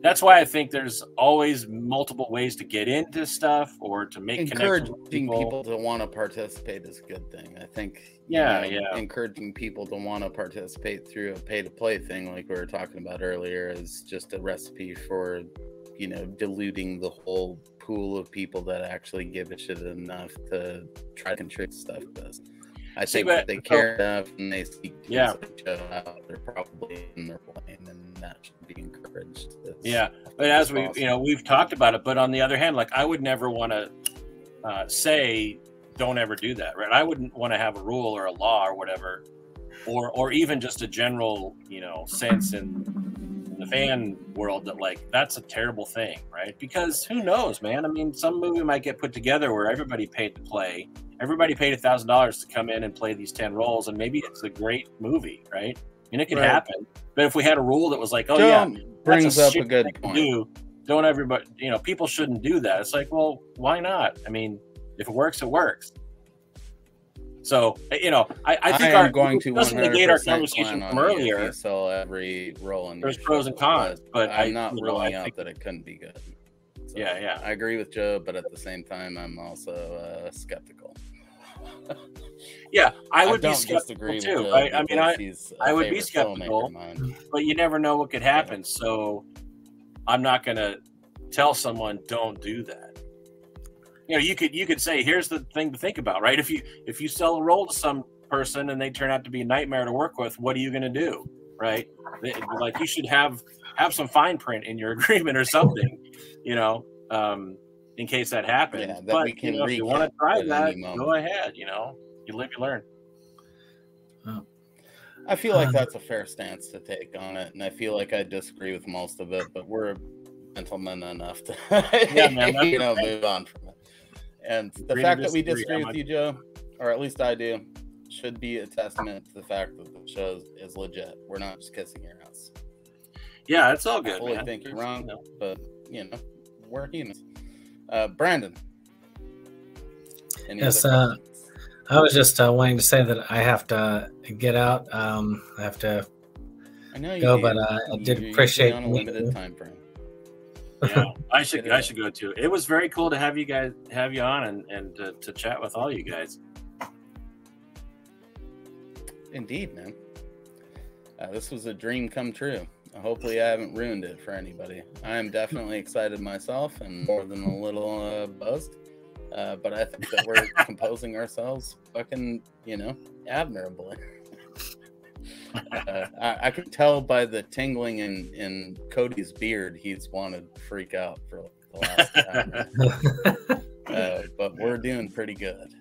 Speaker 3: that's why I think there's always multiple ways to get into stuff or to make connections with
Speaker 2: people to want to participate is a good thing. I think, encouraging people to want to participate through a pay-to-play thing, like we were talking about earlier, is just a recipe for, you know, diluting the whole pool of people that actually give a shit enough to try to contribute stuff to this. I think if they care enough and they seek to show out, they're probably in their lane. And that should be encouraged.
Speaker 3: Yeah, but as we, we've talked about it. But on the other hand, like I would never want to say, don't ever do that, right? I wouldn't want to have a rule or a law or whatever, or even just a general, sense in the fan world that like that's a terrible thing, right? Because who knows, man? I mean, some movie might get put together where everybody paid to play. Everybody paid $1,000 to come in and play these 10 roles, and maybe it's a great movie, right? And it could happen. But if we had a rule that was like, oh yeah,
Speaker 2: brings up a good point.
Speaker 3: Don't everybody, people shouldn't do that. It's like, well, why not? I mean, if it works, it works. So, I think
Speaker 2: I'm going to
Speaker 3: doesn't negate our conversation from earlier.
Speaker 2: You sell every role in
Speaker 3: there's pros and cons, but
Speaker 2: I'm not ruling out that it couldn't be good. So
Speaker 3: yeah.
Speaker 2: I agree with Joe, but at the same time, I'm also skeptical.
Speaker 3: Yeah, I would be skeptical too. I mean, I would be skeptical, but you never know what could happen. So I'm not going to tell someone don't do that. You could say, here's the thing to think about, right? If you sell a role to some person and they turn out to be a nightmare to work with, what are you going to do, right? Like you should have some fine print in your agreement or something, in case that happens.
Speaker 2: Yeah,
Speaker 3: but
Speaker 2: we can
Speaker 3: if you want to try that, go ahead. You live, you learn.
Speaker 2: I feel like that's a fair stance to take on it, and I feel like I disagree with most of it, but we're gentlemen enough to move on from it. And the fact that we disagree with you, Joe, or at least I do, should be a testament to the fact that the show is legit. We're not just kissing your ass.
Speaker 3: Yeah, it's all good.
Speaker 2: I fully think you're wrong, but we're humans. Brandon.
Speaker 4: Yes, I was just wanting to say that I have to get out. I have to go, but I did appreciate
Speaker 2: on a limited time frame.
Speaker 3: Yeah, I should go too. It was very cool to have you on and to chat with all you guys.
Speaker 2: Indeed, man. This was a dream come true. Hopefully I haven't ruined it for anybody. I am definitely excited myself and more than a little buzzed. But I think that we're composing ourselves fucking, admirably. I can tell by the tingling in Cody's beard, he's wanted to freak out for the last time. But we're doing pretty good.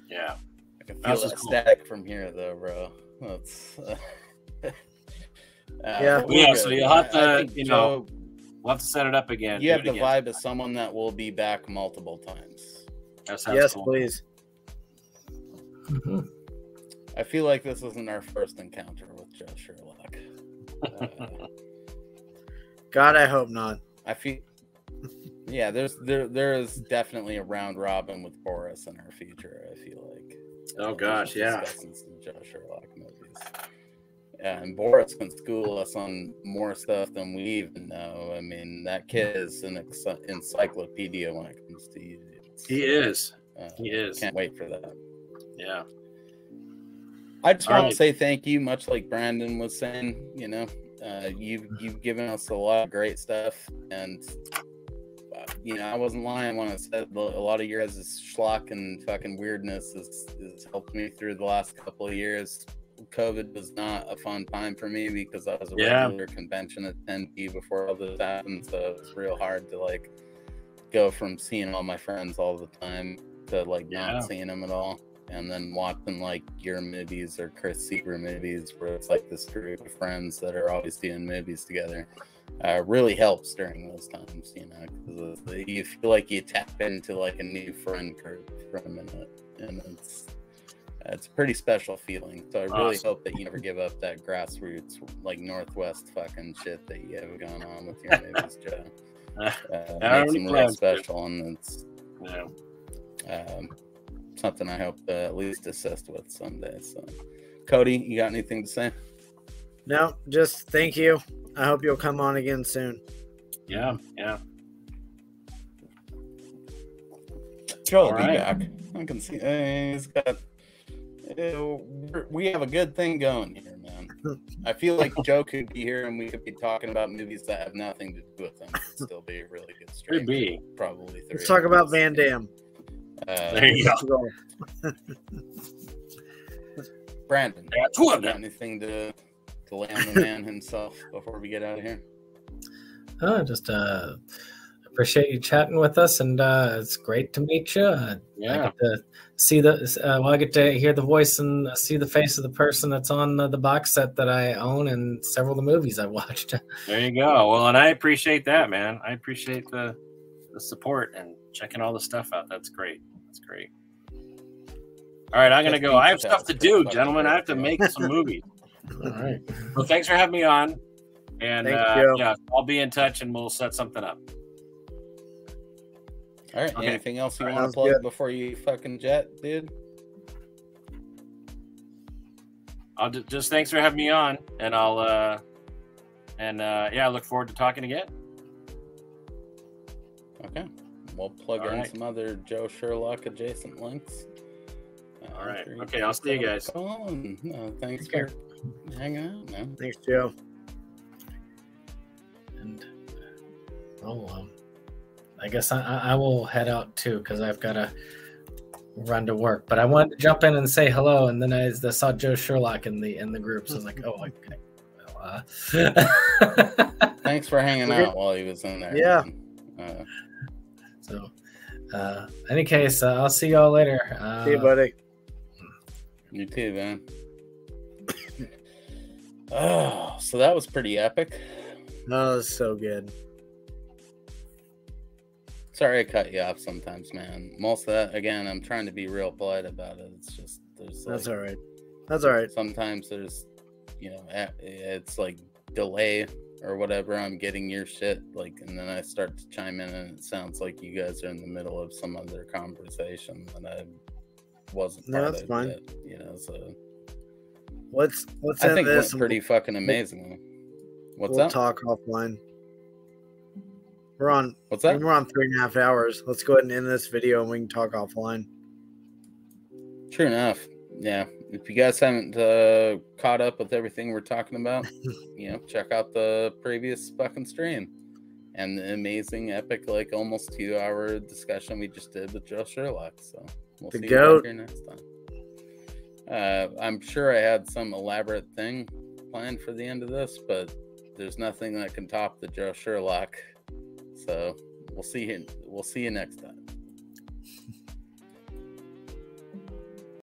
Speaker 3: Yeah.
Speaker 2: I can feel that static from here, though, bro. That's...
Speaker 3: So you'll have to, we'll have to set it up again.
Speaker 2: You have the vibe of someone that will be back multiple times.
Speaker 1: Yes, cool. Please.
Speaker 4: Mm-hmm.
Speaker 2: I feel like this isn't our first encounter with Joe Sherlock.
Speaker 1: God, I hope not.
Speaker 2: I feel, there is definitely a round robin with Boris in our future. I feel like.
Speaker 3: Oh gosh, yeah.
Speaker 2: Discussing some Joe Sherlock movies. And Boris can school us on more stuff than we even know. I mean, that kid is an encyclopedia when it comes to you.
Speaker 3: He is. He is.
Speaker 2: Can't wait for that.
Speaker 3: Yeah.
Speaker 2: I just want to say thank you, much like Brandon was saying. You've given us a lot of great stuff, and I wasn't lying when I said a lot of your guys' schlock and fucking weirdness has helped me through the last couple of years. COVID was not a fun time for me because I was a regular convention attendee before all this happened, so it was real hard to go from seeing all my friends all the time to not seeing them at all, and then watching your movies or Chris Seaver movies where it's this group of friends that are always doing movies together. Really helps during those times, because you feel like you tap into a new friend group for a minute, and it's a pretty special feeling. So I really hope that you never give up that grassroots Northwest fucking shit that you have going on with your movies, Joe. It makes them really special, and it's something I hope to at least assist with someday. So, Cody, you got anything to say?
Speaker 1: No, just thank you. I hope you'll come on again soon.
Speaker 3: Yeah.
Speaker 2: Joe will be back. I can see he's got. We have a good thing going here, man. I feel like Joe could be here and we could be talking about movies that have nothing to do with them. It'd still be a really good stream.
Speaker 3: Could be.
Speaker 2: Probably 3
Speaker 1: Let's talk about Van Damme.
Speaker 3: There you go.
Speaker 2: Brandon, you got anything to to lay on the man himself before we get out of here?
Speaker 4: Just appreciate you chatting with us, and it's great to meet you. I get to see I get to hear the voice and see the face of the person that's on the box set that I own and several of the movies I watched.
Speaker 3: There you go. Well, and I appreciate that, man. I appreciate the support and checking all the stuff out. That's great. That's great. All right, I'm gonna go. I have stuff to do, gentlemen. I have to make some movies.
Speaker 4: All right.
Speaker 3: Well, thanks for having me on. And
Speaker 1: Thank you.
Speaker 3: yeah, I'll be in touch and we'll set something up.
Speaker 2: All right.
Speaker 3: Okay.
Speaker 2: Anything else you want to plug before you fucking jet, dude?
Speaker 3: I'll just thanks for having me on, and I'll I look forward to talking again.
Speaker 2: Okay. We'll plug in some other Joe Sherlock adjacent links.
Speaker 3: All right. Okay. I'll see you guys.
Speaker 2: Thanks for hanging out, man.
Speaker 1: Thanks, Joe.
Speaker 4: And I guess I will head out too because I've got to run to work. But I wanted to jump in and say hello, and then I saw Joe Sherlock in the group, so I was like, oh, okay.
Speaker 2: Thanks for hanging out while he was in there.
Speaker 1: Yeah.
Speaker 4: So, any case, I'll see y'all later.
Speaker 1: See you, buddy.
Speaker 2: You too, man. Oh, so that was pretty epic.
Speaker 1: Oh, that was so good.
Speaker 2: Sorry I cut you off sometimes, man. Most of that, again, I'm trying to be real polite about it. It's just,
Speaker 1: that's all right. That's all right.
Speaker 2: Sometimes there's, it's like delay or whatever. I'm getting your shit, and then I start to chime in and it sounds like you guys are in the middle of some other conversation and I wasn't part
Speaker 1: that's
Speaker 2: of
Speaker 1: fine.
Speaker 2: it, so.
Speaker 1: What's
Speaker 2: I think it's pretty fucking amazing.
Speaker 1: We'll talk offline. We're on.
Speaker 2: What's that?
Speaker 1: We're on 3.5 hours. Let's go ahead and end this video and we can talk offline.
Speaker 2: True enough. Yeah. If you guys haven't caught up with everything we're talking about, check out the previous fucking stream and the amazing, epic, almost 2-hour discussion we just did with Joe Sherlock. So we'll see you here next time. I'm sure I had some elaborate thing planned for the end of this, but there's nothing that can top the Joe Sherlock. So we'll see you next time.